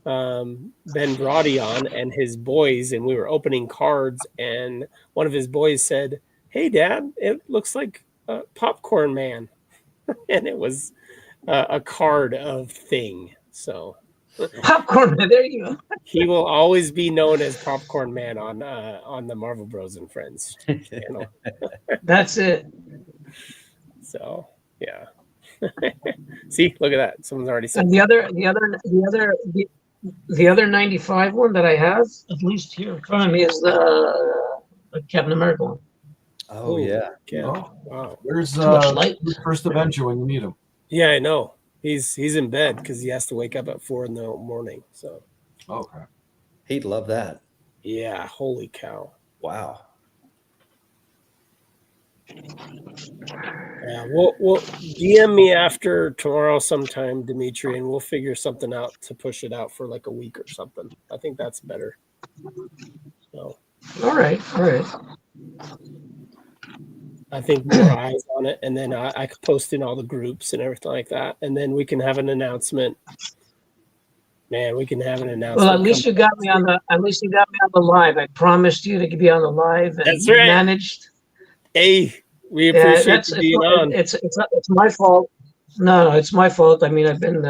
Ben Brody on and his boys, and we were opening cards, and one of his boys said, "Hey, Dad, it looks like Popcorn Man," and it was a card of Thing. So Popcorn Man, there you go. He will always be known as Popcorn Man on the Marvel Bros and Friends channel. That's it. So yeah. See, look at that. Someone's already said. And the other 95 one that I have, at least here in front of me, is the Captain America one. Oh yeah. Oh, wow. Where's light. First Avenger when you need him? Yeah, I know. He's in bed because he has to wake up at 4 a.m. So. Okay. He'd love that. Yeah. Holy cow. Wow. Yeah, we'll DM me after tomorrow sometime, Dimitri, and we'll figure something out to push it out for like a week or something. I think that's better. So, all right. I think more eyes on it, and then I could post in all the groups and everything like that, and then we can have an announcement. Man, we can have an announcement. Well, at least you got me on the live. I promised you to be on the live, and That's right. Managed. Hey, we appreciate you being on. It's my fault. No, it's my fault. I mean, I've been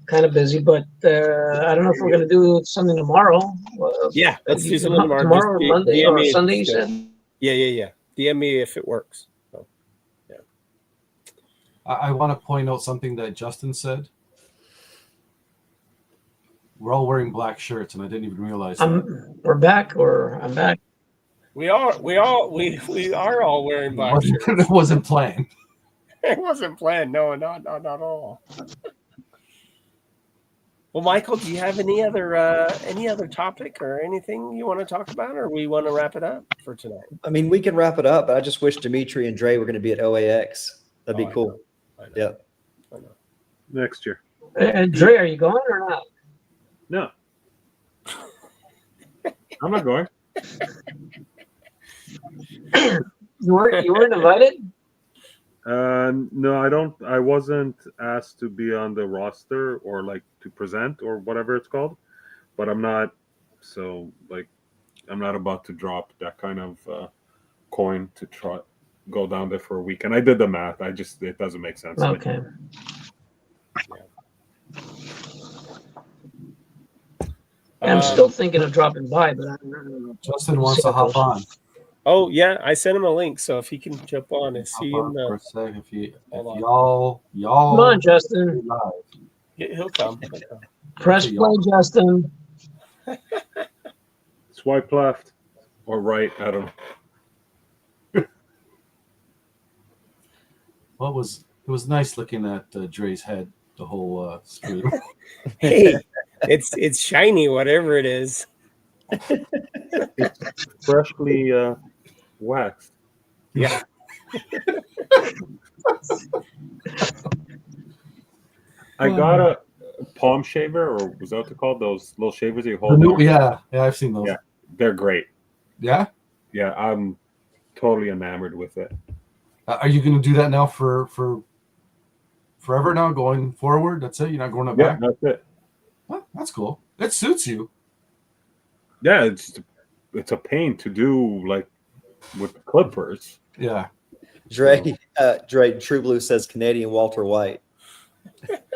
kind of busy, but I don't know if we're going to do something tomorrow. Yeah, let's do something tomorrow or Monday or Sunday. You said. Yeah. DM me if it works. So, yeah. I want to point out something that Justin said. We're all wearing black shirts, and I didn't even realize that. We're back, or I'm back. We are all wearing black shirts. It wasn't planned. It wasn't planned. No, not at all. Well, Michael, do you have any other topic or anything you want to talk about, or we want to wrap it up for tonight? I mean, we can wrap it up, but I just wish Dimitri and Dre were going to be at OAX. That'd be cool. I know. Yeah. I know. Next year. Dre, are you going or not? No. I'm not going. You weren't invited? No, I wasn't asked to be on the roster or like to present or whatever it's called, but I'm not about to drop that kind of coin to try go down there for a week. And I did the math. It doesn't make sense. Okay. I'm still thinking of dropping by, but I don't know. Justin wants to hop on. Oh yeah, I sent him a link, so if he can jump on and see him. For a sec, if y'all, come on, Justin. He'll come. Press play, Justin. Swipe left or right, Adam. Well, it was nice looking at Dre's head the whole stream. Hey, it's shiny, whatever it is. It's freshly waxed. Yeah. I got a palm shaver, or was that what they're called? Those little shavers you hold. Yeah, I've seen those. Yeah, they're great. Yeah? Yeah, I'm totally enamored with it. Are you going to do that now for forever now, going forward? That's it? You're not going up back? Yeah, that's it. Well, that's cool. It suits you. Yeah, it's a pain to do, like, with the clippers. Yeah. Dre, True Blue says Canadian Walter White.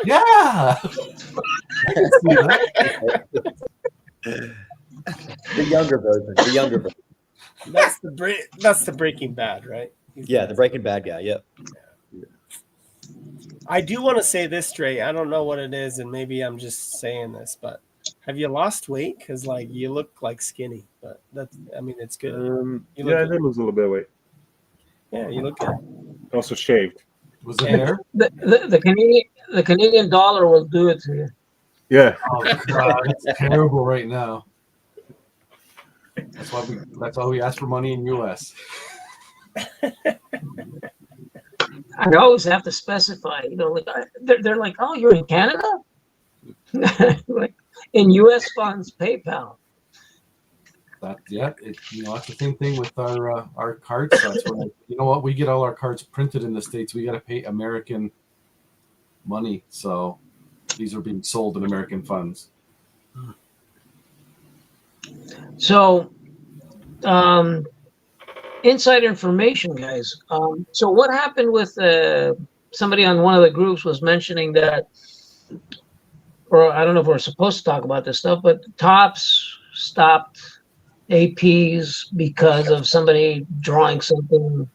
Yeah. I can see that. The younger version. That's the Breaking Bad, right? Yeah, the Breaking Bad guy. Yep. I do want to say this, Dre. I don't know what it is, and maybe I'm just saying this, but have you lost weight? Because like you look like skinny, but it's good. I did lose a little bit of weight. Yeah, you look good. Also shaved. Was it hair? The Canadian dollar will do it to you. Yeah. Oh God, it's terrible right now. That's why we ask for money in US. I always have to specify, like they're like, oh, you're in Canada? Like in US funds, PayPal. That's the same thing with our cards. That's what what we get all our cards printed in the States. We got to pay American money, so these are being sold in American funds. So, inside information, guys. So what happened with somebody on one of the groups was mentioning that, or I don't know if we're supposed to talk about this stuff, but Topps stopped APs because of somebody drawing something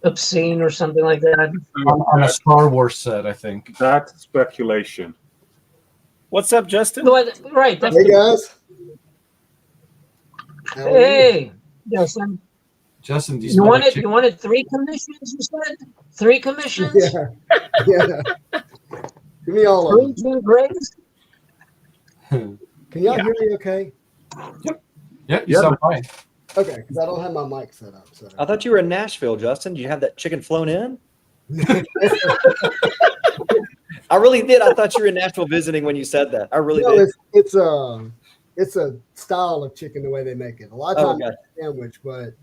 obscene or something like that. On a Star Wars set, I think. That's speculation. What's up, Justin? Right. Hey, guys. Hey, Justin. Justin, do you wanted 3 commissions? You said 3 commissions. Yeah. Give me all of them. 3 grades. Can y'all hear me? Okay. Yep. You sound fine. Okay, because I don't have my mic set up. So I thought you were in Nashville, Justin. Did you have that chicken flown in? I really did. I thought you were in Nashville visiting when you said that. I really did. It's a style of chicken the way they make it. A lot of times it's a sandwich, but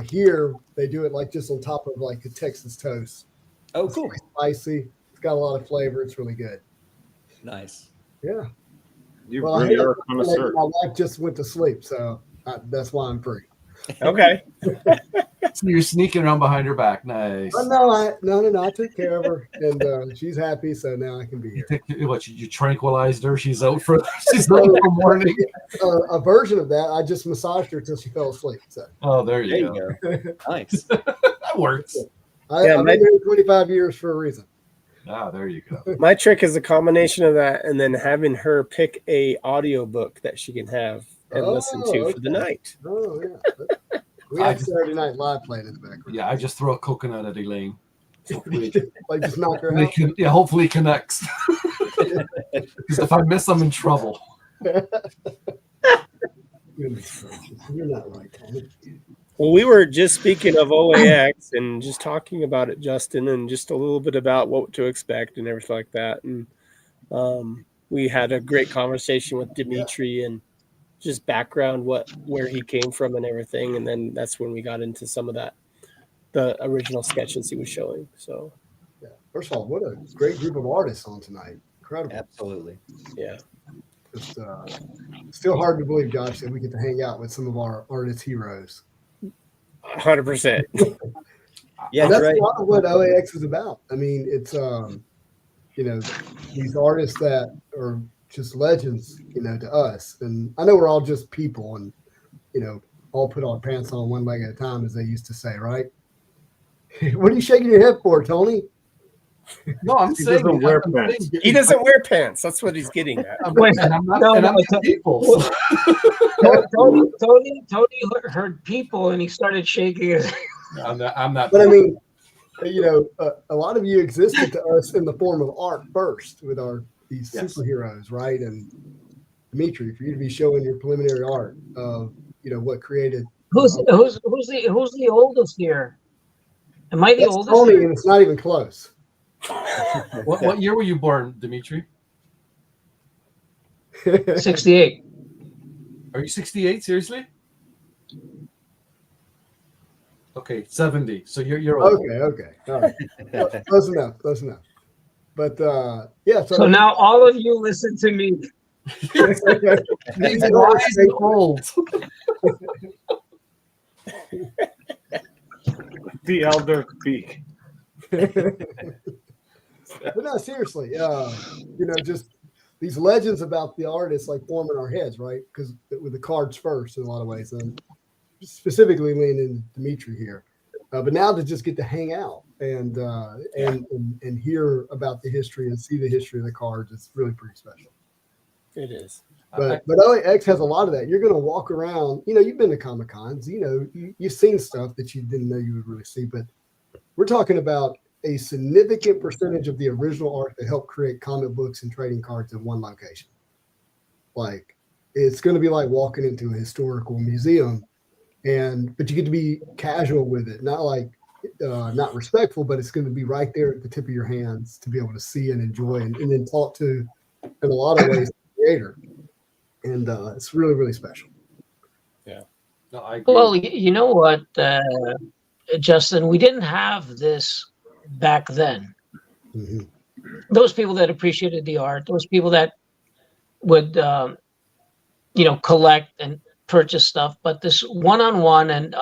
here they do it like just on top of like a Texas toast. Oh, it's cool. Spicy. It's got a lot of flavor. It's really good. Nice. Yeah. You really are a connoisseur. My wife just went to sleep, so that's why I'm free. Okay. So you're sneaking around behind her back. Nice. No. I took care of her, and she's happy, so now I can be here. You tranquilized her? She's out for morning. A version of that. I just massaged her till she fell asleep. So. Oh, there you go. Nice. That works. I've been married 25 years for a reason. Ah, there you go. My trick is a combination of that and then having her pick a audio book that she can have and listen to for the night. Oh, yeah. We have Saturday Night Live playing in the background. Yeah, I just throw a coconut at Elaine. Like just knock her out. Hopefully it connects. Because if I miss, I'm in trouble. You're not right, Tommy. Well, we were just speaking of OAX and just talking about it, Justin, and just a little bit about what to expect and everything like that. And we had a great conversation with Dimitri and just background, where he came from and everything. And then that's when we got into some of the original sketches he was showing. So, yeah. First of all, what a great group of artists on tonight. Incredible. Absolutely. Yeah. It's still hard to believe, Josh, that we get to hang out with some of our artist heroes. 100%. Yeah, that's right. a lot of what OAX is about. I mean, it's these artists that are just legends, to us. And I know we're all just people, and all put our pants on one leg at a time, as they used to say, right? What are you shaking your head for, Tony? No, I'm saying doesn't wear pants. He doesn't wear pants. That's what he's getting at. I'm not people. Tony heard people and he started shaking his head. I'm not. But I mean, a lot of you existed to us in the form of art first with these superheroes, right? And Dimitri, for you to be showing your preliminary art of what created. Who's the oldest here? Am I the oldest? Tony, and it's not even close. What year were you born, Dimitri? 68. Are you 68? Seriously? Okay, 70. So you're old. Okay. All right. Close enough. But yeah. So now all of you listen to me. He's wise and old. The elder speak. But no, seriously, just these legends about the artists like form in our heads, right? Because with the cards first in a lot of ways, and specifically leaning Dimitri here. But now to just get to hang out and hear about the history and see the history of the cards, it's really pretty special. It is. But OAX has a lot of that. You're going to walk around. You've been to Comic Cons. You've seen stuff that you didn't know you would really see. But we're talking about a significant percentage of the original art that helped create comic books and trading cards in one location. Like, it's going to be like walking into a historical museum, but you get to be casual with it, not like not respectful, but it's going to be right there at the tip of your hands to be able to see and enjoy and then talk to, in a lot of ways, the creator. And it's really, really special. Yeah. No, I agree. Well, you know what, Justin, we didn't have this back then. Mm-hmm. Those people that appreciated the art, those people that would, collect and purchase stuff, but this one-on-one, and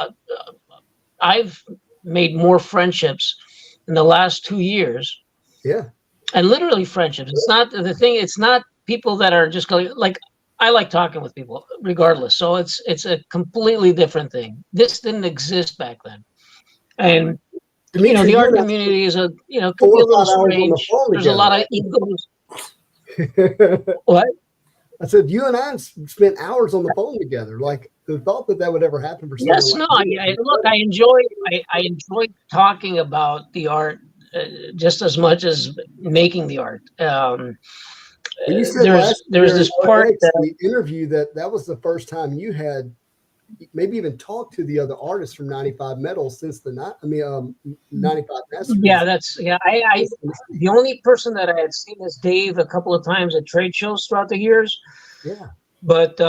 I've made more friendships in the last 2 years. Yeah. And literally friendships. It's not the thing. It's not people that are just going like, I like talking with people regardless. So it's a completely different thing. This didn't exist back then. And Dimitri, the art community is could be a little strange. There's a lot of egos. What? I said, you and I spent hours on the phone together. Like, the thought that would ever happen for someone. Yes, no. I enjoy talking about the art just as much as making the art. You said there's this part the interview that was the first time you had maybe even talked to the other artists from 95 Metal since the 95 Masterpiece. Yeah, I the only person that I had seen is Dave a couple of times at trade shows throughout the years. Yeah. But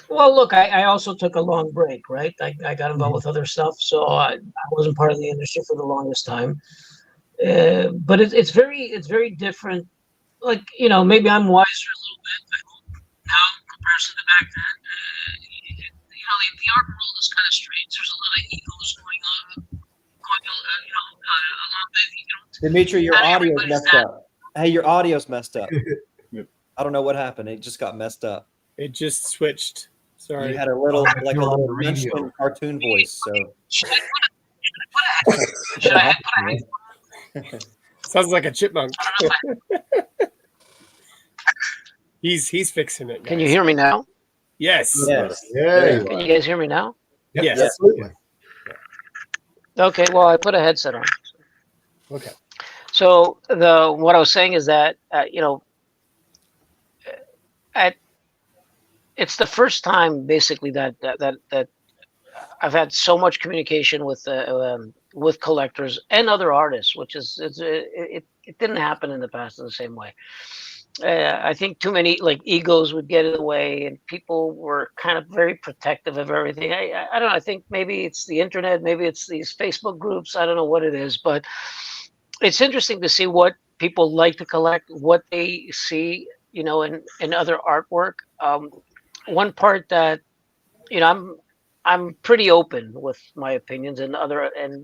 well, look, I also took a long break, right? I got involved with other stuff, so I wasn't part of the industry for the longest time. But it's very different. Like, you know, maybe I'm wiser a little bit, I hope, now in comparison to back then. You know, the art world is kind of strange. There's a lot of egos going on, you know, along with, you know. Dimitri, your audio's messed up. Hey, your audio's messed up. I don't know what happened. It just got messed up. It just switched. Sorry. You had a little, like a little Frenchman cartoon voice. So. Should I put a Sounds like a chipmunk. He's fixing it. Guys. Can you hear me now? Yes. Yes. Yeah. Can you guys hear me now? Yes. Absolutely. Okay. Well, I put a headset on. Okay. So what I was saying is that you know, it's the first time basically that I've had so much communication with collectors and other artists, which is it didn't happen in the past in the same way. I think too many like egos would get in the way, and people were kind of very protective of everything. I don't know. I think maybe it's the internet, maybe it's these Facebook groups. I don't know what it is, but it's interesting to see what people like to collect, what they see, you know, in other artwork. One part that, you know, I'm pretty open with my opinions and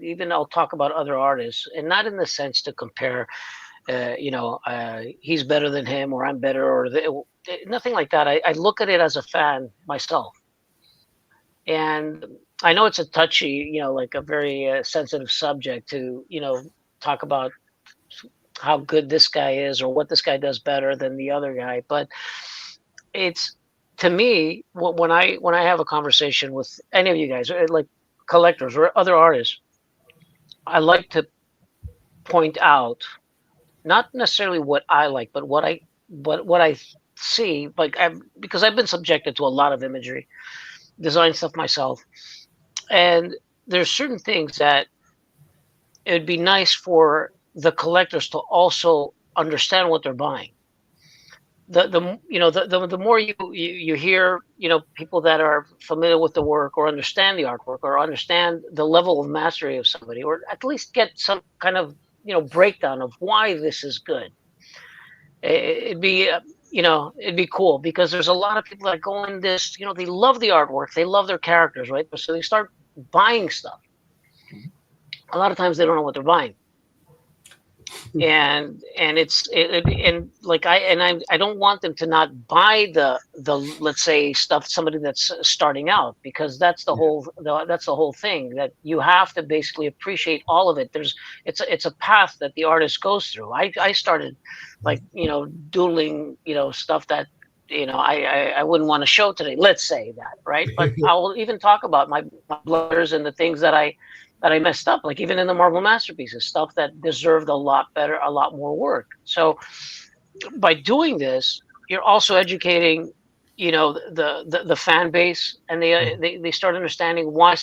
even I'll talk about other artists, and not in the sense to compare, you know, he's better than him or I'm better or nothing like that. I look at it as a fan myself, and I know it's a touchy, you know, like a very sensitive subject to, you know, talk about how good this guy is or what this guy does better than the other guy, but it's, to me, when I have a conversation with any of you guys, like collectors or other artists, I like to point out not necessarily what I like, but what I see. Like because I've been subjected to a lot of imagery, design stuff myself, and there's certain things that it'd be nice for the collectors to also understand what they're buying. The you know the more you hear, you know, people that are familiar with the work or understand the artwork or understand the level of mastery of somebody, or at least get some kind of, you know, breakdown of why this is good. It'd be you know, it'd be cool, because there's a lot of people that go in this, you know, they love the artwork, they love their characters, right? So they start buying stuff. A lot of times they don't know what they're buying. And I don't want them to not buy the let's say stuff, somebody that's starting out, because that's the whole thing, that you have to basically appreciate all of it. It's a path that the artist goes through. I started like, you know, doodling, you know, stuff that, you know, I wouldn't want to show today, let's say that, right? But I will even talk about my blunders and the things that I messed up, like even in the Marvel Masterpieces, stuff that deserved a lot better, a lot more work. So by doing this, you're also educating, you know, the fan base, and they start understanding why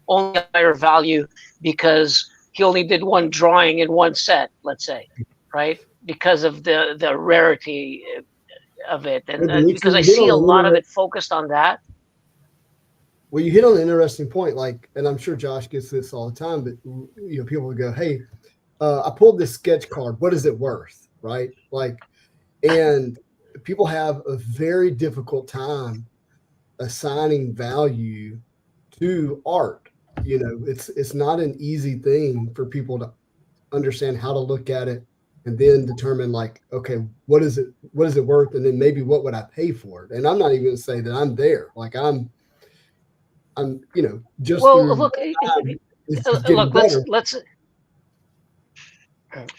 only a higher value because he only did one drawing in one set, let's say, right? Because of the rarity of it, and because I see a lot of it focused on that. Well, you hit on an interesting point, like, and I'm sure Josh gets this all the time, but, you know, people would go, hey, I pulled this sketch card. What is it worth? Right? Like, and people have a very difficult time assigning value to art. You know, it's not an easy thing for people to understand how to look at it and then determine, like, okay, what is it worth? And then maybe what would I pay for it? And I'm not even going to say that I'm there. Like I'm, you know, just look,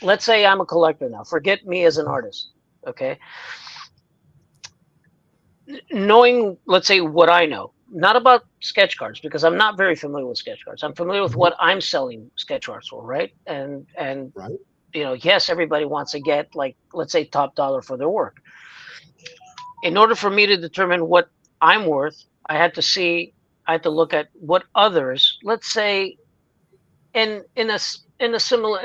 let's say I'm a collector now. Forget me as an artist, okay? Knowing, let's say, what I know, not about sketch cards, because I'm not very familiar with sketch cards. I'm familiar with what I'm selling sketch cards for, right? And right. You know, yes, everybody wants to get, like, let's say, top dollar for their work. In order for me to determine what I'm worth. I had to look at what others, let's say, in a similar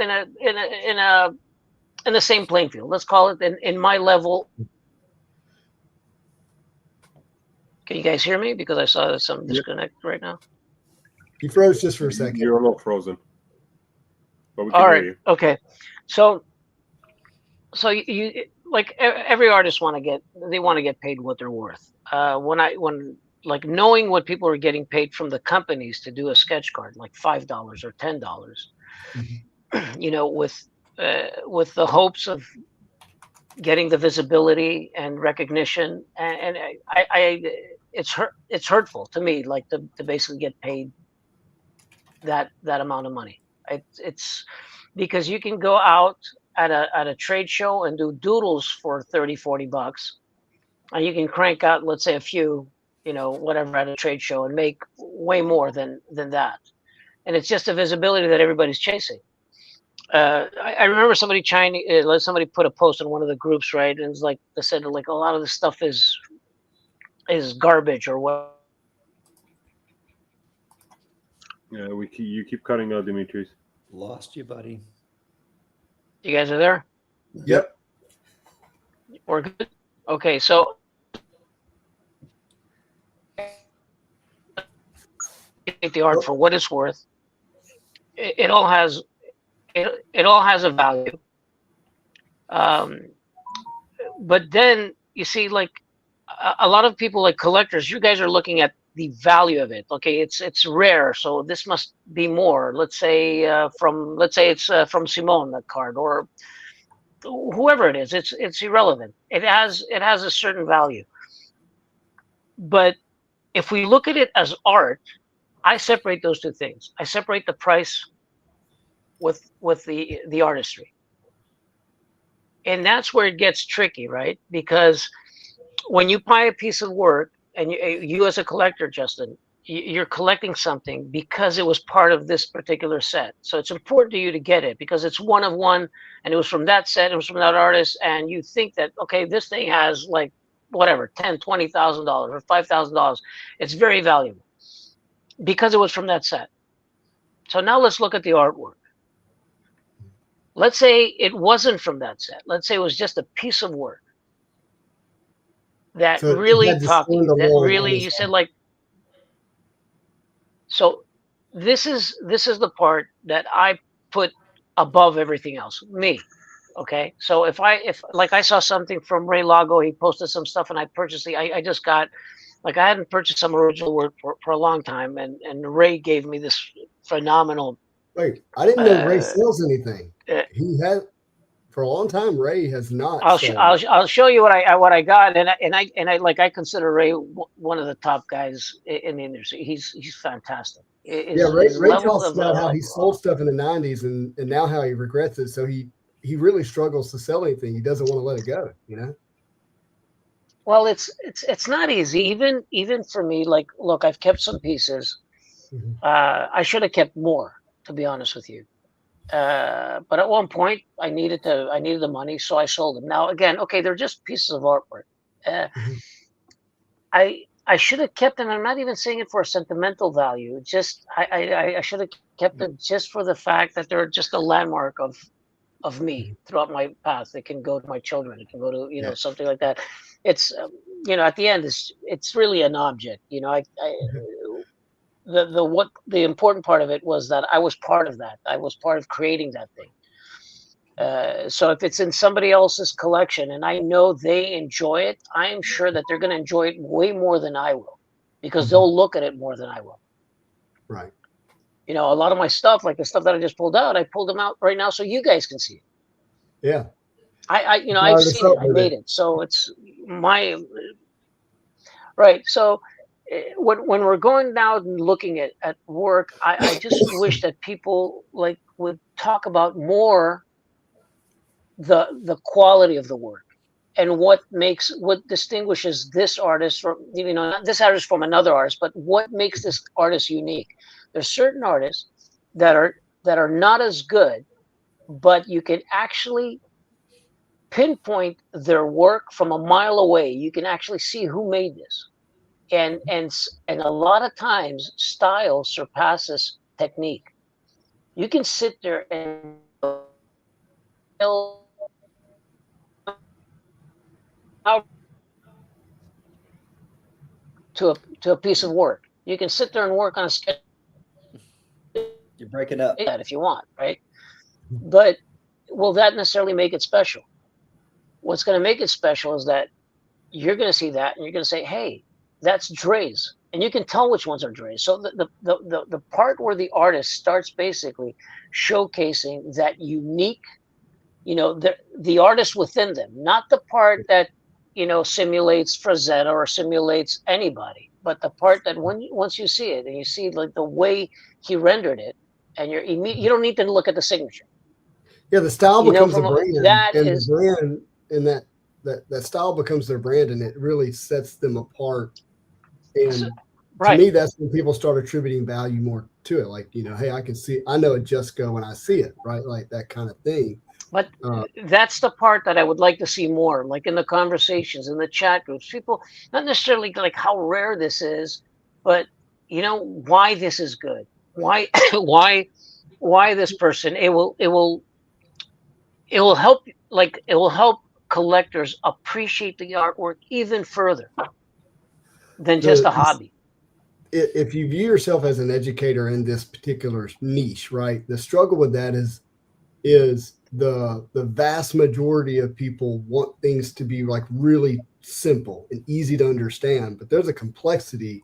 in the same playing field. Let's call it in my level. Can you guys hear me? Because I saw some disconnect right now. You froze just for a second. You're a little frozen. But we can All hear right. you. Okay. So you like every artist want to get paid what they're worth. When like knowing what people are getting paid from the companies to do a sketch card, like $5 or $10, you know, with the hopes of getting the visibility and recognition, and it's hurtful to me, like to basically get paid that amount of money. It's because you can go out at a trade show and do doodles for 30-40 bucks, and you can crank out, let's say, a few, you know, whatever, at a trade show and make way more than that. And it's just a visibility that everybody's chasing. I remember somebody somebody put a post in one of the groups, right? And it's like they said, like, a lot of this stuff is garbage or what. Yeah, you keep cutting out, Dimitris. Lost you, buddy. You guys are there? Yep. We're good. Okay, so take the art for what it's worth. It all has a value. But then you see, like, a lot of people, like collectors, you guys are looking at the value of it. Okay, it's rare, so this must be more. Let's say it's from Simone, that card, or whoever it is. It's irrelevant. It has a certain value. But if we look at it as art, I separate those two things. I separate the price with the artistry. And that's where it gets tricky, right? Because when you buy a piece of work, and you as a collector, Justin, you're collecting something because it was part of this particular set. So it's important to you to get it because it's one of one, and it was from that set, it was from that artist, and you think that, okay, this thing has like whatever, $10,000, $20,000 or $5,000. It's very valuable because it was from that set. So now let's look at the artwork. Let's say it wasn't from that set. Let's say it was just a piece of work that really talked to you, that really you said, like, so this is the part that I put above everything else, me. Okay, so if like I saw something from Ray Lago, he posted some stuff and I purchased it. I just got, like, I hadn't purchased some original work for a long time, and Ray gave me this phenomenal. Wait, I didn't know Ray sells anything. He has for a long time. Ray has not. I'll show you what I got, and I like, I consider Ray one of the top guys in the industry. He's fantastic. Ray talks about how he sold stuff in the '90s and now how he regrets it. So he really struggles to sell anything. He doesn't want to let it go. You know. Well, it's not easy, even for me. Like, look, I've kept some pieces. Mm-hmm. I should have kept more, to be honest with you. But at one point, I needed the money, so I sold them. Now, again, okay, they're just pieces of artwork. I should have kept them. I'm not even saying it for a sentimental value. Just I should have kept them just for the fact that they're just a landmark of me throughout my path. It can go to my children. It can go to something like that. It's at the end, it's really an object. The important part of it was that I was part of that. I was part of creating that thing. So if it's in somebody else's collection and I know they enjoy it, I'm sure that they're going to enjoy it way more than I will, because they'll look at it more than I will. Right. A lot of my stuff, like the stuff that I just pulled out, I pulled them out right now so you guys can see it. Yeah. I've seen it. I made it. So it's my right. So when we're going now and looking at work, I just wish that people would talk about more the quality of the work and what distinguishes this artist from, not this artist from another artist, but what makes this artist unique. There's certain artists that are not as good, but you can actually pinpoint their work from a mile away. You can actually see who made this. and a lot of times style surpasses technique. You can sit there and to a piece of work. You can sit there and work on a sketch. You're breaking up. If you want, right? But will that necessarily make it special? What's going to make it special is that you're going to see that and you're going to say, hey, that's Dre's. And you can tell which ones are Dre's. So the part where the artist starts basically showcasing that unique, the artist within them, not the part that, simulates Frazetta or simulates anybody, but the part that once you see it and you see like the way he rendered it, and you don't need to look at the signature. Yeah, the style becomes a brand, that style becomes their brand, and it really sets them apart. And to me, that's when people start attributing value more to it. Like, hey, I know a Just Go when I see it, right? Like that kind of thing. But that's the part that I would like to see more, like in the conversations, in the chat groups, people, not necessarily like how rare this is, but why this is good. Why this person, it will help, like it will help collectors appreciate the artwork even further than just a hobby. If you view yourself as an educator in this particular niche, right? The struggle with that is the vast majority of people want things to be like really simple and easy to understand, but there's a complexity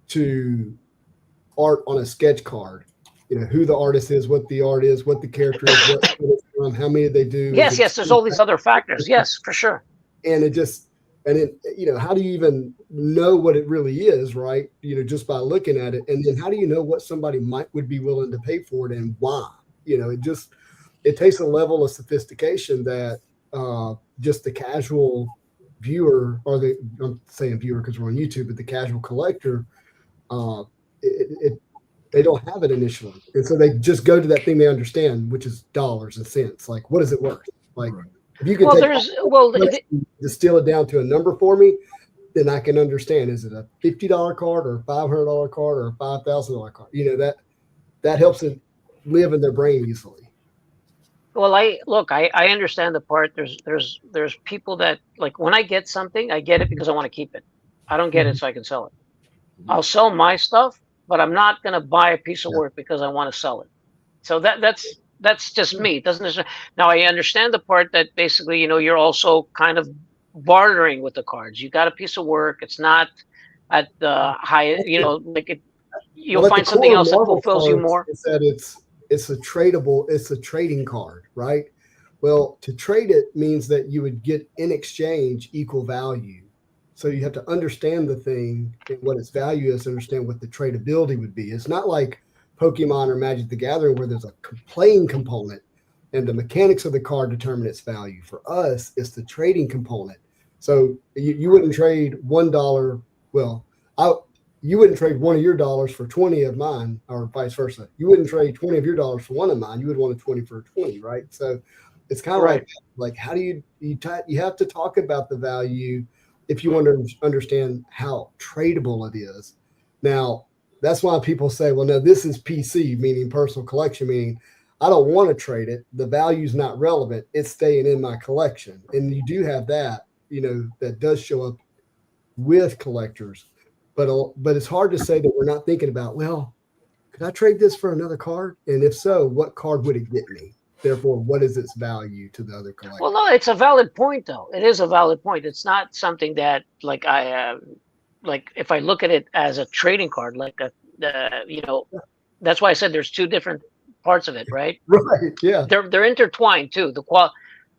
to art on a sketch card. Who the artist is, what the art is, what the character is, how many they do. Yes, there's all these other factors. Yes, for sure. And how do you even know what it really is, right? Just by looking at it. And then how do you know what somebody would be willing to pay for it and why? It takes a level of sophistication that just the casual viewer, I'm saying viewer because we're on YouTube, but the casual collector, they don't have it initially. And so they just go to that thing they understand, which is dollars and cents. Like, what is it worth? Like, if you can distill it down to a number for me, then I can understand, is it a $50 card or a $500 card or a $5,000 card? That helps it live in their brain easily. Well, I understand the part. There's people that, like, when I get something, I get it because I want to keep it. I don't get it so I can sell it. I'll sell my stuff, but I'm not going to buy a piece of work because I want to sell it. So that's just me. It doesn't necessarily. Now I understand the part that basically, you're also kind of bartering with the cards. You got a piece of work. It's not at the high, you'll find something else that fulfills you more. Is that it's a trading card, right? Well, to trade it means that you would get in exchange equal value. So you have to understand the thing and what its value is, understand what the tradability would be. It's not like Pokemon or Magic the Gathering where there's a playing component and the mechanics of the card determine its value. For us, it's the trading component. So you wouldn't trade $1. Well, you wouldn't trade one of your dollars for 20 of mine, or vice versa. You wouldn't trade 20 of your dollars for one of mine. You would want a 20 for 20, right? So it's kind of like how do you have to talk about the value if you want to understand how tradable it is. Now, that's why people say, well, no, this is PC, meaning personal collection, meaning I don't want to trade it. The value's not relevant. It's staying in my collection. And you do have that, that does show up with collectors. But it's hard to say that we're not thinking about, well, could I trade this for another card? And if so, what card would it get me? Therefore, what is its value to the other collector? Well, no, it's a valid point, though. It is a valid point. It's not something that, like, if I look at it as a trading card, like that's why I said there's two different parts of it, right? Right. Yeah. They're intertwined too.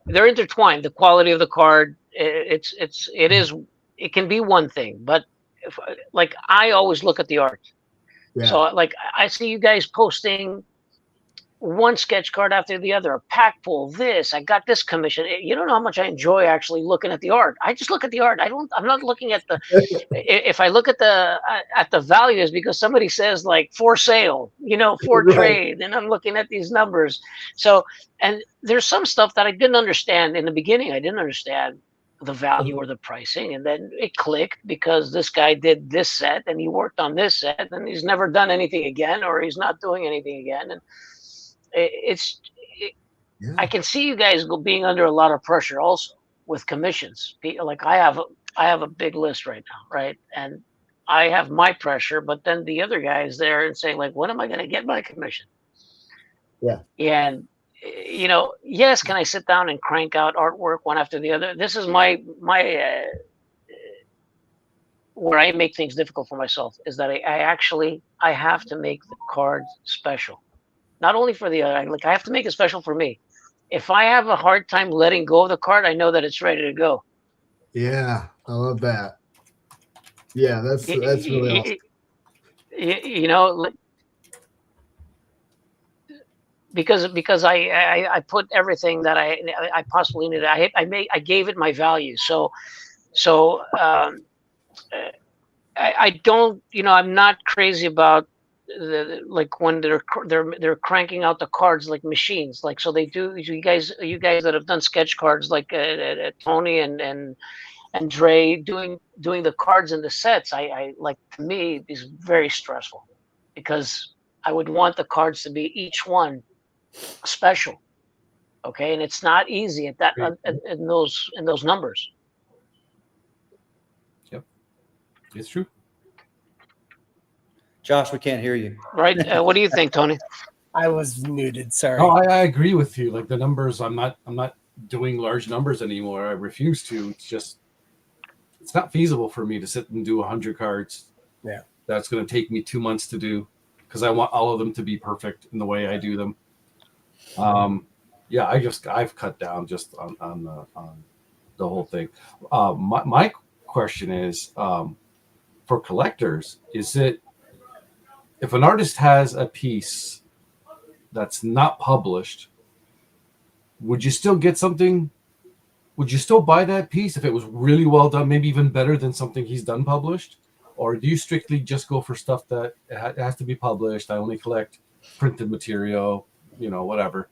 They're intertwined. The quality of the card, it can be one thing, but I always look at the art. Yeah. So I see you guys posting one sketch card after the other, a pack pull, I got this commission. You don't know how much I enjoy actually looking at the art. I just look at the art. I'm not looking at the, if I look at the values because somebody says like for sale, for trade, and I'm looking at these numbers. So, and there's some stuff that I didn't understand in the beginning. I didn't understand the value or the pricing, and then it clicked because this guy did this set and he worked on this set and he's never done anything again, or he's not doing anything again. And I can see you guys being under a lot of pressure also with commissions. Like I have a big list right now, right? And I have my pressure, but then the other guy is there and saying, like, when am I going to get my commission? Yeah. And yes, can I sit down and crank out artwork one after the other? This is my where I make things difficult for myself, is that I have to make the cards special, not only for the other. Like I have to make it special for me. If I have a hard time letting go of the card, I know that it's ready to go. Yeah, I love that. Yeah, that's really awesome. Because I put everything that I possibly needed. I gave it my value. So I don't, I'm not crazy about like when they're cranking out the cards like machines. Like, so they do, you guys that have done sketch cards, like Tony and Dre doing the cards and the sets. I like, to me, is very stressful, because I would want the cards to be each one special. Okay. And it's not easy at that, in those numbers. Yep. It's true. Josh, we can't hear you. Right. What do you think, Tony? I was muted. Sorry. No, I agree with you. Like the numbers, I'm not doing large numbers anymore. I refuse to. It's not feasible for me to sit and do 100 cards. Yeah. That's going to take me 2 months to do, because I want all of them to be perfect in the way I do them. Yeah, I've cut down just on the whole thing. My question is, for collectors, is it, if an artist has a piece that's not published, would you still get something? Would you still buy that piece if it was really well done, maybe even better than something he's done published? Or do you strictly just go for stuff that it has to be published? I only collect printed material, whatever.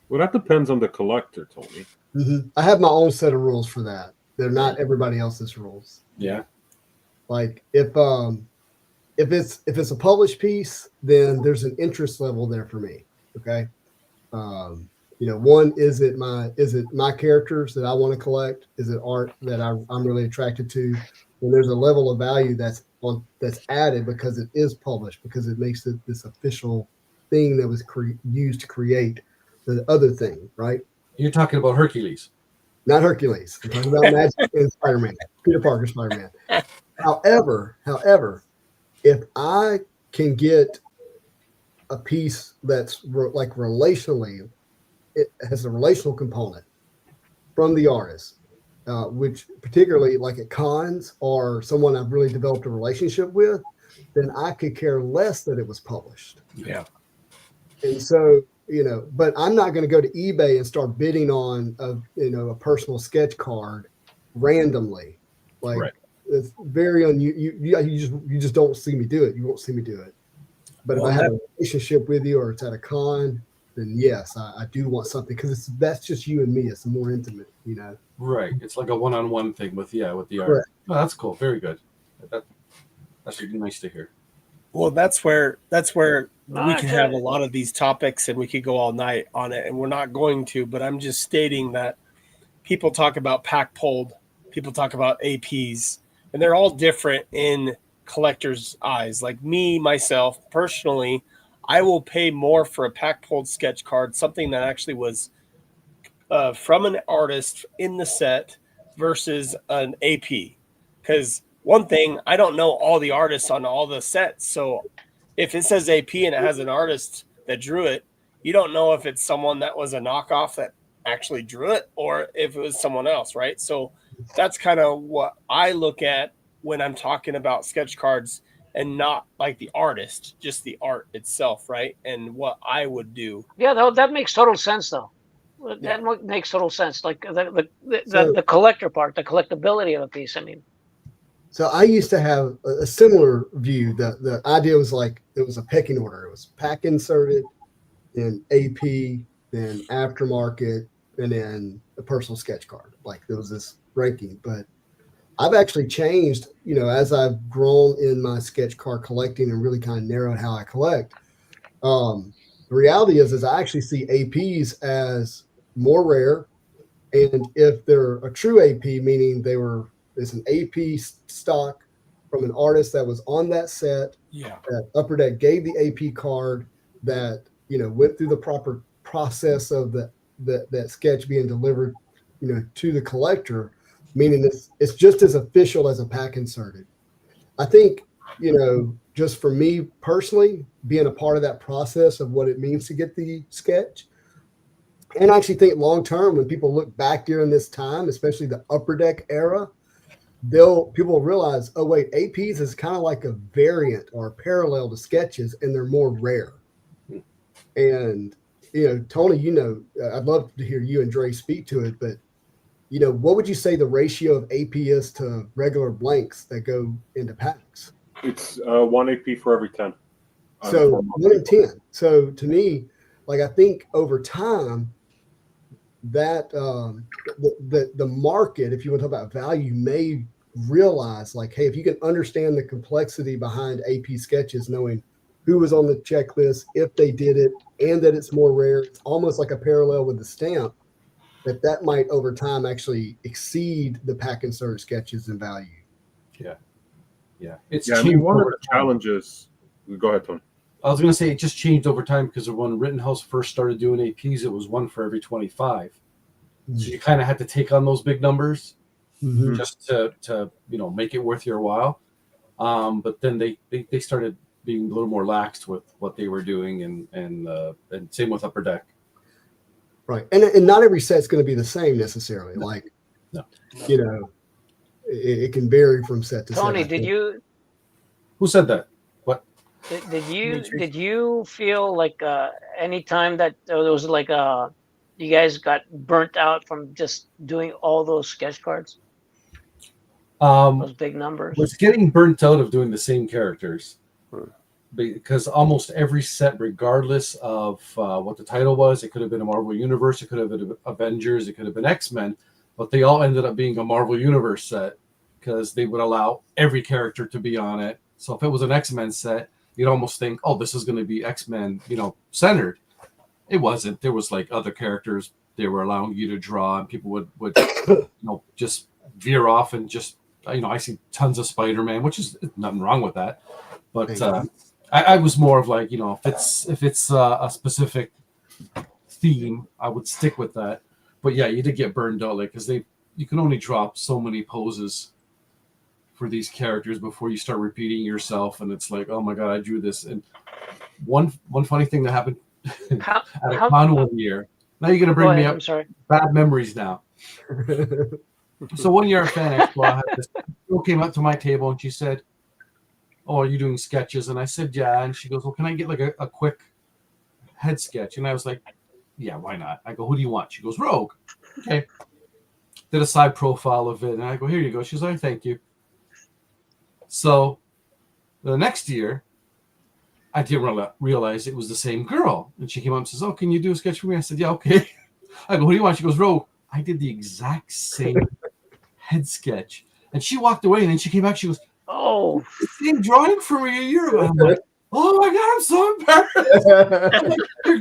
Well, that depends on the collector, Tony. Mm-hmm. I have my own set of rules for that. They're not everybody else's rules. Yeah. Like if it's a published piece, then there's an interest level there for me. Okay. One, is it my characters that I want to collect? Is it art that I'm really attracted to? And there's a level of value that's added because it is published, because it makes it this official thing that was used to create the other thing, right? You're talking about Hercules. Not Hercules. I'm talking about Magic and Spider-Man, Peter Parker Spider-Man. However, if I can get a piece that's like relationally, it has a relational component from the artist, which particularly like at cons or someone I've really developed a relationship with, then I could care less that it was published. Yeah. And so, but I'm not going to go to eBay and start bidding on a personal sketch card randomly. Like, right. It's very you just don't see me do it. You won't see me do it. But if I have a relationship with you, or it's at a con, then yes, I do want something, because that's just you and me. It's more intimate, Right. It's like a one-on-one thing with the art. Correct. Oh, that's cool. Very good. That's really nice to hear. Well, that's where we can have a lot of these topics, and we could go all night on it, and we're not going to. But I'm just stating that people talk about pack pulled, people talk about APs, and they're all different in collectors' eyes. Like myself, personally, I will pay more for a pack pulled sketch card, something that actually was from an artist in the set, versus an AP. Because one thing, I don't know all the artists on all the sets. So if it says AP and it has an artist that drew it, you don't know if it's someone that was a knockoff that actually drew it, or if it was someone else, right? So that's kind of what I look at when I'm talking about sketch cards, and not like the artist, just the art itself, right? And what I would do. Yeah, that makes total sense, though. That makes total sense. Like the collector part, the collectability of a piece. I mean, so I used to have a similar view. The idea was like it was a pecking order. It was pack inserted, then AP, then aftermarket, and then a personal sketch card. Like there was this ranking, but I've actually changed, as I've grown in my sketch card collecting and really kind of narrowed how I collect. The reality is I actually see APs as more rare. And if they're a true AP, meaning it's an AP stock from an artist that was on that set, that Upper Deck gave the AP card, that went through the proper process of that sketch being delivered, to the collector, meaning it's just as official as a pack inserted. I think, just for me personally, being a part of that process of what it means to get the sketch. And I actually think long term, when people look back during this time, especially the Upper Deck era, people will realize, oh wait, APs is kind of like a variant or a parallel to sketches, and they're more rare. And Tony, I'd love to hear you and Dre speak to it, but what would you say the ratio of AP is to regular blanks that go into packs? It's 1 AP for every 10. So 1 in 10. So to me, like, I think over time that the market, if you want to talk about value, may realize, like, hey, if you can understand the complexity behind AP sketches, knowing who was on the checklist, if they did it, and that it's more rare, it's almost like a parallel with the stamp, that might over time actually exceed the pack insert sketches in value. Yeah. I mean, one of the challenges. Go ahead, Tony. I was going to say it just changed over time, because when Rittenhouse first started doing APs, it was 1 for every 25. So you kind of had to take on those big numbers just to make it worth your while. But then they started being a little more lax with what they were doing, and same with Upper Deck. Right, and not every set's going to be the same necessarily. No. Like, No. It can vary from set to set. Tony, did you? Who said that? What? Did you feel like any time that there was like you guys got burnt out from just doing all those sketch cards? Those big numbers. Was getting burnt out of doing the same characters, because almost every set, regardless of what the title was, it could have been a Marvel Universe, it could have been Avengers, it could have been X-Men, but they all ended up being a Marvel Universe set, because they would allow every character to be on it. So if it was an X-Men set, you'd almost think, oh, this is going to be X-Men, centered. It wasn't. There was like other characters they were allowing you to draw, and people would just veer off and just, I see tons of Spider-Man, which is nothing wrong with that. But I was more of like, if it's a specific theme, I would stick with that. But yeah, you did get burned out, like, because you can only drop so many poses for these characters before you start repeating yourself, and it's like, oh my god, I drew this. And one funny thing that happened at a con one year. Now you're gonna bring me up bad memories now. So one year at Fan Expo, I had this girl came up to my table and she said, "Oh, are you doing sketches?" And I said, "Yeah." And she goes, "Well, can I get like a quick head sketch?" And I was like, "Yeah, why not?" I go, "Who do you want?" She goes, "Rogue." Okay. Did a side profile of it, and I go, "Here you go." She's like, "Thank you." So the next year, I didn't realize it was the same girl. And she came up and says, "Oh, can you do a sketch for me?" I said, "Yeah, okay." I go, "Who do you want?" She goes, "Rogue." I did the exact same head sketch. And she walked away, and then she came back. She goes, "Oh, the same drawing for me a year ago." I'm like, "Oh my god, I'm so embarrassed." Like,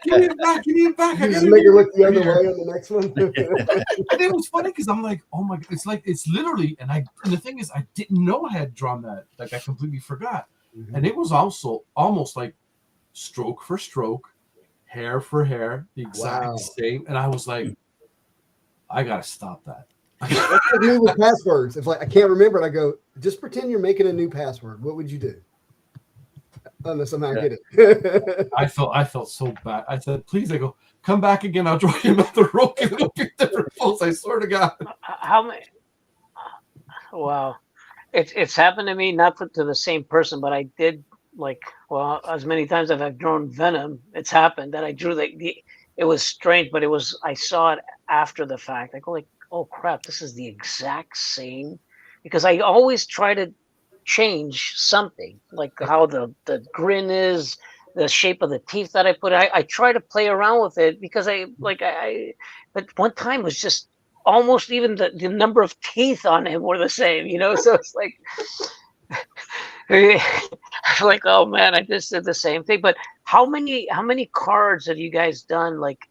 give me it back. Give me it back. You just make it look the other way on the next one. And it was funny because I'm like, oh my god, it's literally, and the thing is, I didn't know I had drawn that. Like, I completely forgot. Mm-hmm. And it was also almost like stroke for stroke, hair for hair, the exact same. And I was like, I gotta stop that. That's like me with passwords. If like I can't remember it, I go, just pretend you're making a new password. What would you do? Unless somehow get it. I felt so bad. I said, "Please," I go, "come back again. I'll draw you another rope and it'll be different pose." I swear to God. How many? Wow, it's happened to me, not to the same person, but I did as many times as I've drawn Venom. It's happened that I drew it was strange, but I saw it after the fact. I go like, oh crap, this is the exact same, because I always try to change something, like how the grin is, the shape of the teeth that I put. I try to play around with it because but one time was just almost even the number of teeth on him were the same, so it's like like, oh man, I just did the same thing. But how many cards have you guys done like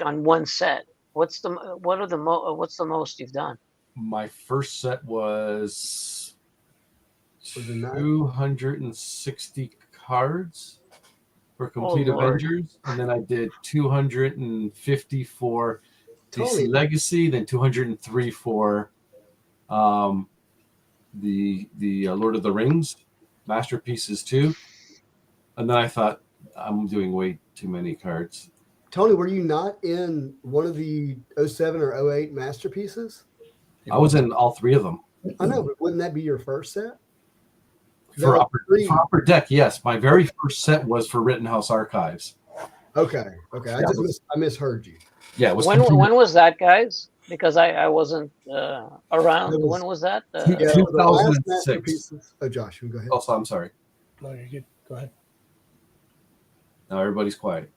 on one set? What's the most you've done? My first set was Was it 260 cards for Complete Lord. Avengers, and then I did 250 for DC Legacy, then 203 for the Lord of the Rings Masterpieces too. And then I thought, I'm doing way too many cards. Tony, were you not in one of the 07 or 08 masterpieces? I was in all three of them. I know, but wouldn't that be your first set? For upper Deck, yes. My very first set was for Rittenhouse Archives. Okay. I misheard you. Yeah, it was when was that, guys? Because I wasn't around. When was that? 2006. Oh, Josh, go ahead. Oh, so I'm sorry. No, you're good. Go ahead. Now everybody's quiet.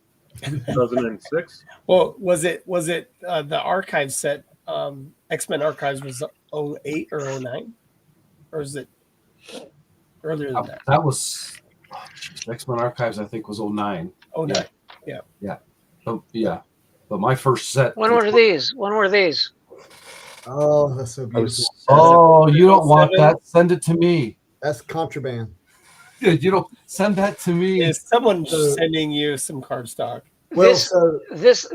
2006. Well, was it the archive set? X-Men Archives was 08 or 09, or is it earlier than that? That was X-Men Archives. I think was 09. 09. Yeah. But my first set. When were these? Oh, that's so beautiful. Oh, you don't want that? Send it to me. That's contraband. Dude, you don't send that to me. Is someone sending you some cardstock? Well, this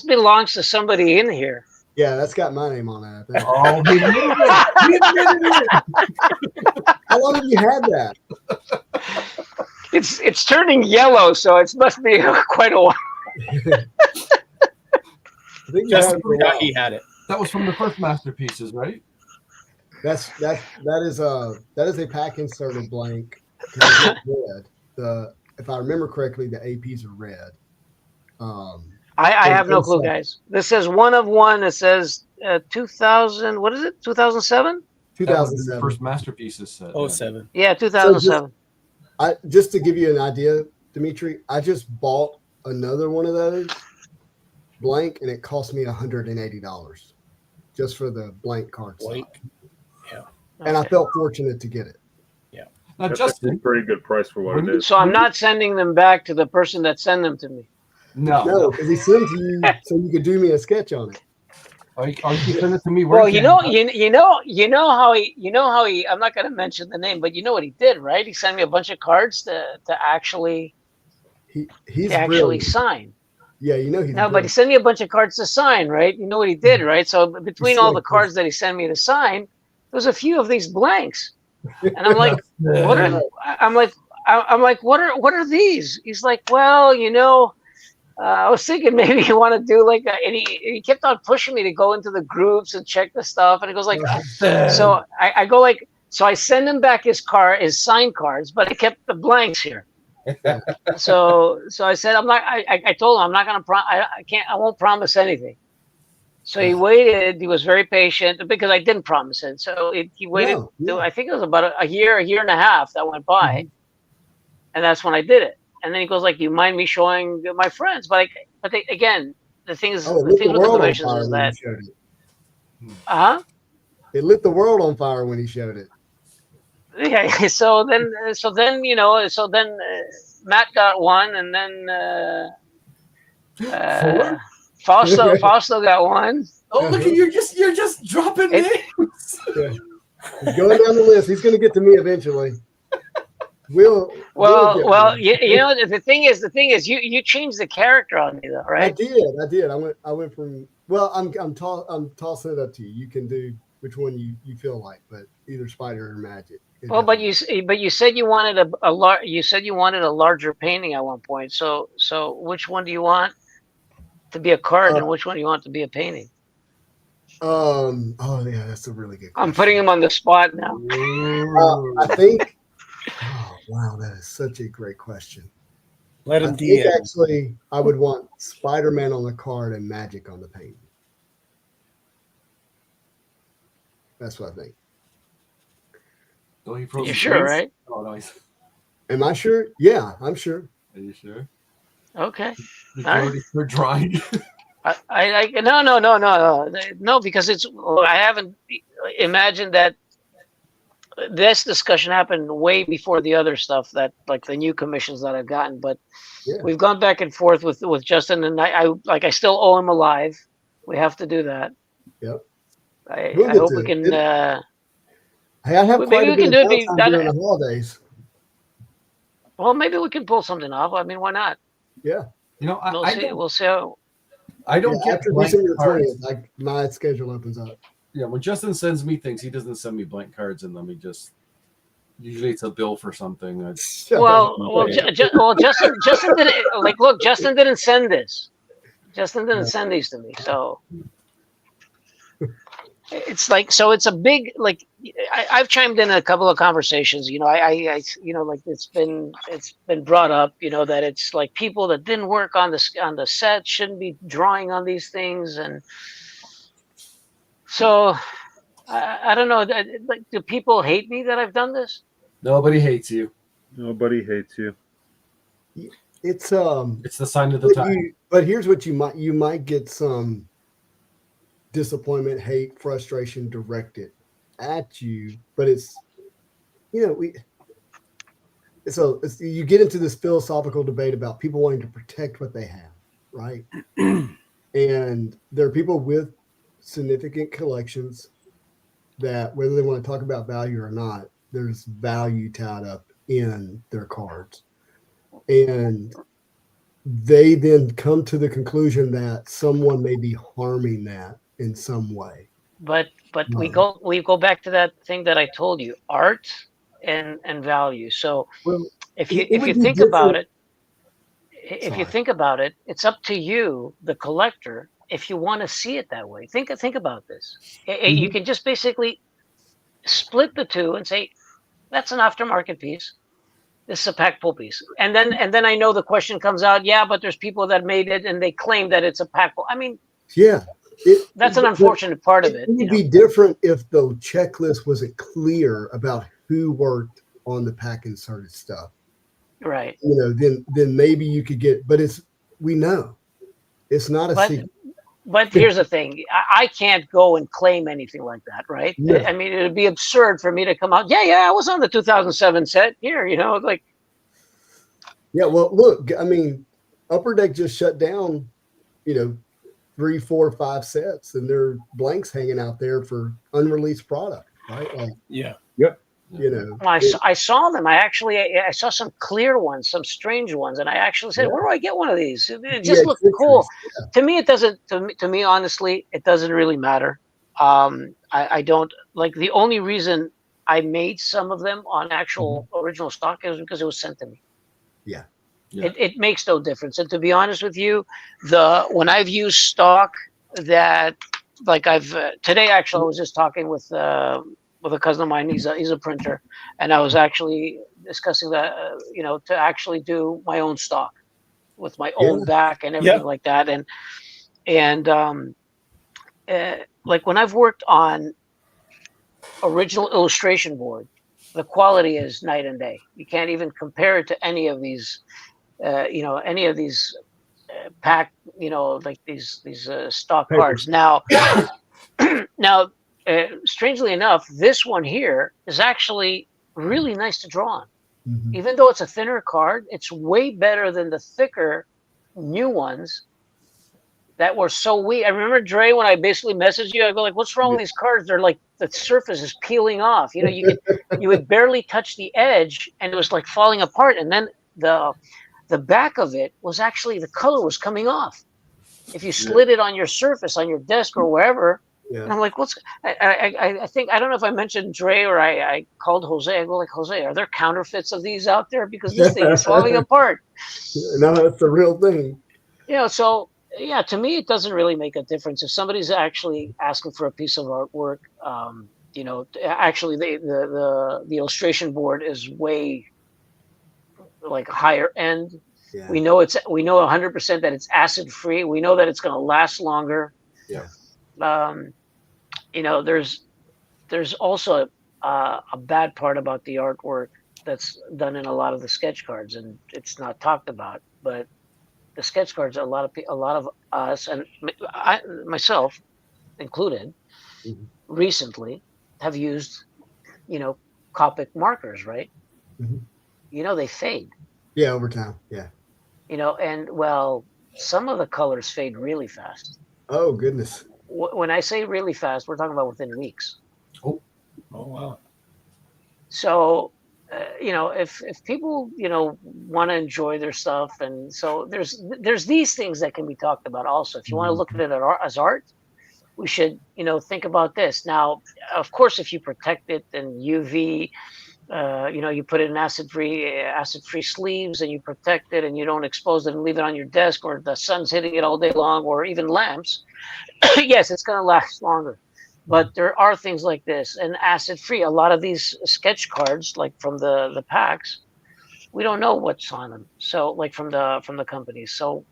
belongs to somebody in here. Yeah, that's got my name on it, I think. Oh, how long have you had that? It's turning yellow, so it must be quite a while. I think Just forgot he had it. That was from the first Masterpieces, right? That is a pack inserted blank. Red. If I remember correctly, the APs are red. I have no clue, guys. This says one of one. It says 2000. What is it? 2007. 2007. First Masterpieces set. 07. Yeah, 2007. Just to give you an idea, Dimitri, I just bought another one of those blank, and it cost me $180 just for the blank card. Blank. Yeah. And I felt fortunate to get it. Yeah. Now, That's Justin, a pretty good price for what it is. So I'm not sending them back to the person that sent them to me. No, because he sent you so you could do me a sketch on it. Are you sending it to me? Well, you know how he. I'm not going to mention the name, but you know what he did, right? He sent me a bunch of cards to actually sign. Yeah, he's but he sent me a bunch of cards to sign, right? You know what he did, right? So between all the cards that he sent me to sign, there's a few of these blanks, and I'm like, what are these? He's like, well, I was thinking maybe you want to do and he kept on pushing me to go into the groups and check the stuff. And he goes like, so I go like, so I send him back his signed cards, but I kept the blanks here. so I said, I told him, I'm not going to, I won't promise anything. So he waited. He was very patient because I didn't promise it. So he waited. I think it was about a year and a half that went by. And that's when I did it. And then he goes like, "You mind me showing my friends?" But again, the thing is, the thing with the conventions is that, it lit the world on fire when he showed it. Yeah. So then Matt got one, and then Fausto got one. Oh, look at you're just dropping names. Yeah. He's going down the list. He's going to get to me eventually. The thing is, you changed the character on me though, right? I did. I went from I'm tossing it up to you. You can do which one you feel like, but either Spider or Magic. Well, but you said you wanted a larger painting at one point. So which one do you want to be a card, and which one do you want to be a painting? Oh yeah, that's a really good question. I'm putting him on the spot now. I think. Oh wow, that is such a great question. Let him DM. Actually, I would want Spider-Man on the card and Magic on the painting. That's what I think. You're sure, right? Oh, no, Am I sure? Yeah, I'm sure. Are you sure? Okay. We're drawing. No, because I haven't imagined that this discussion happened way before the other stuff that like the new commissions that I've gotten, but we've gone back and forth with Justin, and I still owe him a live. We have to do that. Yep. I hope we can. Hey, I have quite a bit of downtime during the holidays. Well, maybe we can pull something off. I mean, why not? Yeah. We'll see how. I don't get after blank December cards. 20th, my schedule opens up. Yeah, when Justin sends me things, he doesn't send me blank cards in them. He just usually it's a bill for something. Justin didn't look. Justin didn't send this. Justin didn't send these to me, so it's like it's a big I've chimed in a couple of conversations. I it's been brought up. That it's like people that didn't work on the set shouldn't be drawing on these things, and so I don't know. Do people hate me that I've done this? Nobody hates you. Nobody hates you. It's the sign of the time. But here's what you might get some disappointment, hate, frustration directed at you. But it's you get into this philosophical debate about people wanting to protect what they have, right? And there are people with significant collections that, whether they want to talk about value or not, there's value tied up in their cards. And they then come to the conclusion that someone may be harming that in some way. But we go back to that thing that I told you, art and value. So if you think about it, it's up to you, the collector, if you want to see it that way. Think about this. You can just basically split the two and say, that's an aftermarket piece. This is a pack pull piece. And then I know the question comes out, but there's people that made it and they claim that it's a pack pull. I mean, that's an unfortunate part of it. It would be different if the checklist wasn't clear about who worked on the pack inserted stuff. Right. Then maybe you could get, but we know it's not a secret. But here's the thing. I can't go and claim anything like that, right? Yeah. I mean, it would be absurd for me to come out. Yeah, I was on the 2007 set here, Yeah, well, look, I mean, Upper Deck just shut down, 3, 4, 5 sets, and there are blanks hanging out there for unreleased product, right? Yep. I saw them. I saw some clear ones, some strange ones, and I actually said, "Where do I get one of these?" It just looked cool. Yeah. To me, it doesn't. To me, honestly, it doesn't really matter. I don't like. The only reason I made some of them on actual original stock is because it was sent to me. Yeah. It makes no difference. And to be honest with you, when I've used stock that today actually I was just talking with a cousin of mine. He's a printer, and I was actually discussing that to actually do my own stock with my own back and everything like that. And when I've worked on original illustration board, the quality is night and day. You can't even compare it to any of these pack these stock cards now. Strangely enough, this one here is actually really nice to draw on. Mm-hmm. Even though it's a thinner card, it's way better than the thicker new ones that were so weak. I remember, Dre, when I basically messaged you, I go what's wrong with these cards? They're like the surface is peeling off. You would barely touch the edge and it was like falling apart. And then the back of it was actually, the color was coming off. If you slid it on your surface, on your desk or wherever. Yeah. And I'm like, I think, I don't know if I mentioned Dre or I called Jose. I go Jose, are there counterfeits of these out there? Because this thing is falling apart. No, that's the real thing. So, to me, it doesn't really make a difference. If somebody's actually asking for a piece of artwork, actually the illustration board is way higher end. Yeah. We know 100% that it's acid free. We know that it's going to last longer. Yeah. There's also a bad part about the artwork that's done in a lot of the sketch cards, and it's not talked about. But the sketch cards, a lot of us, and myself included, recently have used, Copic markers, right? They fade. Yeah, over time. Yeah. And well, some of the colors fade really fast. Oh goodness. When I say really fast, we're talking about within weeks. Oh wow. So, if people want to enjoy their stuff, and so there's these things that can be talked about also. If you want to look at it as art, we should think about this. Now, of course, if you protect it and UV, you put it in acid-free sleeves, and you protect it, and you don't expose it and leave it on your desk, or the sun's hitting it all day long, or even lamps. Yes, it's going to last longer. But there are things like this, and acid-free. A lot of these sketch cards, like from the packs, we don't know what's on them. So, like from the companies. So,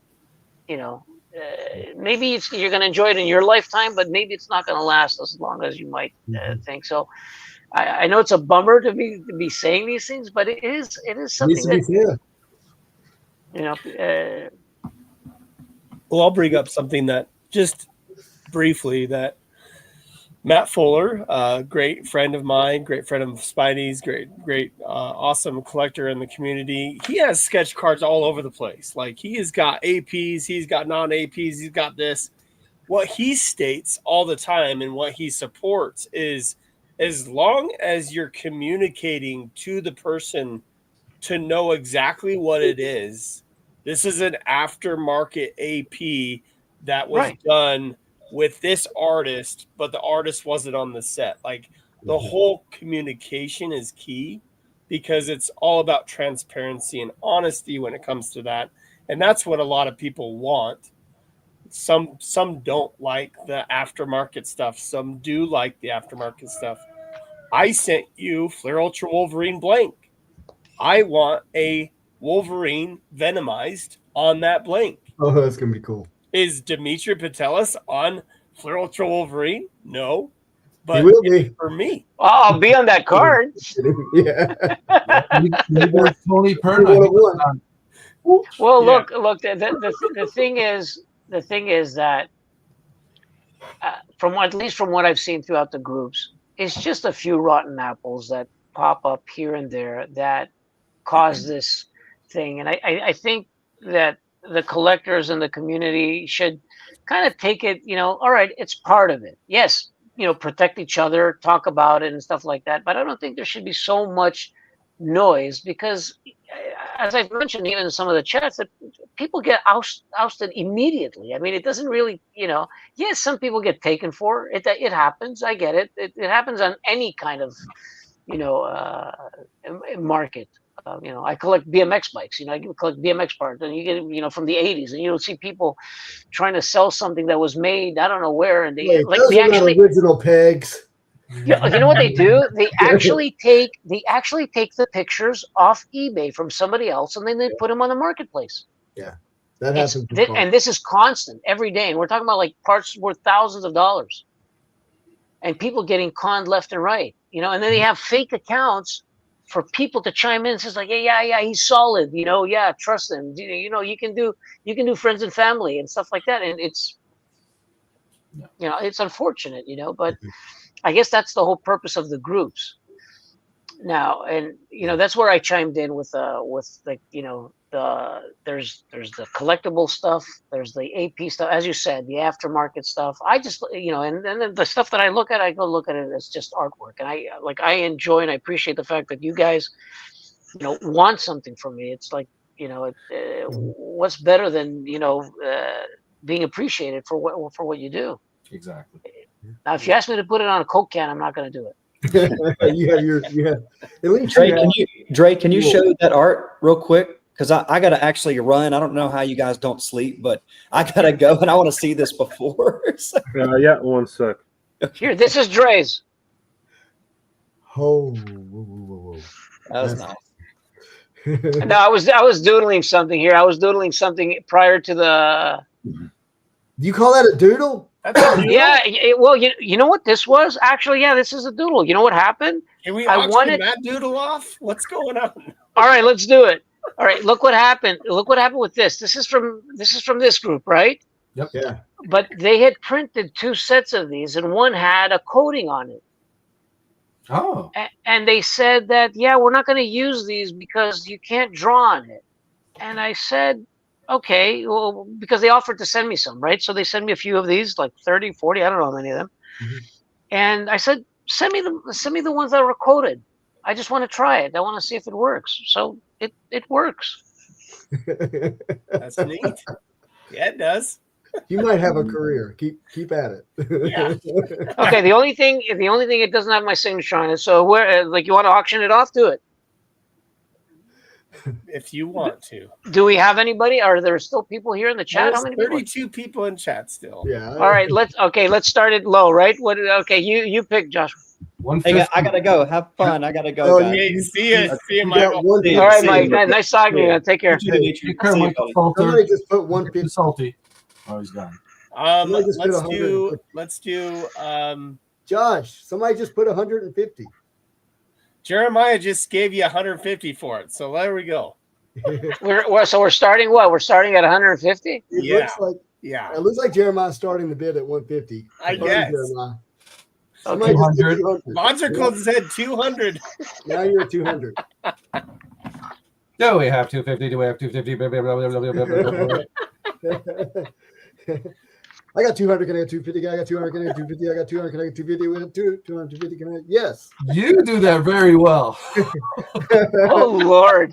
maybe you're going to enjoy it in your lifetime, but maybe it's not going to last as long as you might think. So, I know it's a bummer to be saying these things, but it is something that Well, I'll bring up something that just briefly that Matt Fuller, great friend of mine, great friend of Spidey's, great, awesome collector in the community. He has sketch cards all over the place. Like, he has got APs, he's got non-APs, he's got this. What he states all the time and what he supports is, as long as you're communicating to the person to know exactly what it is, this is an aftermarket AP that was done with this artist, but the artist wasn't on the set. Like, the whole communication is key, because it's all about transparency and honesty when it comes to that. And that's what a lot of people want. Some don't like the aftermarket stuff. Some do like the aftermarket stuff. I sent you Flair Ultra Wolverine blank. I want a Wolverine Venomized on that blank. Oh, that's going to be cool. Is Dimitri Patelis on Flair Ultra Wolverine? No. But he will be. For me. Oh, I'll be on that card. Yeah. Tony Perna. Well, look. The thing is that at least from what I've seen throughout the groups, it's just a few rotten apples that pop up here and there that cause this thing. And I think that the collectors and the community should kind of take it, all right, it's part of it. Yes, protect each other, talk about it and stuff like that. But I don't think there should be so much noise, because as I've mentioned, even in some of the chats, that people get ousted immediately. I mean, it doesn't really, yes, some people get taken for it. It happens. I get it. It happens on any kind of, market. I collect BMX bikes. I collect BMX parts, and you get, from the '80s, and you'll see people trying to sell something that was made I don't know where, and they actually original pegs. Yeah, you know what they do? They actually take the pictures off eBay from somebody else, and then they put them on the marketplace. Yeah, that happens. And this is constant every day, and we're talking about like parts worth thousands of dollars, and people getting conned left and right. And then they have fake accounts for people to chime in and says like, yeah, he's solid. Yeah, trust him. You can do friends and family and stuff like that, and it's it's unfortunate, but. I guess that's the whole purpose of the groups now. And, that's where I chimed in with like, there's the collectible stuff. There's the AP stuff, as you said, the aftermarket stuff. I just, and then the stuff that I look at, I go look at it as just artwork. And I enjoy and I appreciate the fact that you guys, want something from me. It's like, what's better than, being appreciated for what you do. Exactly. Now, if you ask me to put it on a Coke can, I'm not going to do it. you have. At least Dre, can you show that art real quick? Because I got to actually run. I don't know how you guys don't sleep, but I got to go, and I want to see this before. Yeah, 1 sec. Here, this is Dre's. Oh, whoa. That was nice. No, I was doodling something here. I was doodling something prior to the Do you call that a doodle? That's a doodle? Yeah. Well, you know what this was? Actually, yeah, this is a doodle. You know what happened? Can we I auction wanted- that doodle off? What's going on? All right, let's do it. All right, look what happened. Look what happened with this. This is from this group, right? Yep. Yeah. But they had printed 2 sets of these, and one had a coating on it. Oh. And they said that, yeah, we're not going to use these because you can't draw on it. And I said, okay, well, because they offered to send me some, right? So they sent me a few of these, like 30, 40, I don't know how many of them. Mm-hmm. And I said, send me the ones that were coated. I just want to try it. I want to see if it works. So it works. That's neat. Yeah, it does. You might have a career. Keep at it. Yeah. Okay, the only thing it doesn't have my signature on it. So where like you want to auction it off, do it. If you want to. Do we have anybody? Are there still people here in the chat? How There's many people? 32 people in chat still. Yeah. All right, let's start it low, right? What? Okay, you pick, Josh. Hey, I gotta go. Have fun. I gotta go. Oh, guys. Yeah, see you, You got Michael. one See you. All right, See Mike. you. Nice talking to you. Take care. You too, Dimitri. Take care, See you, Mike buddy. Salter. Somebody just put Too 150. salty. Oh, he's gone. Somebody just put Let's do Josh, somebody just put 150. Jeremiah just gave you 150 for it. So there we go. We're starting what? We're starting at 150. Yeah. It looks like Jeremiah's starting the bid at 150. I guess. Jeremiah. Okay. Somebody just did 200. 200. Logical said 200. Now you're at 200. Do we have 250? Do we have 250? Blah, blah, blah, blah, blah, blah, blah. I got 200. Can I get 250? I got 200. Can I get 250? I got 200. Can I get 250? We have 250. Can I? Yes. You do that very well. Oh Lord,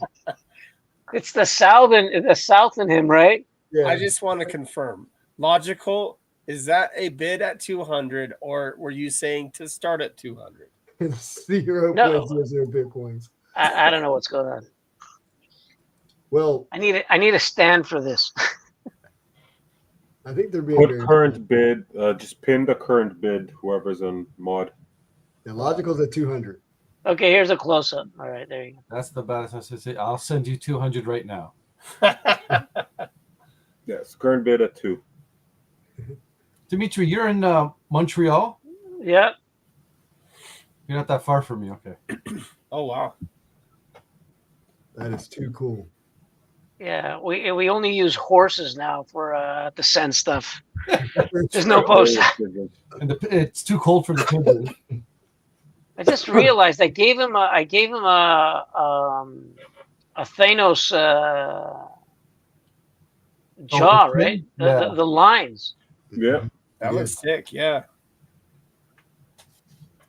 it's the South in him, right? Yeah. I just want to confirm. Logical, is that a bid at 200 or were you saying to start at 200? 0.00 Bitcoins. I don't know what's going on. Well, I need a stand for this. I think they're being Put very current bid. Just pin the current bid. Whoever's on mod. Yeah, Logical's at 200. Okay, here's a close up. All right, there you go. That's the best. I'll send you 200 right now. Yes, current bid at 2. Dimitri, you're in Montreal? Yeah. You're not that far from me. Okay. Oh, wow. That is too cool. Yeah, we only use horses now for to send stuff. There's no post. And it's too cold for the pigeon. I just realized I gave him a Thanos jaw, right? Yeah. The lines. Yeah. That looks sick, yeah.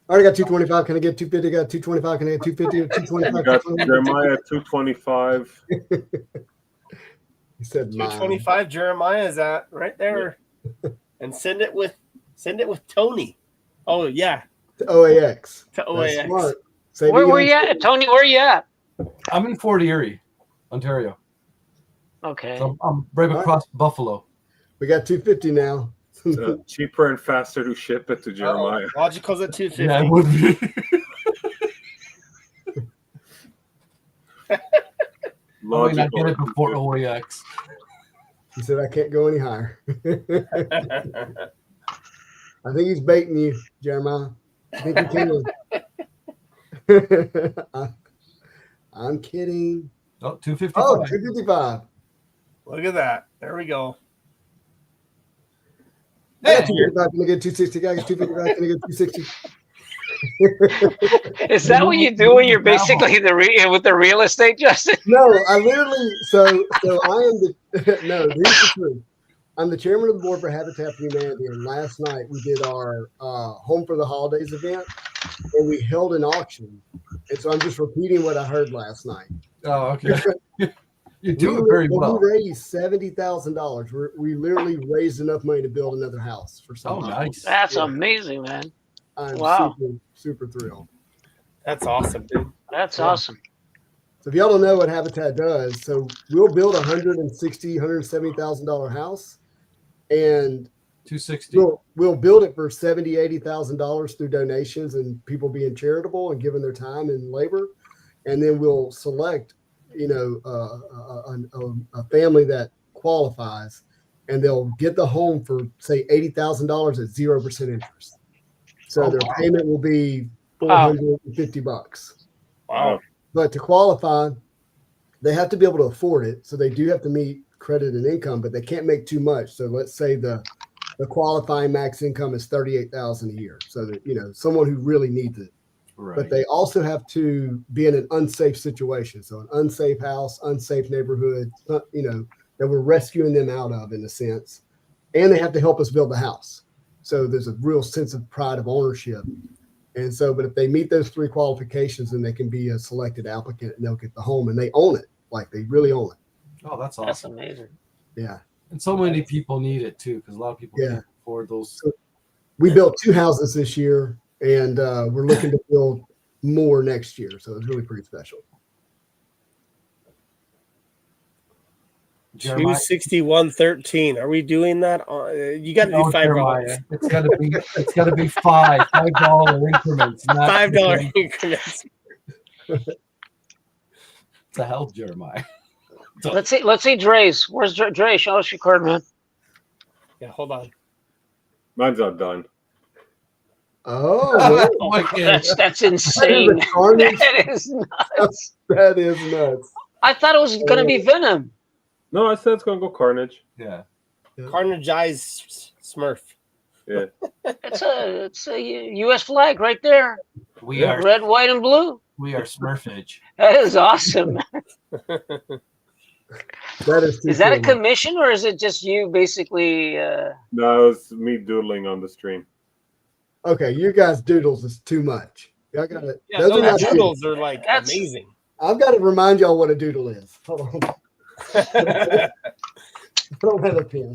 I already got 225. Can I get 250? Got 225. Can I get 250 or 225? Got Jeremiah at 225. He said 225 Jeremiah is that right there. And send it with Tony. Oh yeah. to OAX. To That's OAX. smart. Where you at, Tony? Where you at? I'm in Fort Erie, Ontario. Okay. So I'm right across Buffalo. We got 250 now. Cheaper and faster to ship it to Jeremiah. Logical's at 250. Yeah, it would be. I mean, I get it before OAX. He said, I can't go any higher. I think he's baiting you, Jeremiah. I think he can. I'm kidding. Oh, 255. Oh, 255. Look at that. There we go. I got 255. Can I get 260? I got 255. Can I get 260? Is that what you do when you're basically with the real estate, Justin? No, I literally. So I am the. No, here's the truth. I'm the chairman of the board for Habitat for Humanity, and last night we did our Home for the Holidays event, and we held an auction. And so I'm just repeating what I heard last night. Oh, okay. You're doing very well. We raised $70,000. We literally raised enough money to build another house for someone. Oh, nice. That's amazing, man. I'm Wow. super thrilled. That's awesome, dude. That's awesome. So if y'all don't know what Habitat does, so we'll build $170,000 house, and 260. we'll build it for $80,000 through donations and people being charitable and giving their time and labor, and then we'll select, a family that qualifies, and they'll get the home for say $80,000 at 0% interest. So their payment will be $450. Wow. But to qualify, they have to be able to afford it. So they do have to meet credit and income, but they can't make too much. So let's say the qualifying max income is $38,000 a year. So that, someone who really needs it. Right. But they also have to be in an unsafe situation. So an unsafe house, unsafe neighborhood, that we're rescuing them out of in a sense. And they have to help us build the house. So there's a real sense of pride of ownership. And so, but if they meet those 3 qualifications, then they can be a selected applicant and they'll get the home and they own it. Like they really own it. Oh, that's awesome. That's amazing. Yeah. And so many people need it too, because a lot of people can't afford those. So we built 2 houses this year, and we're looking to build more next year. So it's really pretty special. 261.13. Are we doing that? You got to do $5. It's got to be $5 increments. $5 increments. To help Jeremiah. Let's see Dre's. Where's Dre? Show us your card, man. Yeah, hold on. Mine's not done. Oh, my God. That's insane. That is nuts. That is nuts. I thought it was going to be Venom. No, I said it's going to go Carnage. Yeah. Carnage Eyes Smurf. Yeah. It's a U.S. flag right there. We are red, white, and blue. We are Smurfage. That is awesome. Is that a commission or is it just you basically? No, it's me doodling on the stream. Okay, you guys doodles is too much. Y'all got it. Yeah, those doodles are like amazing. I've got to remind y'all what a doodle is. Hold on. I don't have a pen.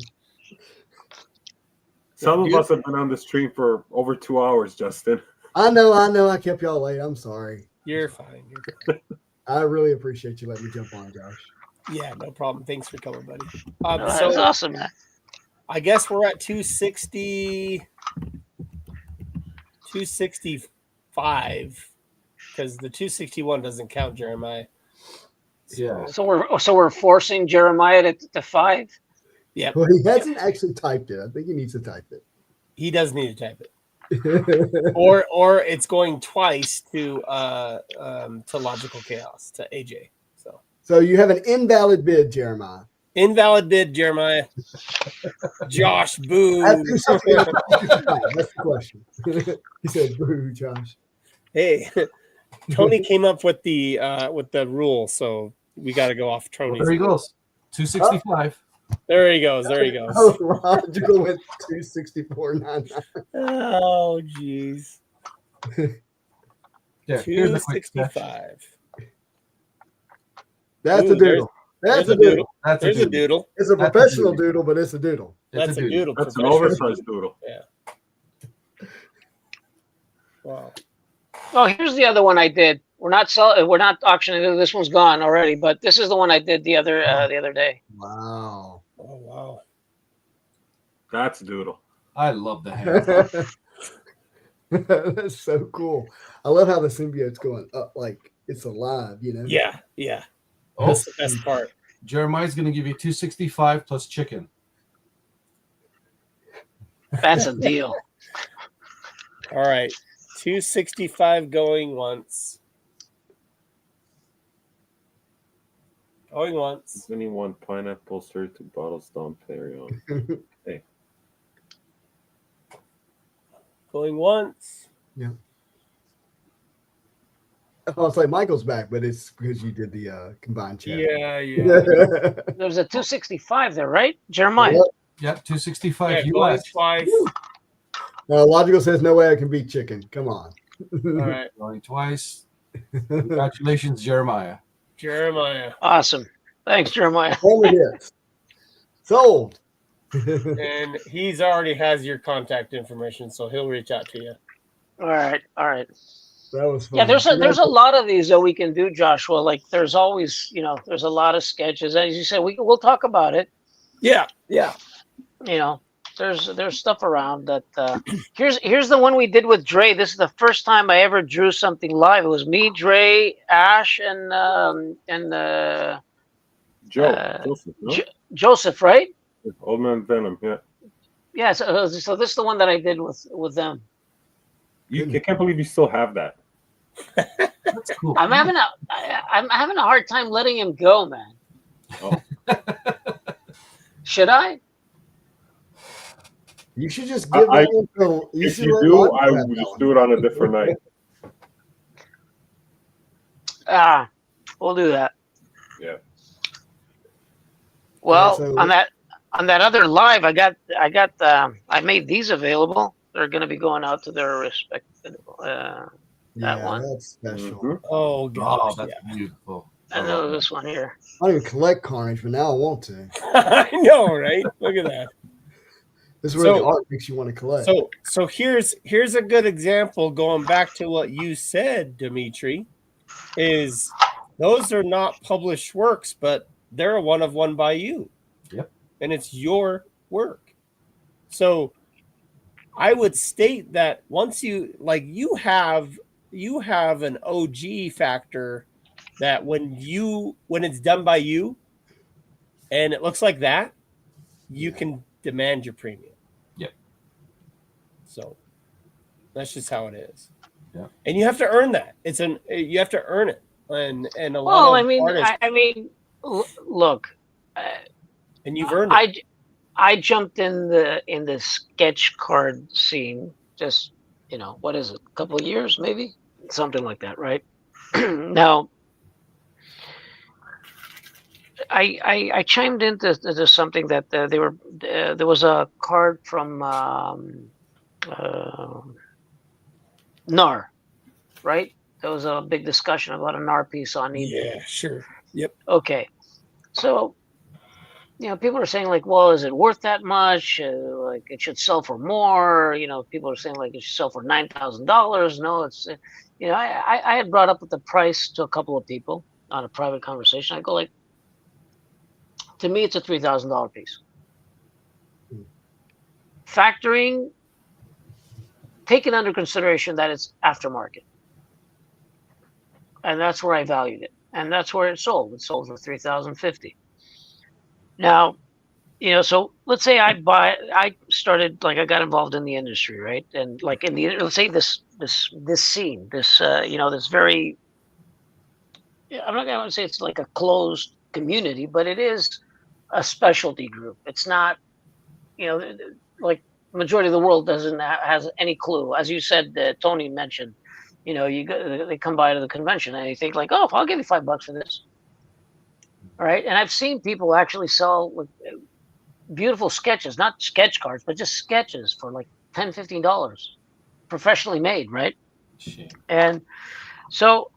Some of us have been on the stream for over 2 hours, Justin. I know. I kept y'all late. I'm sorry. You're fine. I really appreciate you letting me jump on, Josh. Yeah, no problem. Thanks for coming, buddy. That's awesome, man. I guess we're at 265 because the 261 doesn't count, Jeremiah. Yeah. So we're forcing Jeremiah to 5. Yeah. Well, he hasn't actually typed it. I think he needs to type it. He does need to type it. or it's going twice to Logical Chaos to AJ. So you have an invalid bid, Jeremiah. Invalid bid, Jeremiah. Josh, boo. That's the question. He said, "Boo, Josh." Hey, Tony came up with the rule, so we got to go off Tony's. There he goes. 265. There he goes. There he goes. Oh, Logical went 264.99. Oh, jeez. Yeah, 265. That's a doodle. That's a doodle. There's a doodle. It's a professional doodle, but it's a doodle. That's a doodle. That's an oversized doodle. Yeah. Wow. Oh, here's the other one I did. We're not auctioning it. This one's gone already, but this is the one I did the other day. Wow. Oh, wow. That's a doodle. I love the hair. That's so cool. I love how the symbiote's going up like it's alive, Yeah. That's the best part. Jeremiah's going to give you 265 plus chicken. That's a deal. All right. 265 going once. Going once. Anyone pineapple straight to bottle stomp on. Hey. Going once. Yeah. Oh, it's like Michael's back, but it's because you did the combined chat. Yeah. There's a 265 there, right, Jeremiah? Yep, 265 Yeah, US. twice. Logical says no way I can beat chicken. Come on. All right. Going twice. Congratulations, Jeremiah. Awesome. Thanks, Jeremiah. Only hits. Sold. And he's already has your contact information, so he'll reach out to you. All right. That was fun. Yeah, there's a lot of these that we can do, Joshua. Like there's always, there's a lot of sketches. As you said, we'll talk about it. Yeah. There's stuff around that. Here's the one we did with Dre. This is the first time I ever drew something live. It was me, Dre, Ash, and Joseph, no? Joseph, right? Old Man Venom. Yeah. Yeah. So this is the one that I did with them. I can't believe you still have that. That's cool. I'm having a hard time letting him go, man. Oh. Should I? You should just give that one to. If you do, I would just do it on a different night. We'll do that. Yeah. Well, so- on that other live, I made these available. They're going to be going out to their respective. That one. That's special. Mm-hmm. Oh gosh, Oh, that's beautiful. And this one here. I don't even collect Carnage, but now I want to. I know, right? Look at that. This is where the art makes you want to collect. So here's a good example. Going back to what you said, Dimitri, is those are not published works, but they're a one of one by you. Yep. And it's your work. So I would state that once you have an OG factor that when it's done by you and it looks like that, you can demand your premium. Yep. So that's just how it is. Yeah. And you have to earn that. You have to earn it. And a lot of artists, look. And you've earned it. I jumped in the sketch card scene just, what is it? A couple of years, maybe? Something like that, right? Now, I chimed into something that there was a card from NAR, right? There was a big discussion about a NAR piece on eBay. Yeah, sure. Yep. Okay. So, people are saying like, well, is it worth that much? Like it should sell for more. People are saying like it should sell for $9,000. No, it's, I had brought up the price to a couple of people on a private conversation. I go like, to me, it's a $3,000 piece. Factoring, taking under consideration that it's aftermarket. And that's where I valued it. And that's where it sold. It sold for $3,050. Now, so let's say I started, like I got involved in the industry, right? And like let's say this scene, this very, I'm not going to say it's like a closed community, but it is a specialty group. It's not, like majority of the world has any clue. As you said, Tony mentioned, they come by to the convention and you think like, oh, I'll give you $5 for this. All right. And I've seen people actually sell beautiful sketches, not sketch cards, but just sketches for like $10, $15, professionally made. Right. And so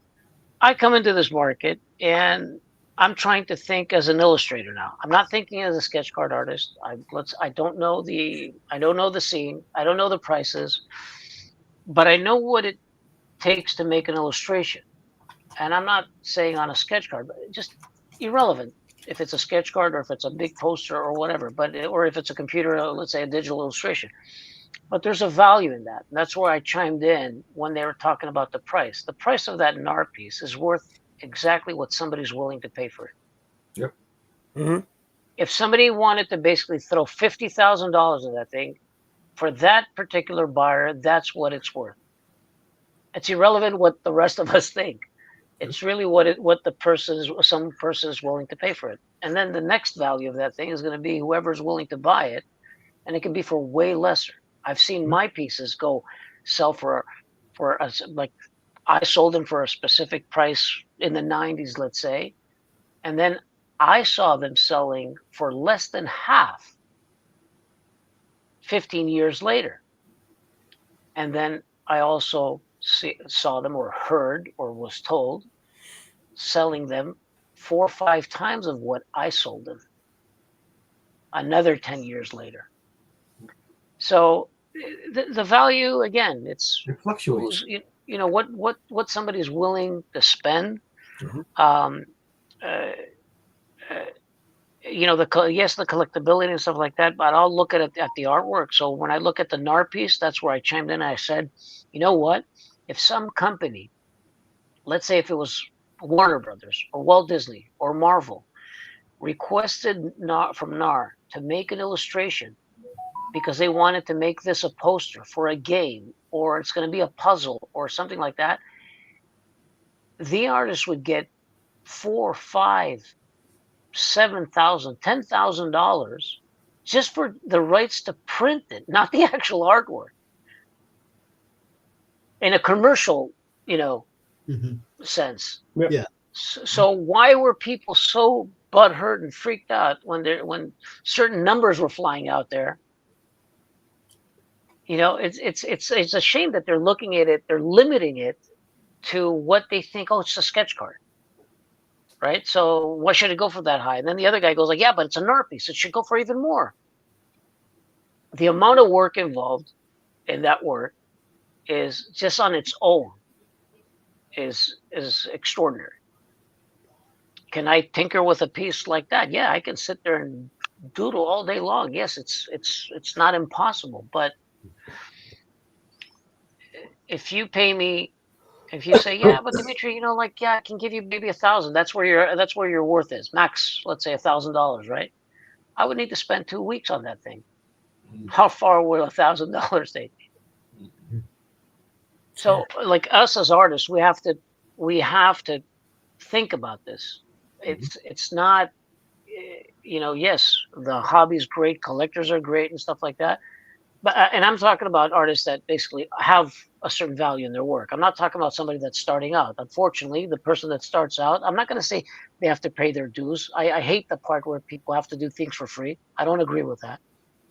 I come into this market and I'm trying to think as an illustrator now. I'm not thinking as a sketch card artist. I don't know the scene. I don't know the prices, but I know what it takes to make an illustration. And I'm not saying on a sketch card, but just irrelevant if it's a sketch card or if it's a big poster or whatever, or if it's a computer, let's say a digital illustration. But there's a value in that. And that's where I chimed in when they were talking about the price. The price of that NAR piece is worth exactly what somebody's willing to pay for it. Yep. Mm-hmm. If somebody wanted to basically throw $50,000 in that thing, for that particular buyer, that's what it's worth. It's irrelevant what the rest of us think. It's really what some person is willing to pay for it. And then the next value of that thing is going to be whoever's willing to buy it, and it can be for way lesser. I've seen my pieces sell for like I sold them for a specific price in the 90s, let's say, and then I saw them selling for less than half 15 years later. And then I also saw them or heard or was told selling them 4 or 5 times of what I sold them another 10 years later. So the value, again, it fluctuates. What somebody's willing to spend. Mm-hmm. The collectability and stuff like that, but I'll look at the artwork. So when I look at the NAR piece, that's where I chimed in. I said, you know what? If some company, let's say if it was Warner Brothers or Walt Disney or Marvel, requested from NAR to make an illustration because they wanted to make this a poster for a game, or it's going to be a puzzle or something like that, the artist would get $4,000, $5,000, $7,000, $10,000 just for the rights to print it, not the actual artwork. In a commercial, sense. Yeah. So why were people so butthurt and freaked out when certain numbers were flying out there? It's a shame that they're looking at it, they're limiting it to what they think. Oh, it's a sketch card, right? So why should it go for that high? And then the other guy goes like, yeah, but it's an art piece, it should go for even more. The amount of work involved in that work is just on its own is extraordinary. Can I tinker with a piece like that? Yeah, I can sit there and doodle all day long. Yes, it's not impossible, but if you pay me, if you say, yeah, but Dimitri, I can give you maybe 1,000. That's where your worth is. Max, let's say $1,000, right? I would need to spend 2 weeks on that thing. How far will $1,000 take me? So, like us as artists, we have to think about this. It's not, yes, the hobby's great, collectors are great and stuff like that. But and I'm talking about artists that basically have a certain value in their work. I'm not talking about somebody that's starting out. Unfortunately, the person that starts out, I'm not going to say they have to pay their dues. I hate the part where people have to do things for free. I don't agree with that.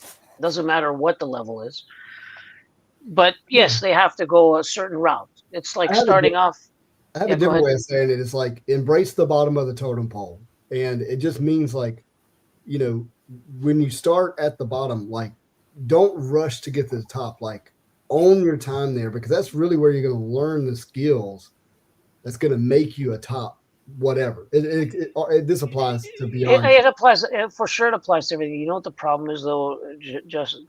It doesn't matter what the level is. But yes, they have to go a certain route. It's like starting off. I have a different way of saying it. It's like embrace the bottom of the totem pole. And it just means like, when you start at the bottom, like don't rush to get to the top, like own your time there, because that's really where you're going to learn the skills that's going to make you a top whatever. This applies to beyond. It applies, for sure it applies to everything. You know what the problem is though, just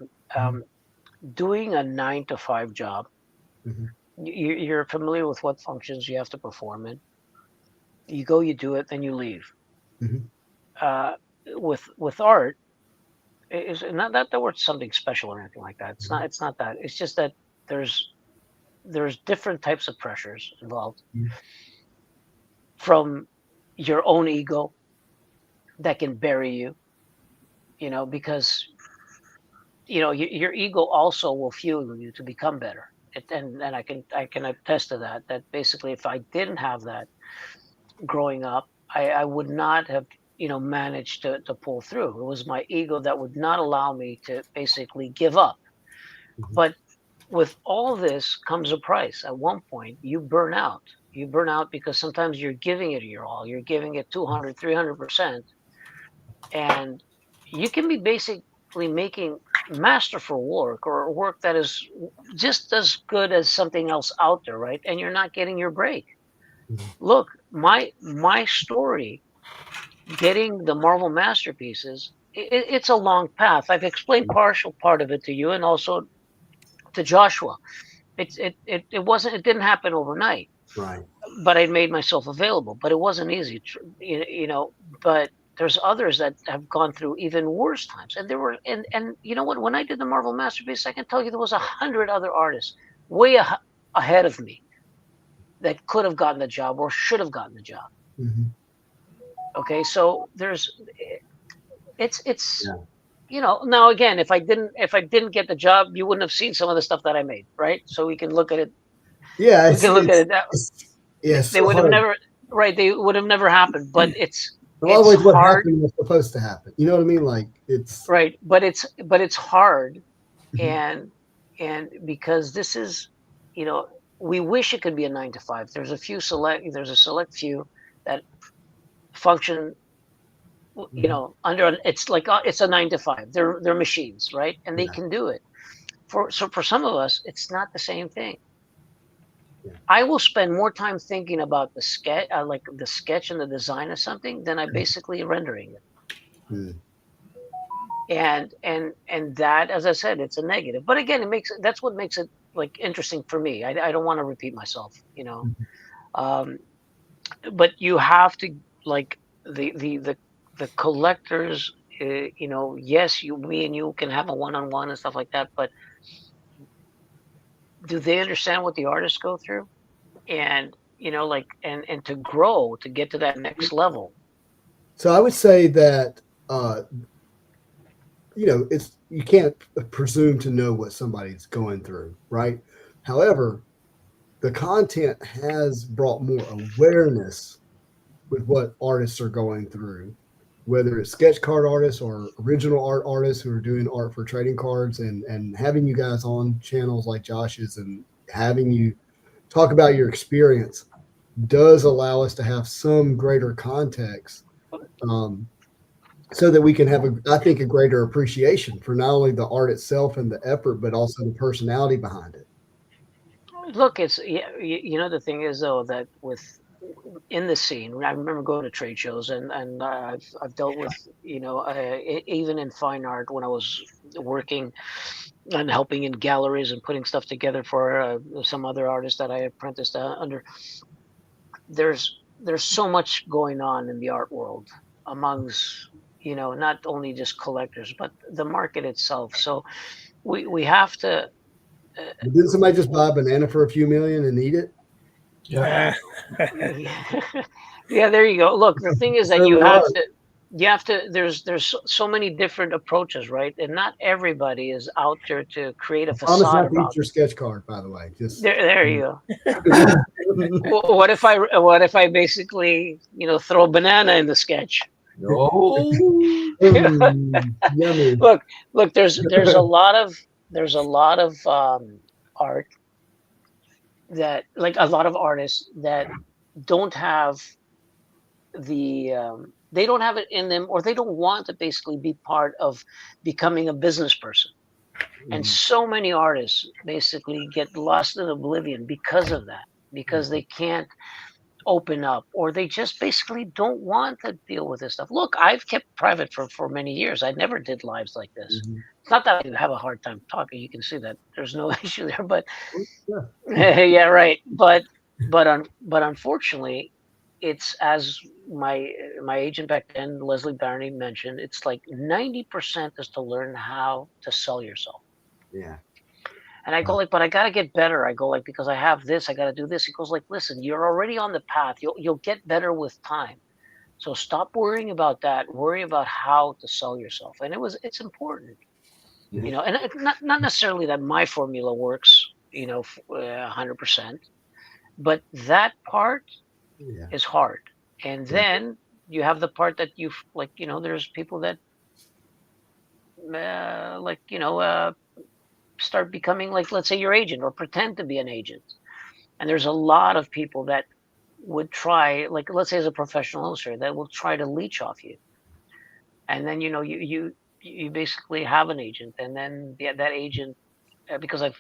doing a 9-to-5 job. Mm-hmm. You're familiar with what functions you have to perform in. You go, you do it, then you leave. Mm-hmm. With art, it's not that there was something special or anything like that. It's Mm-hmm. It's not that. It's just that there's different types of pressures involved. Mm-hmm. From your own ego that can bury you, because your ego also will fuel you to become better. And I can attest to that. That basically, if I didn't have that growing up, I would not have managed to pull through. It was my ego that would not allow me to basically give up. Mm-hmm. But with all this comes a price. At one point, you burn out. You burn out because sometimes you're giving it your all. You're giving it 200, 300%, and you can be basically making masterful work or work that is just as good as something else out there, right? And you're not getting your break. Mm-hmm. Look, my story, getting the Marvel masterpieces, it's a long path. I've explained partial part of it to you and also to Joshua. It didn't happen overnight. Right. But I made myself available. But it wasn't easy, But there's others that have gone through even worse times. And there were, and you know what? When I did the Marvel masterpiece, I can tell you there was 100 other artists way ahead of me that could have gotten the job or should have gotten the job. Mm-hmm. Okay, so it's now again, if I didn't get the job, you wouldn't have seen some of the stuff that I made, right? So we can look at it. Yeah, we can look at it that yes, they would have never, right? They would have never happened. But it's always what hard. happened was supposed to happen. You know what I mean? Like it's right, but it's hard, Mm-hmm. and because this is, we wish it could be a 9-to-5. There's a select few that function, under it's like it's a 9-to-5. They're machines, right? And they can do it. For some of us, it's not the same thing. Yeah. I will spend more time thinking about the sketch, and the design of something, than I basically rendering it. Mm. And that, as I said, it's a negative. But again, that's what makes it like interesting for me. I don't want to repeat myself, Mm-hmm. But you have to, like, the collectors yes, me and you can have a one-on-one and stuff like that, but do they understand what the artists go through? And and to grow, to get to that next level. So I would say that it's, you can't presume to know what somebody's going through, right? However, the content has brought more awareness with what artists are going through, whether it's sketch card artists or original art artists who are doing art for trading cards, and having you guys on channels like Josh's and having you talk about your experience does allow us to have some greater context, so that we can have I think a greater appreciation for not only the art itself and the effort, but also the personality behind it. Look, it's the thing is though that in the scene, I remember going to trade shows, and I've dealt with even in fine art when I was working and helping in galleries and putting stuff together for some other artists that I apprenticed under. There's so much going on in the art world amongst not only just collectors but the market itself. So we have to. Didn't somebody just buy a banana for a few million and eat it? Yeah. Yeah, there you go. Look, the thing is that you have to there's so many different approaches, right? And not everybody is out there to create a facade. Promise not to eat your sketch card, by the way. Just there you go. What if I basically throw a banana in the sketch? No. Yummy. Look, there's a lot of art that, like, a lot of artists that don't have they don't have it in them, or they don't want to basically be part of becoming a business person. And so many artists basically get lost in oblivion because of that, because they can't open up, or they just basically don't want to deal with this stuff. Look, I've kept private for many years. I never did lives like this. It's not that I have a hard time talking. You can see that there's no issue there, but yeah, right. But unfortunately, it's, as my agent back then, Leslie Barney, mentioned, it's like 90% is to learn how to sell yourself. Yeah. And I go like, but I got to get better. I go like, because I have this, I got to do this. He goes like, listen, you're already on the path. You'll get better with time. So stop worrying about that. Worry about how to sell yourself. And it's important, and not necessarily that my formula works, 100%, but that part is hard. And then you have the part that there's people that start becoming, like, let's say, your agent, or pretend to be an agent. And there's a lot of people that would try, like, let's say, as a professional illustrator, that will try to leech off you. And then you basically have an agent, and then that agent, because I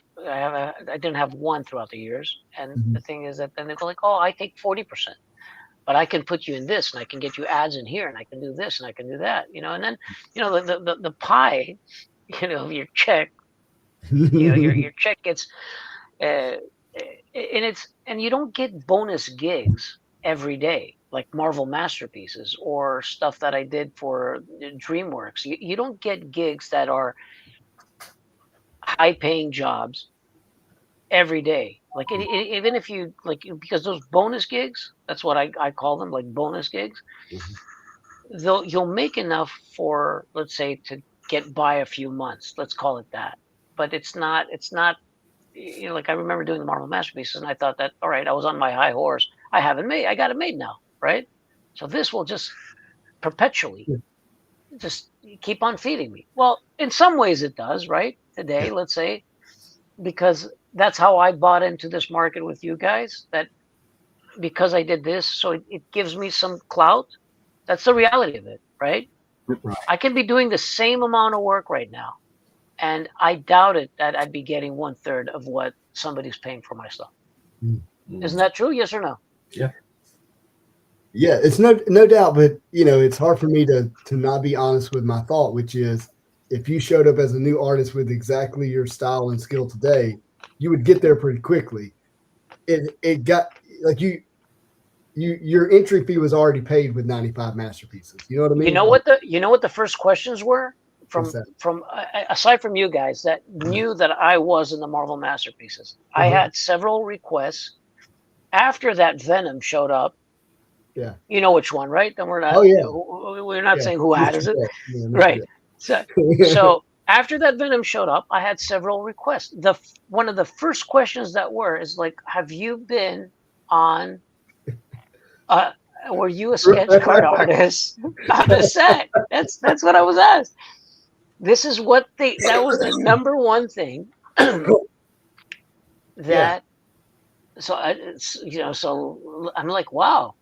didn't have one throughout the years. And the thing is that then they go like, oh, I take 40%, but I can put you in this, and I can get you ads in here, and I can do this, and I can do that, and then the pie, your check, your check gets, and you don't get bonus gigs every day, like Marvel Masterpieces or stuff that I did for DreamWorks. You don't get gigs that are high paying jobs every day. Like, even if you because those bonus gigs, that's what I call them, like bonus gigs. You'll make enough for, let's say, to get by a few months. Let's call it that. But it's not. Like, I remember doing the Marvel Masterpieces, and I thought that, all right, I was on my high horse. I got it made now, right? So this will just perpetually just keep on feeding me. Well, in some ways it does, right? Today, let's say, because that's how I bought into this market with you guys, that because I did this, so it gives me some clout. That's the reality of it, right? I can be doing the same amount of work right now, and I doubt it that I'd be getting 1/3 of what somebody's paying for my stuff. Isn't that true? Yes or no? Yeah. Yeah, it's no doubt, but it's hard for me to not be honest with my thought, which is, if you showed up as a new artist with exactly your style and skill today, you would get there pretty quickly. It got like your entry fee was already paid with 95 masterpieces. You know what I mean? You know what the first questions were from aside from you guys that knew that I was in the Marvel masterpieces. I had several requests after that Venom showed up. Yeah, you know which one, right? Then we're not. We're not saying who has it, right? So after that Venom showed up, I had several requests. One of the first questions that is like, have you been on? Were you a sketch card artist on the set? That's what I was asked. This is what that was the number one thing that. So I'm like, wow.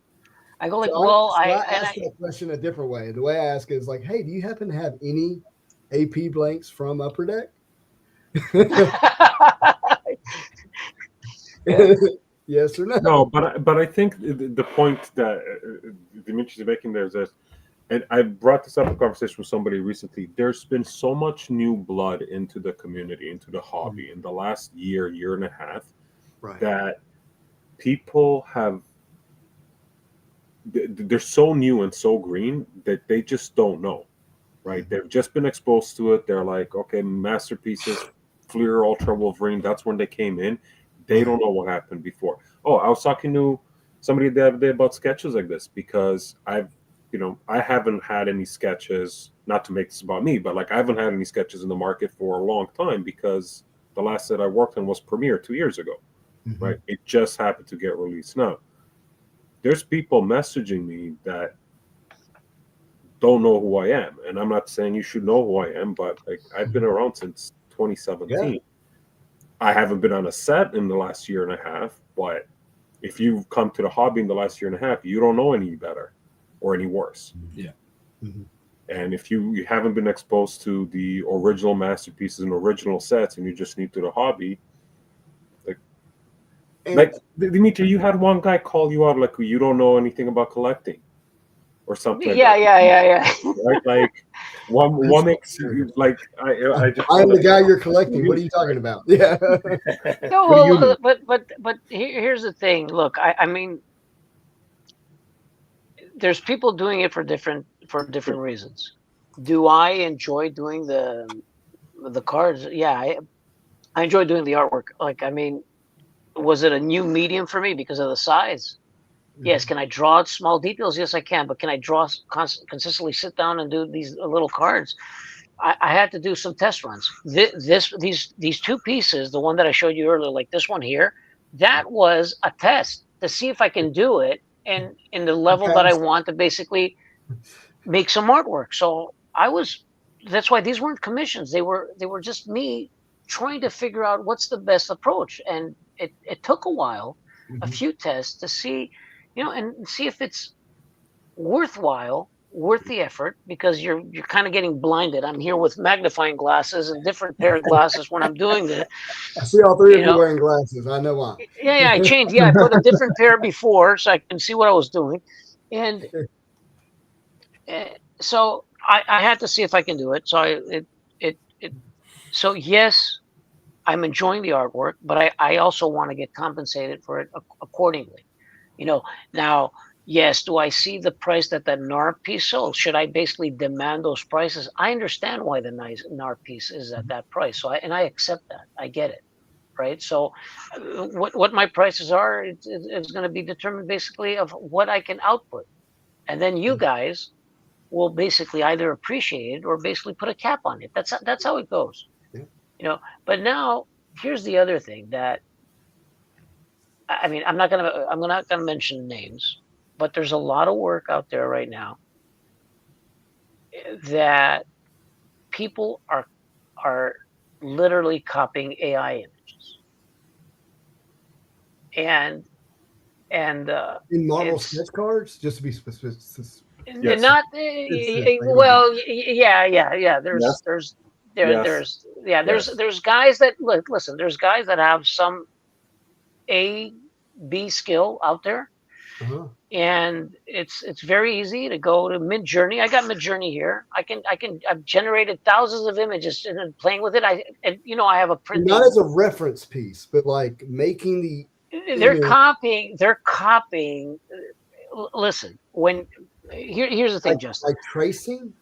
I go like, I ask that question a different way. The way I ask it is like, hey, do you happen to have any AP blanks from Upper Deck? Yes or no? No, but I think the point that Dimitri's is making there is this, and I brought this up in conversation with somebody recently. There's been so much new blood into the community, into the hobby in the last year and a half, that people have. They're so new and so green that they just don't know, right? They've just been exposed to it. They're like, okay, masterpieces, Fleer, Ultra Wolverine. That's when they came in. They don't know what happened before. Oh, I was talking to somebody the other day about sketches like this because I haven't had any sketches. Not to make this about me, but like I haven't had any sketches in the market for a long time because the last set I worked on was Premiere 2 years ago, right? It just happened to get released now. There's people messaging me that don't know who I am. And I'm not saying you should know who I am, but like I've been around since 2017. Yeah. I haven't been on a set in the last year and a half, but if you've come to the hobby in the last year and a half, you don't know any better or any worse. Yeah. And if you haven't been exposed to the original masterpieces and original sets and you're just new to the hobby, like Dimitri, you had one guy call you out like you don't know anything about collecting or something. Yeah. Right? Like one makes like I just I'm the guy you're collecting. What are you talking about? Yeah. No, but here's the thing. Look, I mean, there's people doing it for different reasons. Do I enjoy doing the cards? Yeah, I enjoy doing the artwork. Like, I mean. Was it a new medium for me because of the size? Yes. Can I draw small details? Yes, I can. But can I draw consistently? Sit down and do these little cards? I had to do some test runs. These two pieces, the one that I showed you earlier, like this one here, that was a test to see if I can do it and in the level that I want to basically make some artwork. So that's why these weren't commissions. They were just me trying to figure out what's the best approach. And it took a while, a few tests to see, and see if it's worth the effort, because you're kind of getting blinded. I'm here with magnifying glasses and different pair of glasses when I'm doing this. I see all three of you wearing glasses. I know why. Yeah, I changed. Yeah, I put a different pair before so I can see what I was doing. And so I had to see if I can do it. So so yes, I'm enjoying the artwork, but I also want to get compensated for it accordingly. Now, yes, do I see the price that the NARP piece sold? Should I basically demand those prices? I understand why the NARP piece is at that price. So I accept that. I get it. Right. So what my prices are, it's going to be determined basically of what I can output. And then you guys will basically either appreciate it or basically put a cap on it. That's how it goes. But now here's the other thing that, I mean, I'm not gonna mention names, but there's a lot of work out there right now that people are literally copying AI images, and in Marvel sketch cards, just to be specific. Yes. Not well, yeah. There's guys that listen. There's guys that have some A/B skill out there, and it's very easy to go to Midjourney. I got Midjourney here. I've generated thousands of images and playing with it. I have a print. Not as a reference piece, but like making the. They're copying listen, here's the thing, Justin. Like tracing.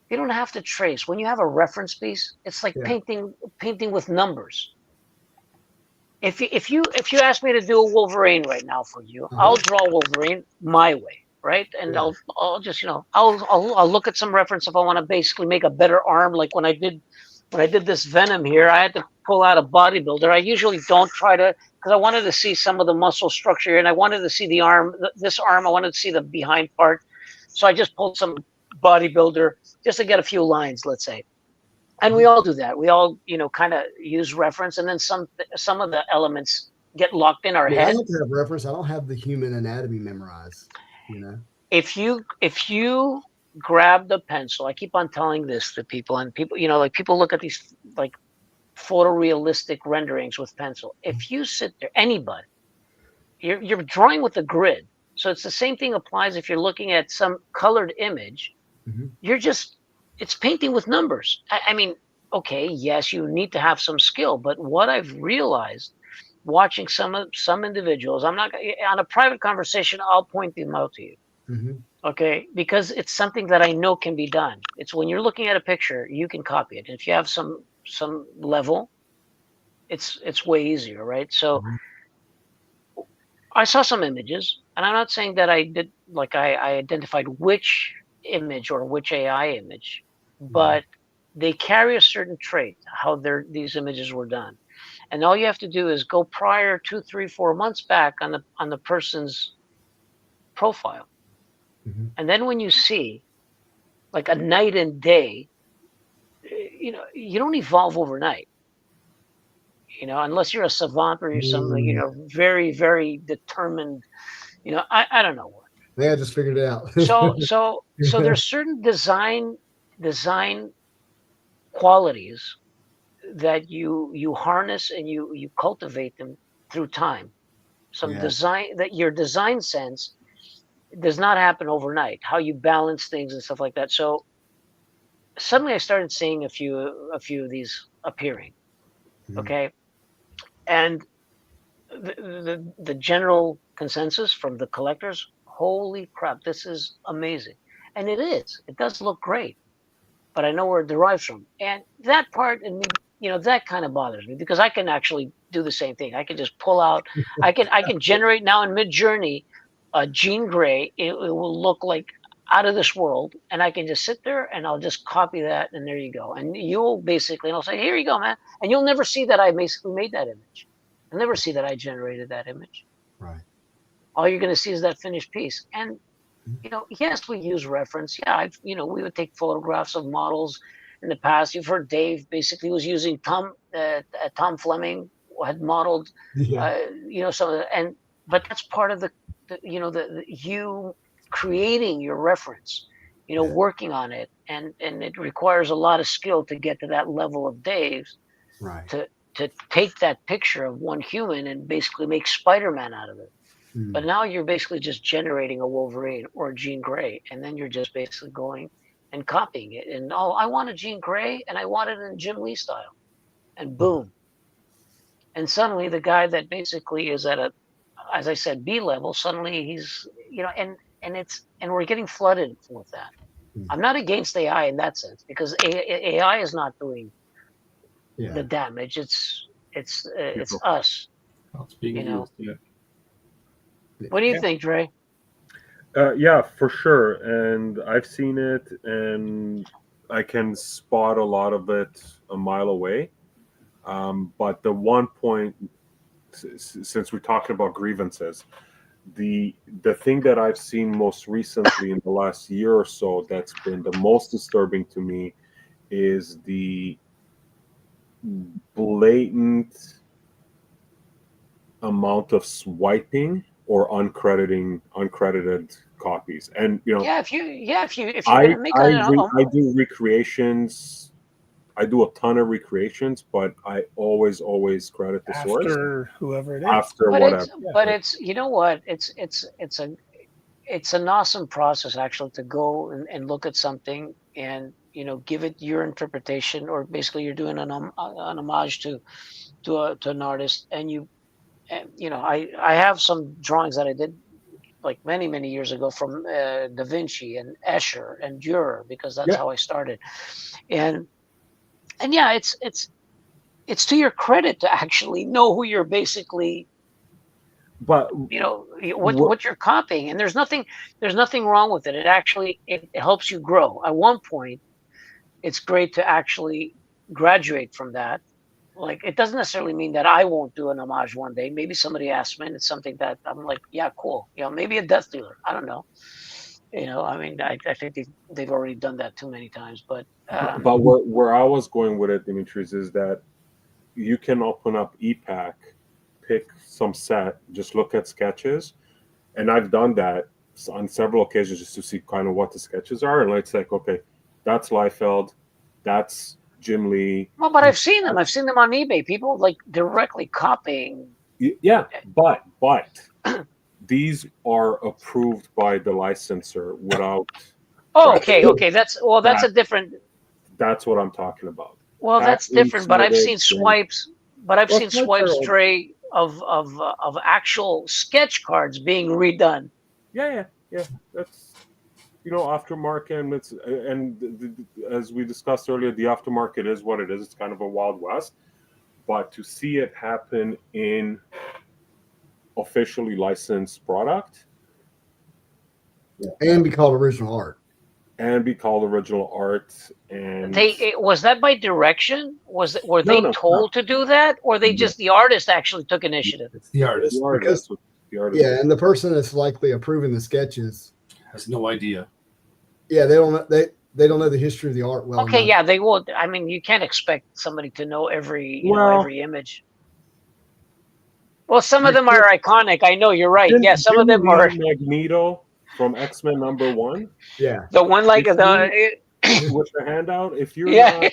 You don't have to trace. When you have a reference piece, it's like painting with numbers. If you ask me to do a Wolverine right now for you, I'll draw Wolverine my way, right? And I'll just I'll look at some reference if I want to basically make a better arm. Like when I did this Venom here, I had to pull out a bodybuilder. I usually don't try to, because I wanted to see some of the muscle structure and I wanted to see the arm. This arm, I wanted to see the behind part. So I just pulled some bodybuilder just to get a few lines, let's say. And we all do that. We all, kind of use reference, and then some of the elements get locked in our head. I like to have reference. I don't have the human anatomy memorized. If you grab the pencil, I keep on telling this to people, and people, like people look at these like photorealistic renderings with pencil. If you sit there, anybody, you're drawing with a grid. So it's the same thing applies if you're looking at some colored image. It's painting with numbers. I mean, okay, yes, you need to have some skill, but what I've realized watching some individuals, I'm not on a private conversation, I'll point them out to you. Okay, because it's something that I know can be done. It's when you're looking at a picture, you can copy it. And if you have some level, it's way easier, right? So I saw some images, and I'm not saying that I did, like I identified which image or which AI image, but they carry a certain trait, how these images were done. And all you have to do is go prior 2, 3, 4 months back on the person's profile. And then when you see like a night and day, you don't evolve overnight, unless you're a savant or you're something, very, very determined, I don't know what. Yeah, I just figured it out. So there's certain design qualities that you harness and you cultivate them through time. Design, that your design sense does not happen overnight, how you balance things and stuff like that. So suddenly I started seeing a few of these appearing. Okay. And the general consensus from the collectors, holy crap, this is amazing. And it does look great, but I know where it derives from. And that part in me, that kind of bothers me, because I can actually do the same thing. I can just pull out, I can generate now in Mid-Journey Jean Grey. It will look like out of this world, and I can just sit there and I'll just copy that, and there you go. And you'll basically, and I'll say, here you go, man. And you'll never see that I basically made that image. You'll never see that I generated that image. Right. All you're going to see is that finished piece. And yes, we use reference. Yeah, we would take photographs of models in the past. You've heard Dave basically was using Tom Fleming had modeled, some of the, but that's part of the you creating your reference, working on it, and it requires a lot of skill to get to that level of Dave's, right? To take that picture of one human and basically make Spider-Man out of it. But now you're basically just generating a Wolverine or a Jean Grey, and then you're just basically going and copying it. And I want a Jean Grey, and I want it in Jim Lee style, and boom. And suddenly the guy that basically is at as I said, B level, suddenly he's, and we're getting flooded with that. I'm not against AI in that sense, because AI is not doing the damage. It's us. Well, speaking of What do you think, Dre? Yeah, for sure. And I've seen it, and I can spot a lot of it a mile away. But the one point, since we're talking about grievances, the thing that I've seen most recently in the last year or so that's been the most disturbing to me is the blatant amount of swiping or uncredited copies. And if you're gonna make I do recreations. I do a ton of recreations, but I always credit the source after whoever it is. After but whatever. But it's what it's an awesome process actually to go and look at something and give it your interpretation, or basically you're doing an homage to an artist, and I have some drawings that I did like many years ago from Da Vinci and Escher and Dürer, because that's how I started. And yeah, it's to your credit to actually know who you're basically, but what you're copying, and there's nothing wrong with it. It helps you grow. At one point, it's great to actually graduate from that. Like, it doesn't necessarily mean that I won't do an homage one day. Maybe somebody asks me, and it's something that I'm like, yeah, cool. Maybe a Death Dealer. I don't know. I mean, I think they've already done that too many times. But where I was going with it, Dimitris, is that you can open up ePack, pick some set, just look at sketches, and I've done that on several occasions just to see kind of what the sketches are, and it's like, okay, that's Liefeld, that's Jim Lee. Well, but I've seen them. I've seen them on eBay. People like directly copying. Yeah, but these are approved by the licensor without. Oh, okay. That's a different. That's what I'm talking about. Well, that's different. But I've seen swipes. But I've seen swipes, Trey, of actual sketch cards being redone. Yeah. That's aftermarket, and as we discussed earlier, the aftermarket is what it is. It's kind of a wild west, but to see it happen in officially licensed product, and be called original art, and was that by direction? Were they told to do that, or they just the artist actually took initiative? It's the artist. Yeah, and the person that's likely approving the sketches has no idea. Yeah, they don't know the history of the art well. Okay, enough. yeah, they will. I mean, you can't expect somebody to know every image. Well, some of them are iconic. I know, you're right. Yeah, some of them are. Magneto from X-Men #1. Yeah, the one like with the handout. If you're not, it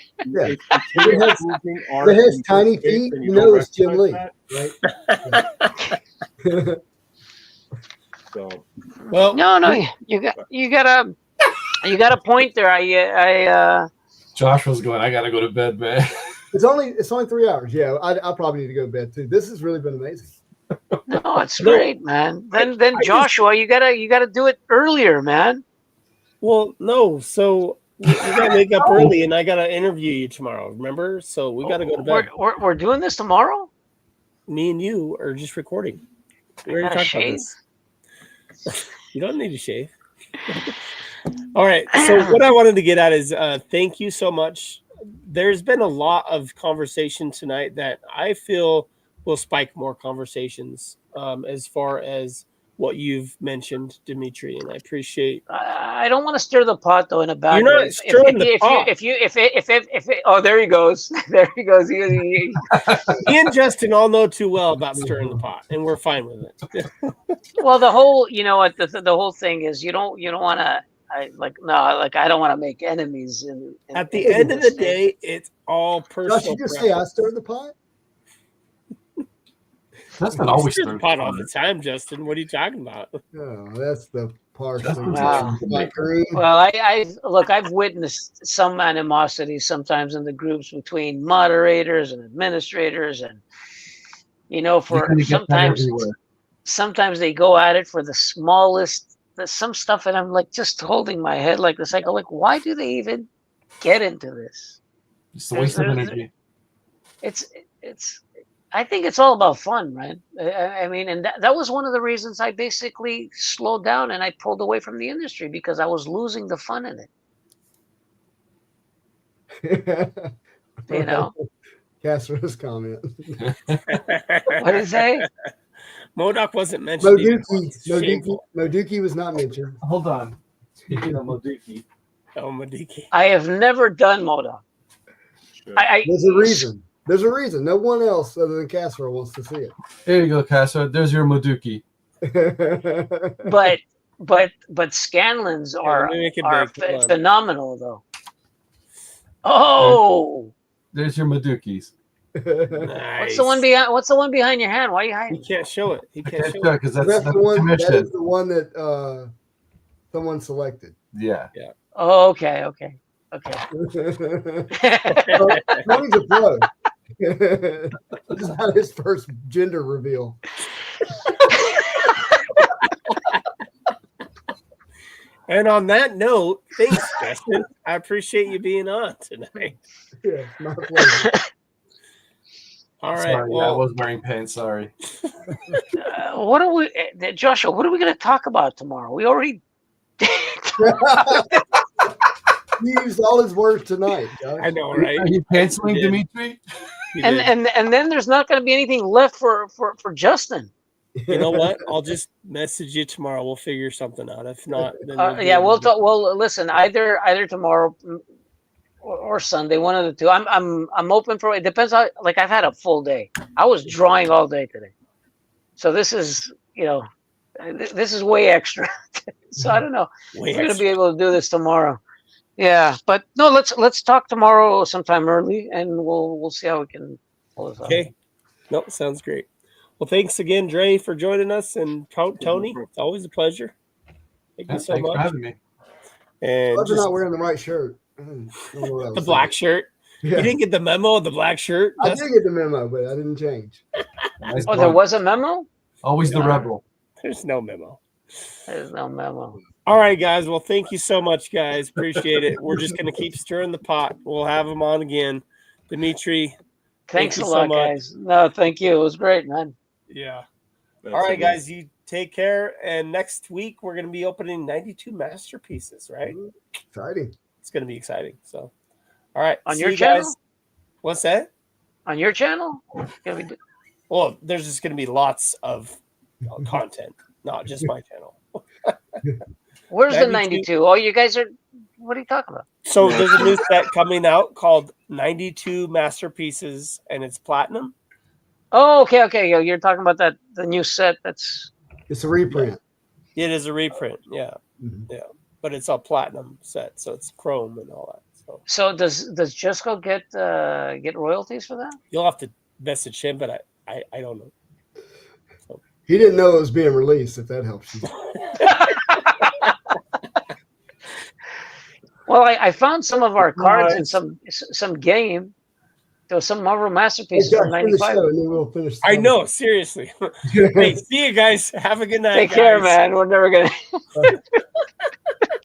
has tiny feet. You know it's Jim Lee, right? So, well, no, you got a point there. Josh was going, I gotta go to bed, man. It's only 3 hours. Yeah, I'll probably need to go to bed too. This has really been amazing. No, it's great, man. Then Joshua, you gotta do it earlier, man. Well, no, so you gotta wake up early, and I gotta interview you tomorrow. Remember? So we gotta go to bed. We're doing this tomorrow. Me and you are just recording. We already talked about this. You don't need to shave. All right. So what I wanted to get at is thank you so much. There's been a lot of conversation tonight that I feel will spike more conversations as far as what you've mentioned, Dimitri, and I appreciate. I don't want to stir the pot though in a bad way. You're not stirring the pot. Oh, there he goes. There he goes. Me and Justin all know too well about stirring the pot, and we're fine with it. Well, the whole, the whole thing is you don't want to. I don't want to make enemies. At the end of the day, it's all personal. Josh, you just say I stir the pot? That's not always the pot all the time, Justin. What are you talking about? Oh, that's the part. Wow. Well, I've witnessed some animosity sometimes in the groups between moderators and administrators, and sometimes they go at it for the smallest. Some stuff, and I'm like just holding my head like this. I go like, why do they even get into this? It's a waste of energy. It's. I think it's all about fun, right? I mean, and that was one of the reasons I basically slowed down and I pulled away from the industry because I was losing the fun in it. Castro's comment. What did he say? MODOK wasn't mentioned. Moduki was not mentioned. Hold on. Speaking of Moduki. Oh, Moduki. I have never done MODOK. Sure. There's a reason. There's a reason. No one else other than Castro wants to see it. There you go, Castro. There's your Moduki. But Scanlans are phenomenal, though. Oh, there's your Madukis. Nice. What's the one behind your hand? Why are you hiding? He can't show it. He can't show it because that's the one. That is the one that someone selected. Yeah. Oh, okay. Tony's a pro. This is not his first gender reveal. And on that note, thanks, Justin. I appreciate you being on tonight. Yeah, my pleasure. All right. Sorry, Well, I was wearing pants. Sorry. What are we, Joshua? What are we going to talk about tomorrow? We already. He used all his words tonight, Josh. I know, right? Are you canceling, Dimitri? And then there's not going to be anything left for Justin. You know what? I'll just message you tomorrow. We'll figure something out. If not, then we'll talk. Well, listen, either tomorrow or Sunday, one of the two. I'm open for it. Depends on, like, I've had a full day. I was drawing all day today, so this is this is way extra. So I don't know. We're gonna be able to do this tomorrow. Yeah, but no, let's talk tomorrow sometime early, and we'll see how we can pull this off. Okay. No, sounds great. Well, thanks again, Dre, for joining us, and Tony. It's always a pleasure. Thank you so Thanks much for having me. And Glad you're not wearing the right shirt. the black shirt. Yeah. You didn't get the memo of the black shirt? I did get the memo, but I didn't change. Nice Oh, there was a memo? Always the rebel. There's no memo. There's no memo. All right, guys. Well, thank you so much, guys. Appreciate it. We're just going to keep stirring the pot. We'll have them on again. Dimitri. Thanks a lot, guys. No, thank you. It was great, man. Yeah. All right, guys. You take care. And next week, we're going to be opening 92 masterpieces, right? Exciting. It's going to be exciting. So, all right. On See your you channel? guys. What's that? On your channel? Well, there's just going to be lots of content, not just my channel. Where's the 92? Oh, you guys are. What are you talking about? So there's a new set coming out called 92 Masterpieces, and it's platinum. Oh, okay. You're talking about the new set. It's a reprint. It is a reprint. Yeah, yeah, but it's a platinum set, so it's chrome and all that. So does Jesco get royalties for that? You'll have to message him, but I don't know. So. He didn't know it was being released. If that helps you. Well, I found some of our cards in some game. There was some Marvel Masterpieces from 95. And then we'll finish I know, seriously. Hey, see you guys. Have a good night. Take care, man. We're never gonna.